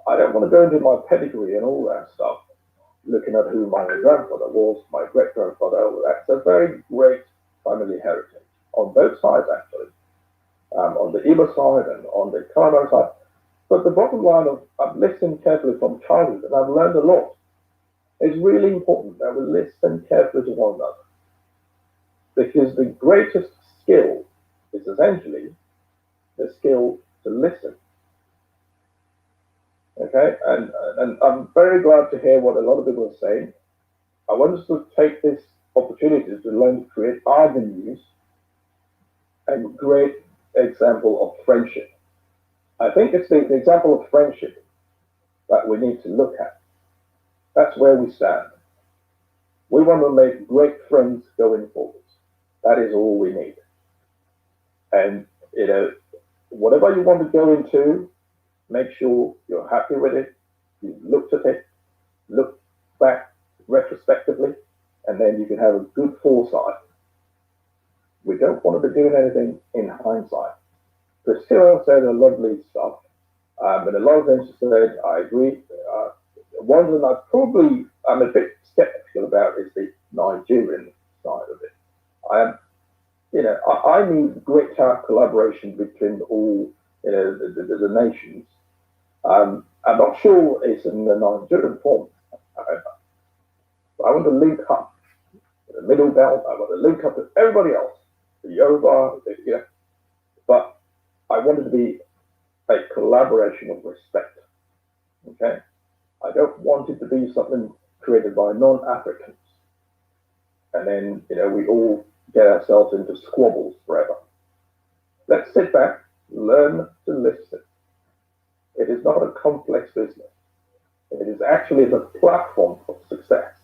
I don't want to go into my pedigree and all that stuff, looking at who my grandfather was, my great-grandfather. That's a very great family heritage on both sides, actually, on the Igbo side and on the Calabar side. But the bottom line of I've listened carefully from childhood and I've learned a lot. It's really important that we listen carefully to one another, because the greatest skill is essentially the skill to listen. Okay, and I'm very glad to hear what a lot of people are saying. I want us to take this opportunity to learn to create avenues and great example of friendship. I think it's the example of friendship that we need to look at. That's where we stand. We want to make great friends going forward. That is all we need. And whatever you want to go into, make sure you're happy with it. You looked at it, look back retrospectively, and then you can have a good foresight. We don't want to be doing anything in hindsight. Priscilla said a lovely stuff, but a lot of things she said, I agree. One that I'm a bit skeptical about is the Nigerian side of it. I need greater collaboration between all the nations. I'm not sure it's in the Nigerian form. I want to link up the Middle Belt. I want to link up with everybody else, the Yoruba, but I want it to be a collaboration of respect. Okay, I don't want it to be something created by non-Africans, and then we all get ourselves into squabbles forever. Let's sit back, learn to listen. It is not a complex business. It is actually the platform for success.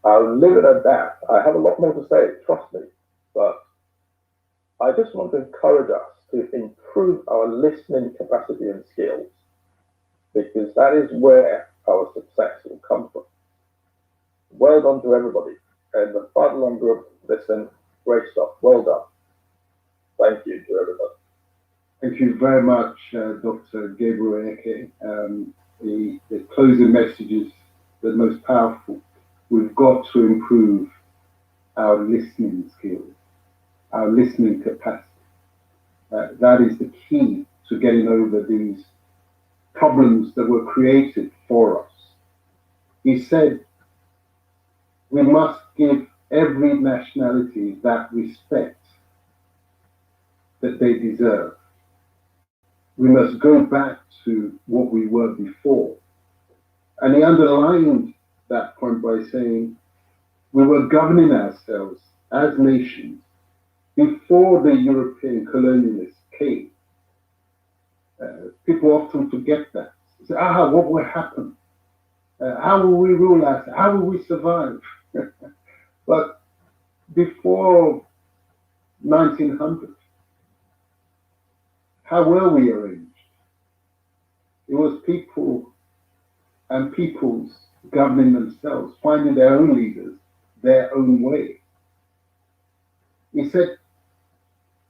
I'll leave it at that. I have a lot more to say, trust me, but I just want to encourage us to improve our listening capacity and skills, because that is where our success will come from. Well done to everybody. And the Fatherland Group, listen, great stuff. Well done. Thank you to everybody. Thank you very much, Dr. Gabriel Eke. The closing message is the most powerful. We've got to improve our listening skills, our listening capacity. That is the key to getting over these problems that were created for us. He said, we must give every nationality that respect that they deserve. We must go back to what we were before. And he underlined that point by saying, we were governing ourselves as nations before the European colonialists came. People often forget that. Say, what will happen? How will we rule ourselves? How will we survive? But before 1900, how were we arranged? It was people and peoples governing themselves, finding their own leaders, their own way. He said,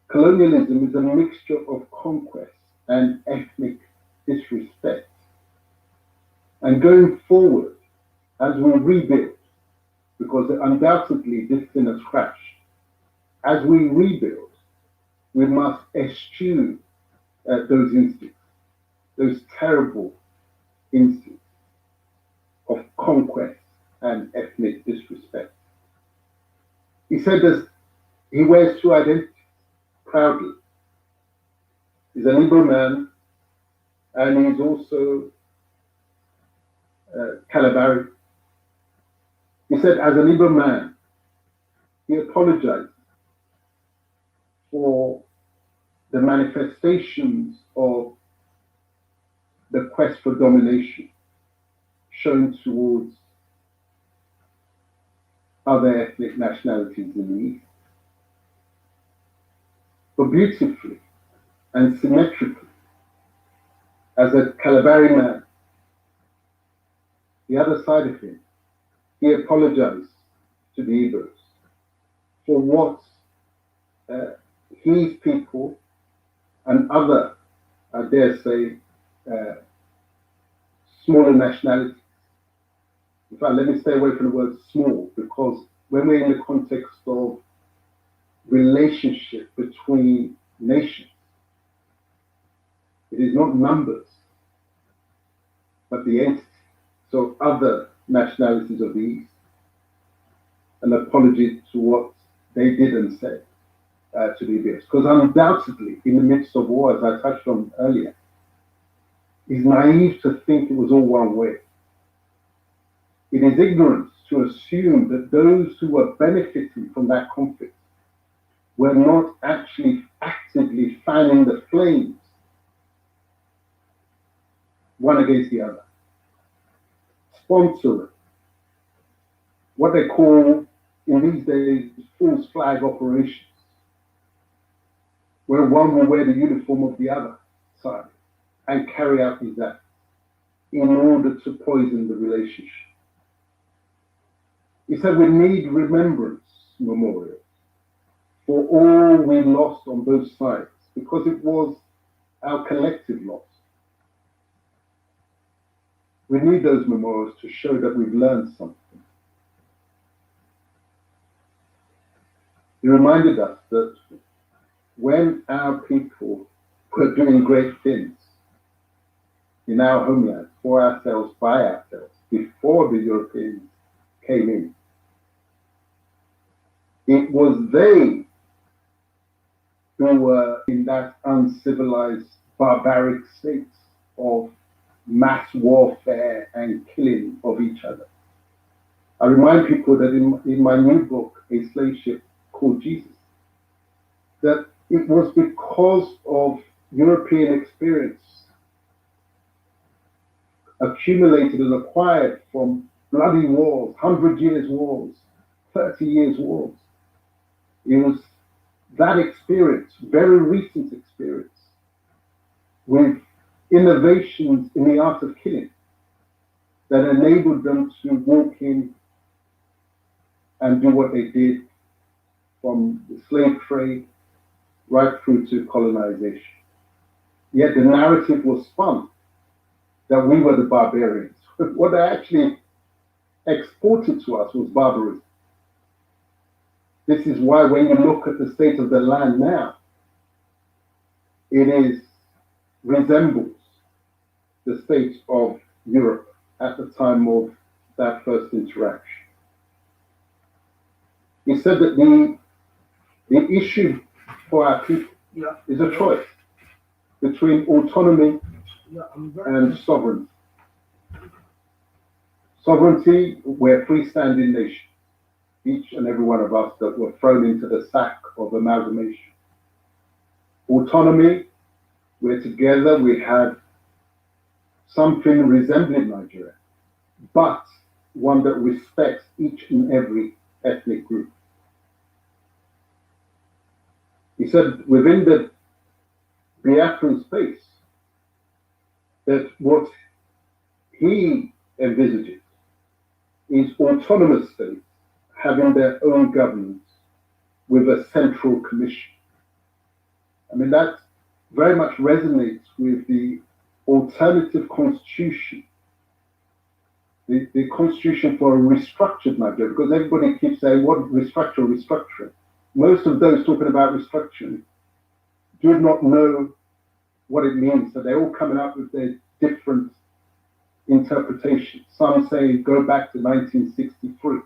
colonialism is a mixture of conquest and ethnic disrespect. And going forward, as we rebuild, because undoubtedly this thing has crashed, as we rebuild, we must eschew those instincts, those terrible instincts of conquest and ethnic disrespect. He said that he wears two identities proudly. He's an Igbo man, and he's also Calabari. He said, as an Igbo man, he apologized for the manifestations of the quest for domination shown towards other ethnic nationalities in the East. But beautifully and symmetrically, as a Calabari man, the other side of him, he apologized to the Igbos for what his people and other, I dare say, smaller nationalities. In fact, let me stay away from the word small, because when we're in the context of relationship between nations, it is not numbers, but the entity. So other nationalities of the East. An apology to what they did and said to the Igbos. Because undoubtedly, in the midst of war, as I touched on earlier, it's naive to think it was all one way. It is ignorance to assume that those who were benefiting from that conflict were not actually actively fanning the flames one against the other. Sponsoring what they call in these days false flag operations, where one will wear the uniform of the other side and carry out these acts in order to poison the relationship. He said we need remembrance memorials for all we lost on both sides, because it was our collective loss. We need those memorials to show that we've learned something. He reminded us that when our people were doing great things in our homeland, for ourselves, by ourselves, before the Europeans came in, it was they who were in that uncivilized, barbaric state of mass warfare and killing of each other. I remind people that in my new book, A Slave Ship Called Jesus, that it was because of European experience accumulated and acquired from bloody wars, 100 years wars, 30 years wars. It was that experience, very recent experience, with innovations in the art of killing, that enabled them to walk in and do what they did, from the slave trade right through to colonization. Yet the narrative was spun that we were the barbarians. What they actually exported to us was barbarism. This is why when you look at the state of the land now, it resembles the state of Europe at the time of that first interaction. He said that the issue for our people is a choice between autonomy and sovereignty. Sovereignty, we're a freestanding nation, each and every one of us that were thrown into the sack of amalgamation. Autonomy, we're together, we have something resembling Nigeria, but one that respects each and every ethnic group. He said within the Biafran space that what he envisages is autonomous states having their own governance with a central commission. I mean, that very much resonates with the alternative constitution, the constitution for a restructured Nigeria, because everybody keeps saying, what restructuring? Most of those talking about restructuring do not know what it means. So they're all coming up with their different interpretations. Some say go back to 1963.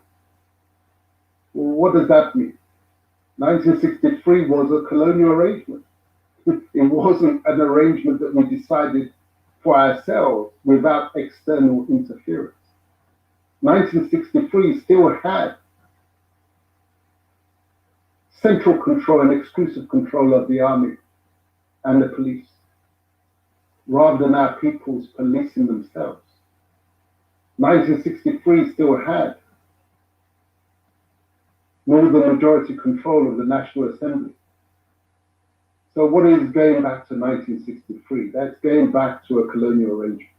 Well, what does that mean? 1963 was a colonial arrangement. It wasn't an arrangement that we decided for ourselves without external interference. 1963 still had central control and exclusive control of the army and the police, rather than our peoples policing themselves. 1963 still had northern majority control of the National Assembly. So what is going back to 1963? That's going back to a colonial arrangement.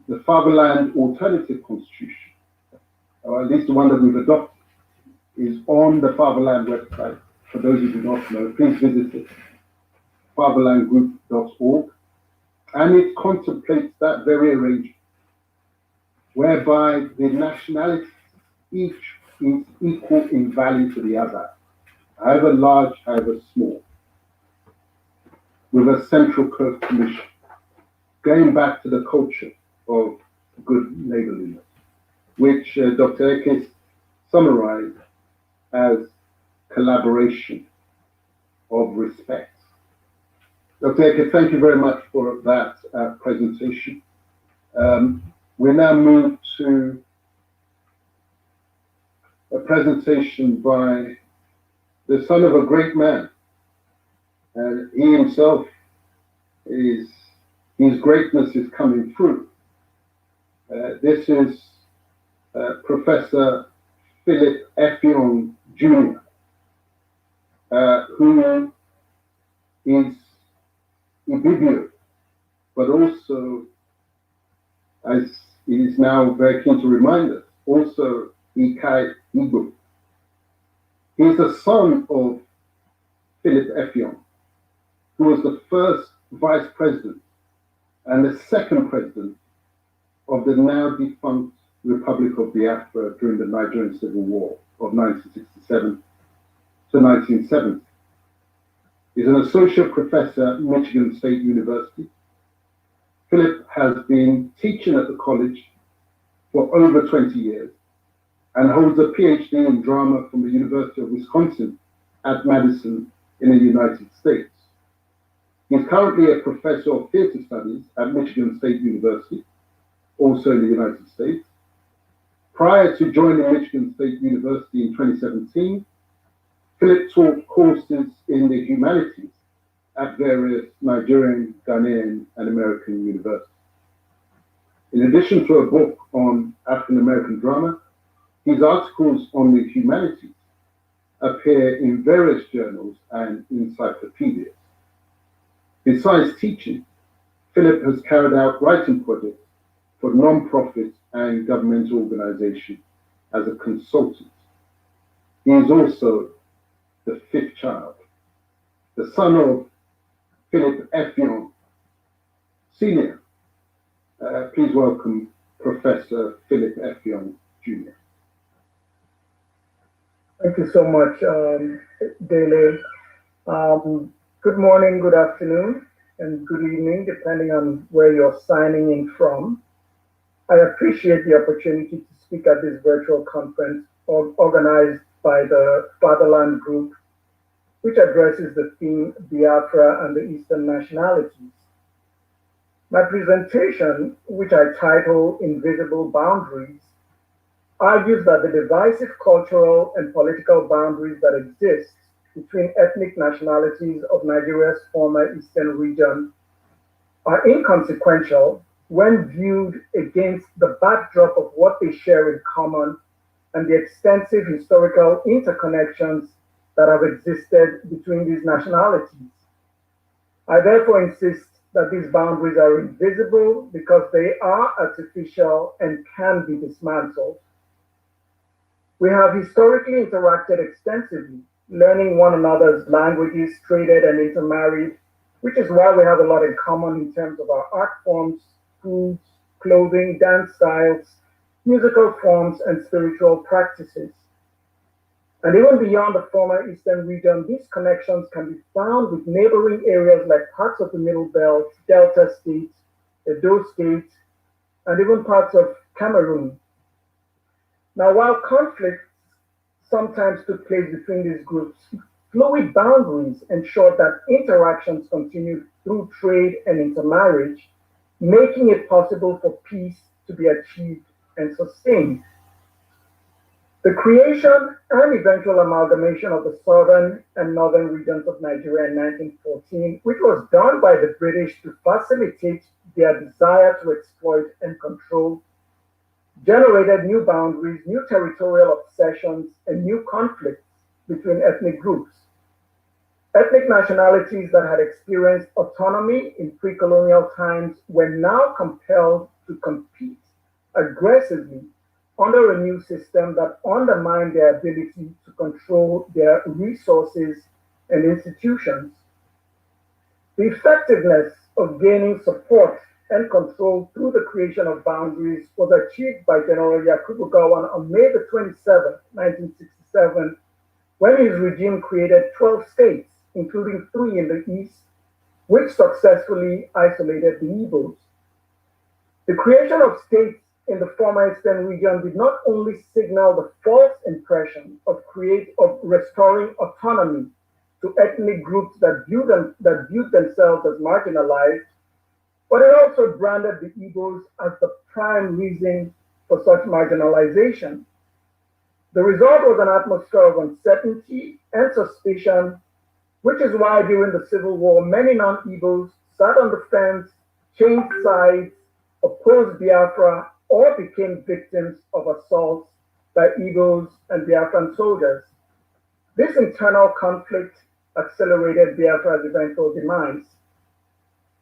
The Fatherland Alternative Constitution or at least the one that we've adopted, is on the Fatherland website. For those who do not know, please visit it, fatherlandgroup.org, and it contemplates that very arrangement, whereby the nationalities each is equal in value to the other, however large, however small, with a central commission, going back to the culture of good neighborliness, which Dr. Ekes summarized as collaboration of respect. Dr. Ekes, thank you very much for that presentation. We now move to a presentation by the son of a great man, and he himself his greatness is coming through. This is Professor Philip Effiong Jr., who is Ibibio, but also, as he is now very keen to remind us, also Ikai Igbo. He is the son of Philip Effiong, who was the first vice president and the second president of the now defunct Republic of Biafra during the Nigerian Civil War of 1967 to 1970. He's an associate professor at Michigan State University. Philip has been teaching at the college for over 20 years and holds a PhD in drama from the University of Wisconsin at Madison in the United States. He's currently a professor of theater studies at Michigan State University, also in the United States. Prior to joining Michigan State University in 2017, Philip taught courses in the humanities at various Nigerian, Ghanaian, and American universities. In addition to a book on African American drama, his articles on the humanities appear in various journals and encyclopedias. Besides teaching, Philip has carried out writing projects for non-profit and governmental organizations as a consultant. He is also the fifth child, the son of Philip Effiong Sr. Please welcome Professor Philip Effiong Jr. Thank you so much, Dele. Good morning, good afternoon, and good evening, depending on where you're signing in from. I appreciate the opportunity to speak at this virtual conference organized by the Fatherland Group, which addresses the theme Biafra and the Eastern Nationalities. My presentation, which I title Invisible Boundaries, argues that the divisive cultural and political boundaries that exist between ethnic nationalities of Nigeria's former Eastern region are inconsequential when viewed against the backdrop of what they share in common and the extensive historical interconnections that have existed between these nationalities. I therefore insist that these boundaries are invisible because they are artificial and can be dismantled. We have historically interacted extensively, learning one another's languages, traded and intermarried, which is why we have a lot in common in terms of our art forms, foods, clothing, dance styles, musical forms, and spiritual practices. And even beyond the former Eastern region, these connections can be found with neighboring areas like parts of the Middle Belt, Delta States, Edo State, and even parts of Cameroon. Now, while conflicts sometimes took place between these groups, fluid boundaries ensured that interactions continued through trade and intermarriage, making it possible for peace to be achieved and sustained. The creation and eventual amalgamation of the southern and northern regions of Nigeria in 1914, which was done by the British to facilitate their desire to exploit and control, generated new boundaries, new territorial obsessions, and new conflicts between ethnic groups. Ethnic nationalities that had experienced autonomy in pre-colonial times were now compelled to compete aggressively under a new system that undermined their ability to control their resources and institutions. The effectiveness of gaining support and control through the creation of boundaries was achieved by General Yakubu Gowon on May the 27th, 1967, when his regime created 12 states, including 3 in the east, which successfully isolated the Igbos. The creation of states in the former Eastern region did not only signal the false impression of restoring autonomy to ethnic groups that viewed themselves as marginalized, but it also branded the Igbos as the prime reason for such marginalization. The result was an atmosphere of uncertainty and suspicion, which is why during the Civil War, many non-Igbos sat on the fence, changed sides, opposed Biafra, or became victims of assaults by Igbos and Biafran soldiers. This internal conflict accelerated Biafra's eventual demise.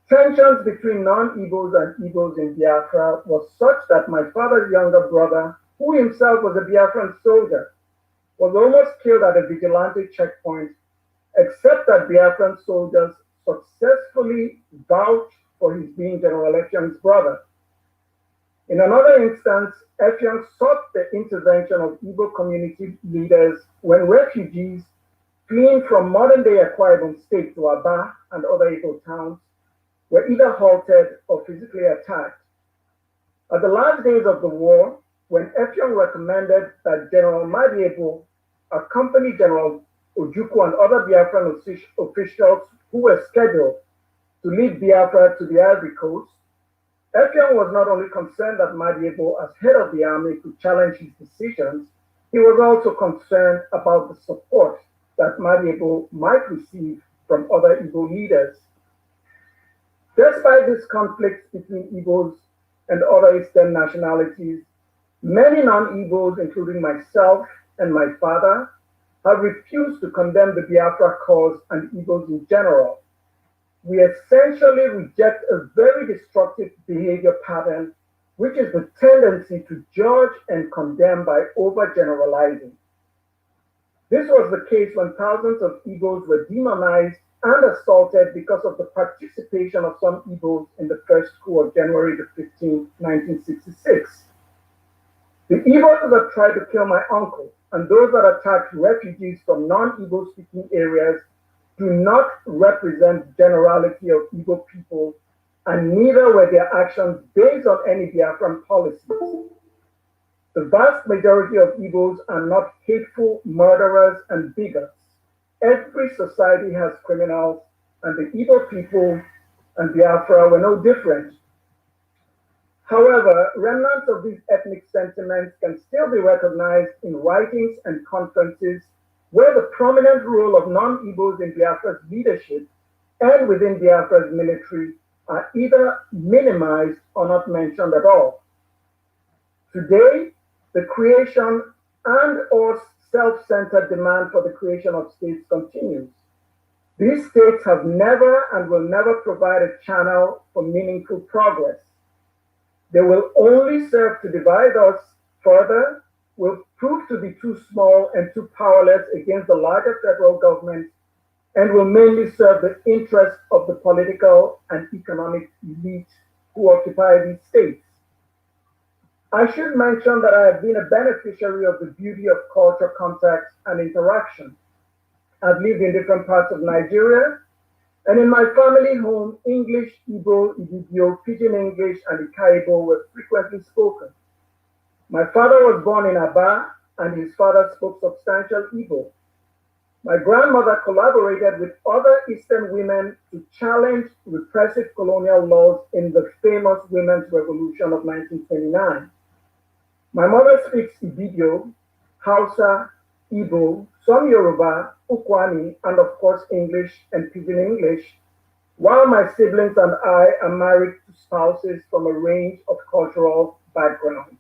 Tensions between non-Igbos and Igbos in Biafra was such that my father's younger brother, who himself was a Biafran soldier, was almost killed at a vigilante checkpoint, except that Biafran soldiers successfully vouched for his being General Effiong's brother. In another instance, Effiong sought the intervention of Igbo community leaders when refugees fleeing from modern-day Akwa Ibom State to Aba and other Igbo towns were either halted or physically attacked. At the last days of the war, when Effiong recommended that General Madiebo accompany General Ojukwu and other Biafran officials who were scheduled to lead Biafra to the Ivory Coast, Effiong was not only concerned that Madiebo, as head of the army, could challenge his decisions, he was also concerned about the support that Madiebo might receive from other Igbo leaders. Despite this conflict between Igbos and other Eastern nationalities, many non-Igbos, including myself and my father, have refused to condemn the Biafra cause and Igbos in general. We essentially reject a very destructive behavior pattern, which is the tendency to judge and condemn by overgeneralizing. This was the case when thousands of Igbos were demonized and assaulted because of the participation of some Igbos in the first coup of January the 15th, 1966. The Igbos that tried to kill my uncle and those that attacked refugees from non-Igbo speaking areas do not represent generality of Igbo people, and neither were their actions based on any Biafran policies. The vast majority of Igbos are not hateful murderers and bigots. Every society has criminals, and the Igbo people and Biafra were no different. However, remnants of these ethnic sentiments can still be recognized in writings and conferences where the prominent role of non-Igbos in Biafra's leadership and within Biafra's military are either minimized or not mentioned at all. Today, the creation and/or self-centered demand for the creation of states continues. These states have never and will never provide a channel for meaningful progress. They will only serve to divide us further, will prove to be too small and too powerless against the larger federal government, and will mainly serve the interests of the political and economic elite who occupy these states. I should mention that I have been a beneficiary of the beauty of culture, contact, and interaction. I've lived in different parts of Nigeria, and in my family home, English, Igbo, Ibibio, Pidgin English, and Ikaibo were frequently spoken. My father was born in Aba, and his father spoke substantial Igbo. My grandmother collaborated with other Eastern women to challenge repressive colonial laws in the famous Women's Revolution of 1929. My mother speaks Ibibio, Hausa, Igbo, some Yoruba, Ukwani, and of course English and Pidgin English, while my siblings and I are married to spouses from a range of cultural backgrounds.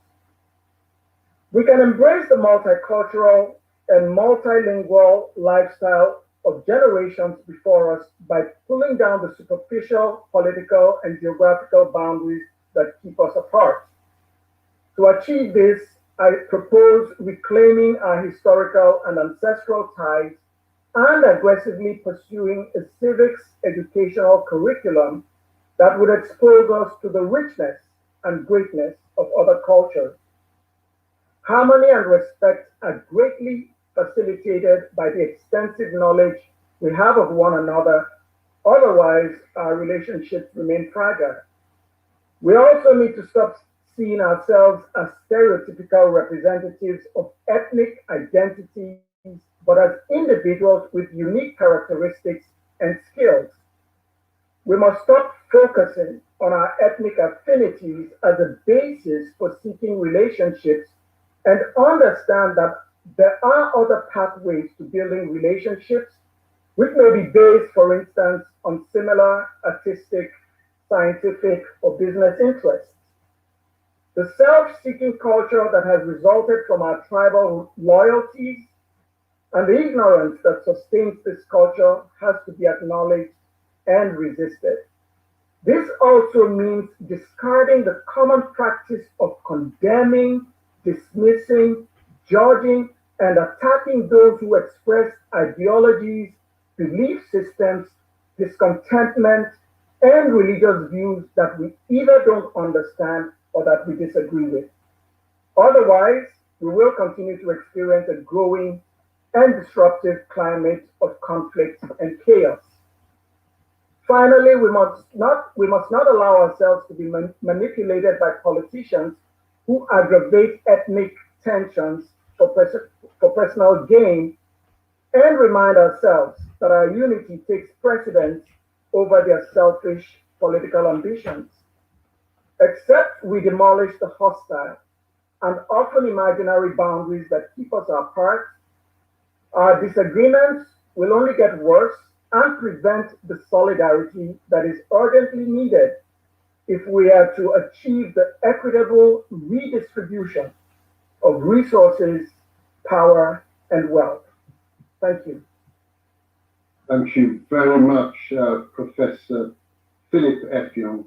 We can embrace the multicultural and multilingual lifestyle of generations before us by pulling down the superficial political and geographical boundaries that keep us apart. To achieve this, I propose reclaiming our historical and ancestral ties and aggressively pursuing a civics educational curriculum that would expose us to the richness and greatness of other cultures. Harmony and respect are greatly facilitated by the extensive knowledge we have of one another. Otherwise, our relationships remain fragile. We also need to stop seeing ourselves as stereotypical representatives of ethnic identities, but as individuals with unique characteristics and skills. We must stop focusing on our ethnic affinities as a basis for seeking relationships and understand that there are other pathways to building relationships, which may be based, for instance, on similar artistic, scientific, or business interests. The self-seeking culture that has resulted from our tribal loyalties and the ignorance that sustains this culture has to be acknowledged and resisted. This also means discarding the common practice of condemning, dismissing, judging, and attacking those who express ideologies, belief systems, discontentment, and religious views that we either don't understand or that we disagree with. Otherwise, we will continue to experience a growing and disruptive climate of conflict and chaos. Finally, we must not allow ourselves to be manipulated by politicians who aggravate ethnic tensions for personal gain, and remind ourselves that our unity takes precedence over their selfish political ambitions. Except we demolish the hostile and often imaginary boundaries that keep us apart, our disagreements will only get worse and prevent the solidarity that is urgently needed if we are to achieve the equitable redistribution of resources, power, and wealth. Thank you. Thank you very much, Professor Philip Effiong,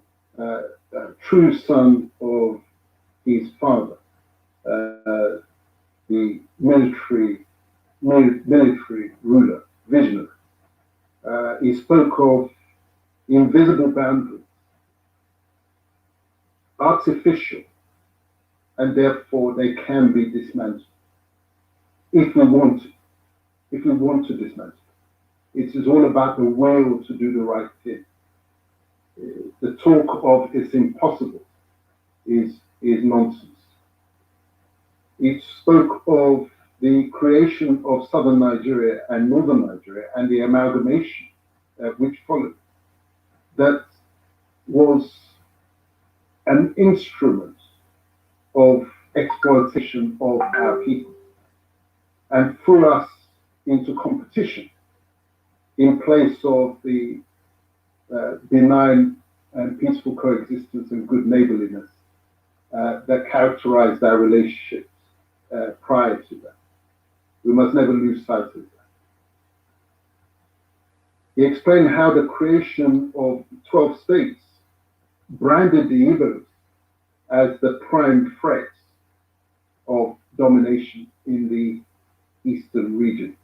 true son of his father, the military ruler, visionary. He spoke of invisible boundaries, artificial, and therefore they can be dismantled if we want to dismantle. It is all about the will to do the right thing. The talk of it's impossible is nonsense. It spoke of the creation of southern Nigeria and northern Nigeria and the amalgamation which followed. That was an instrument of exploitation of our people and threw us into competition in place of the benign and peaceful coexistence and good neighborliness that characterized our relationships prior to that. We must never lose sight of that. He explained how the creation of 12 states branded the Igbos as the prime threat of domination in the eastern region.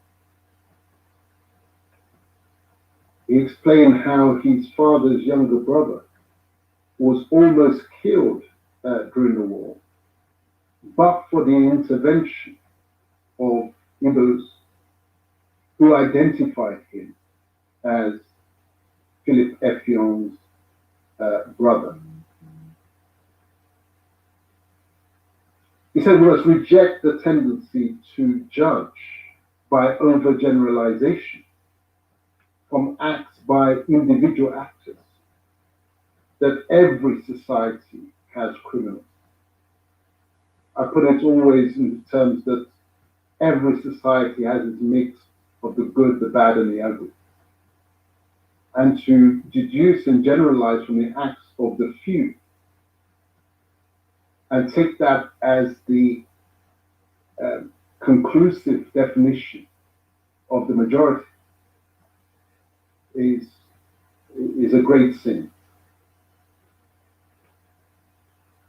He explained how his father's younger brother was almost killed during the war, but for the intervention of Igbos who identified him as Philip Effiong's brother. He said we must reject the tendency to judge by overgeneralization from acts by individual actors, that every society has criminals. I put it always in terms that every society has its mix of the good, the bad, and the ugly. And to deduce and generalize from the acts of the few and take that as the conclusive definition of the majority is a great sin.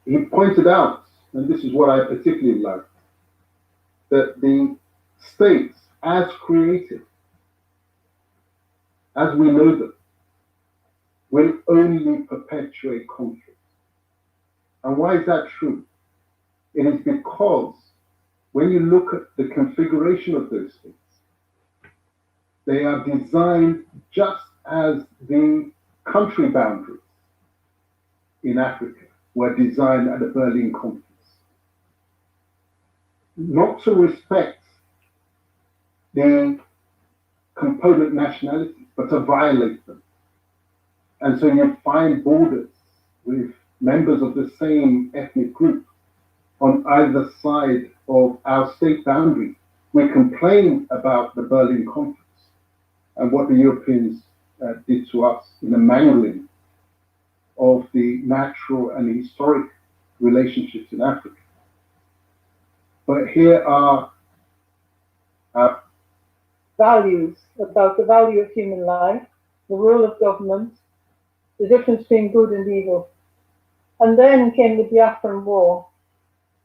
He pointed out, and this is what I particularly liked, that the states, as created, as we know them, will only perpetuate conflict. And why is that true? It is because when you look at the configuration of those states, they are designed just as the country boundaries in Africa were designed at the Berlin Conference. Not to respect the component nationalities, but to violate them. And so you find borders with members of the same ethnic group on either side of our state boundary. We complain about the Berlin Conference and what the Europeans did to us in the mangling of the natural and historic relationships in Africa. But here are values about the value of human life, the role of government, the difference between good and evil. And then came the Biafran War,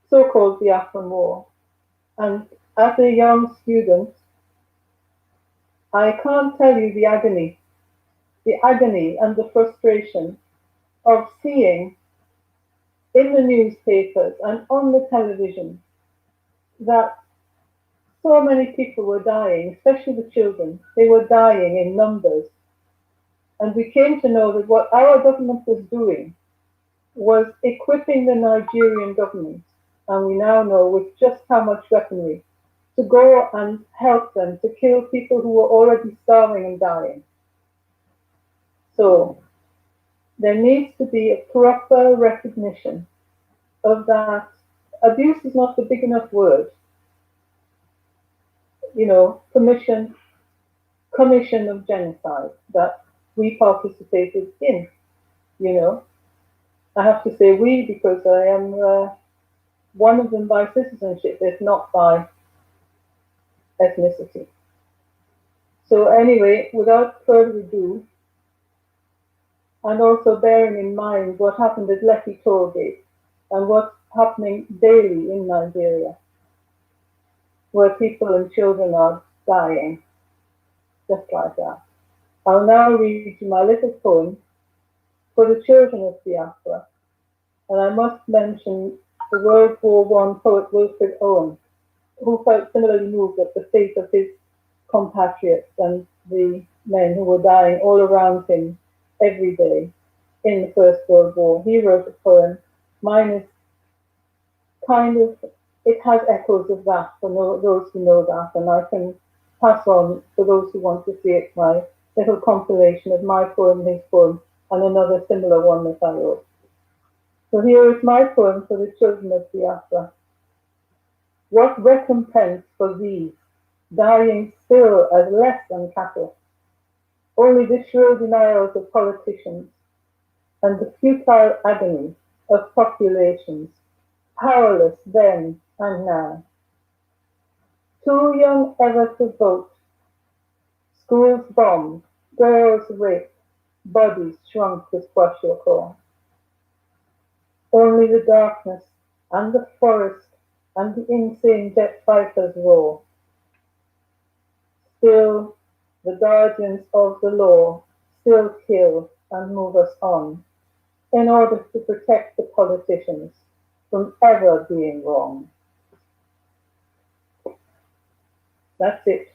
so-called Biafran War. And as a young student, I can't tell you the agony and the frustration of seeing in the newspapers and on the television that so many people were dying, especially the children. They were dying in numbers. And we came to know that what our government was doing was equipping the Nigerian government, and we now know with just how much weaponry, to go and help them to kill people who were already starving and dying. So there needs to be a proper recognition of that. Abuse is not a big enough word. You know, commission of genocide that we participated in, you know. I have to say we because I am one of them by citizenship, if not by ethnicity. So anyway, without further ado, and also bearing in mind what happened at Lekki Toll Gate and what's happening daily in Nigeria, where people and children are dying, just like that. I'll now read you my little poem for the children of Biafra, and I must mention the World War I poet Wilfred Owen, who felt similarly moved at the fate of his compatriots and the men who were dying all around him every day in the First World War. He wrote a poem. Mine is kind of, it has echoes of that for those who know that, and I can pass on for those who want to see it, my little compilation of my poem, his poem, and another similar one that I wrote. So here is my poem for the children of Biafra. What recompense for these, dying still as less than cattle? Only the shrill denials of politicians and the futile agony of populations, powerless then and now. Too young ever to vote, schools bombed, girls raped, bodies shrunk with kwashiorkor. Only the darkness and the forest and the insane jet fighters roar. Still, the guardians of the law still kill and move us on in order to protect the politicians from ever being wrong. That's it.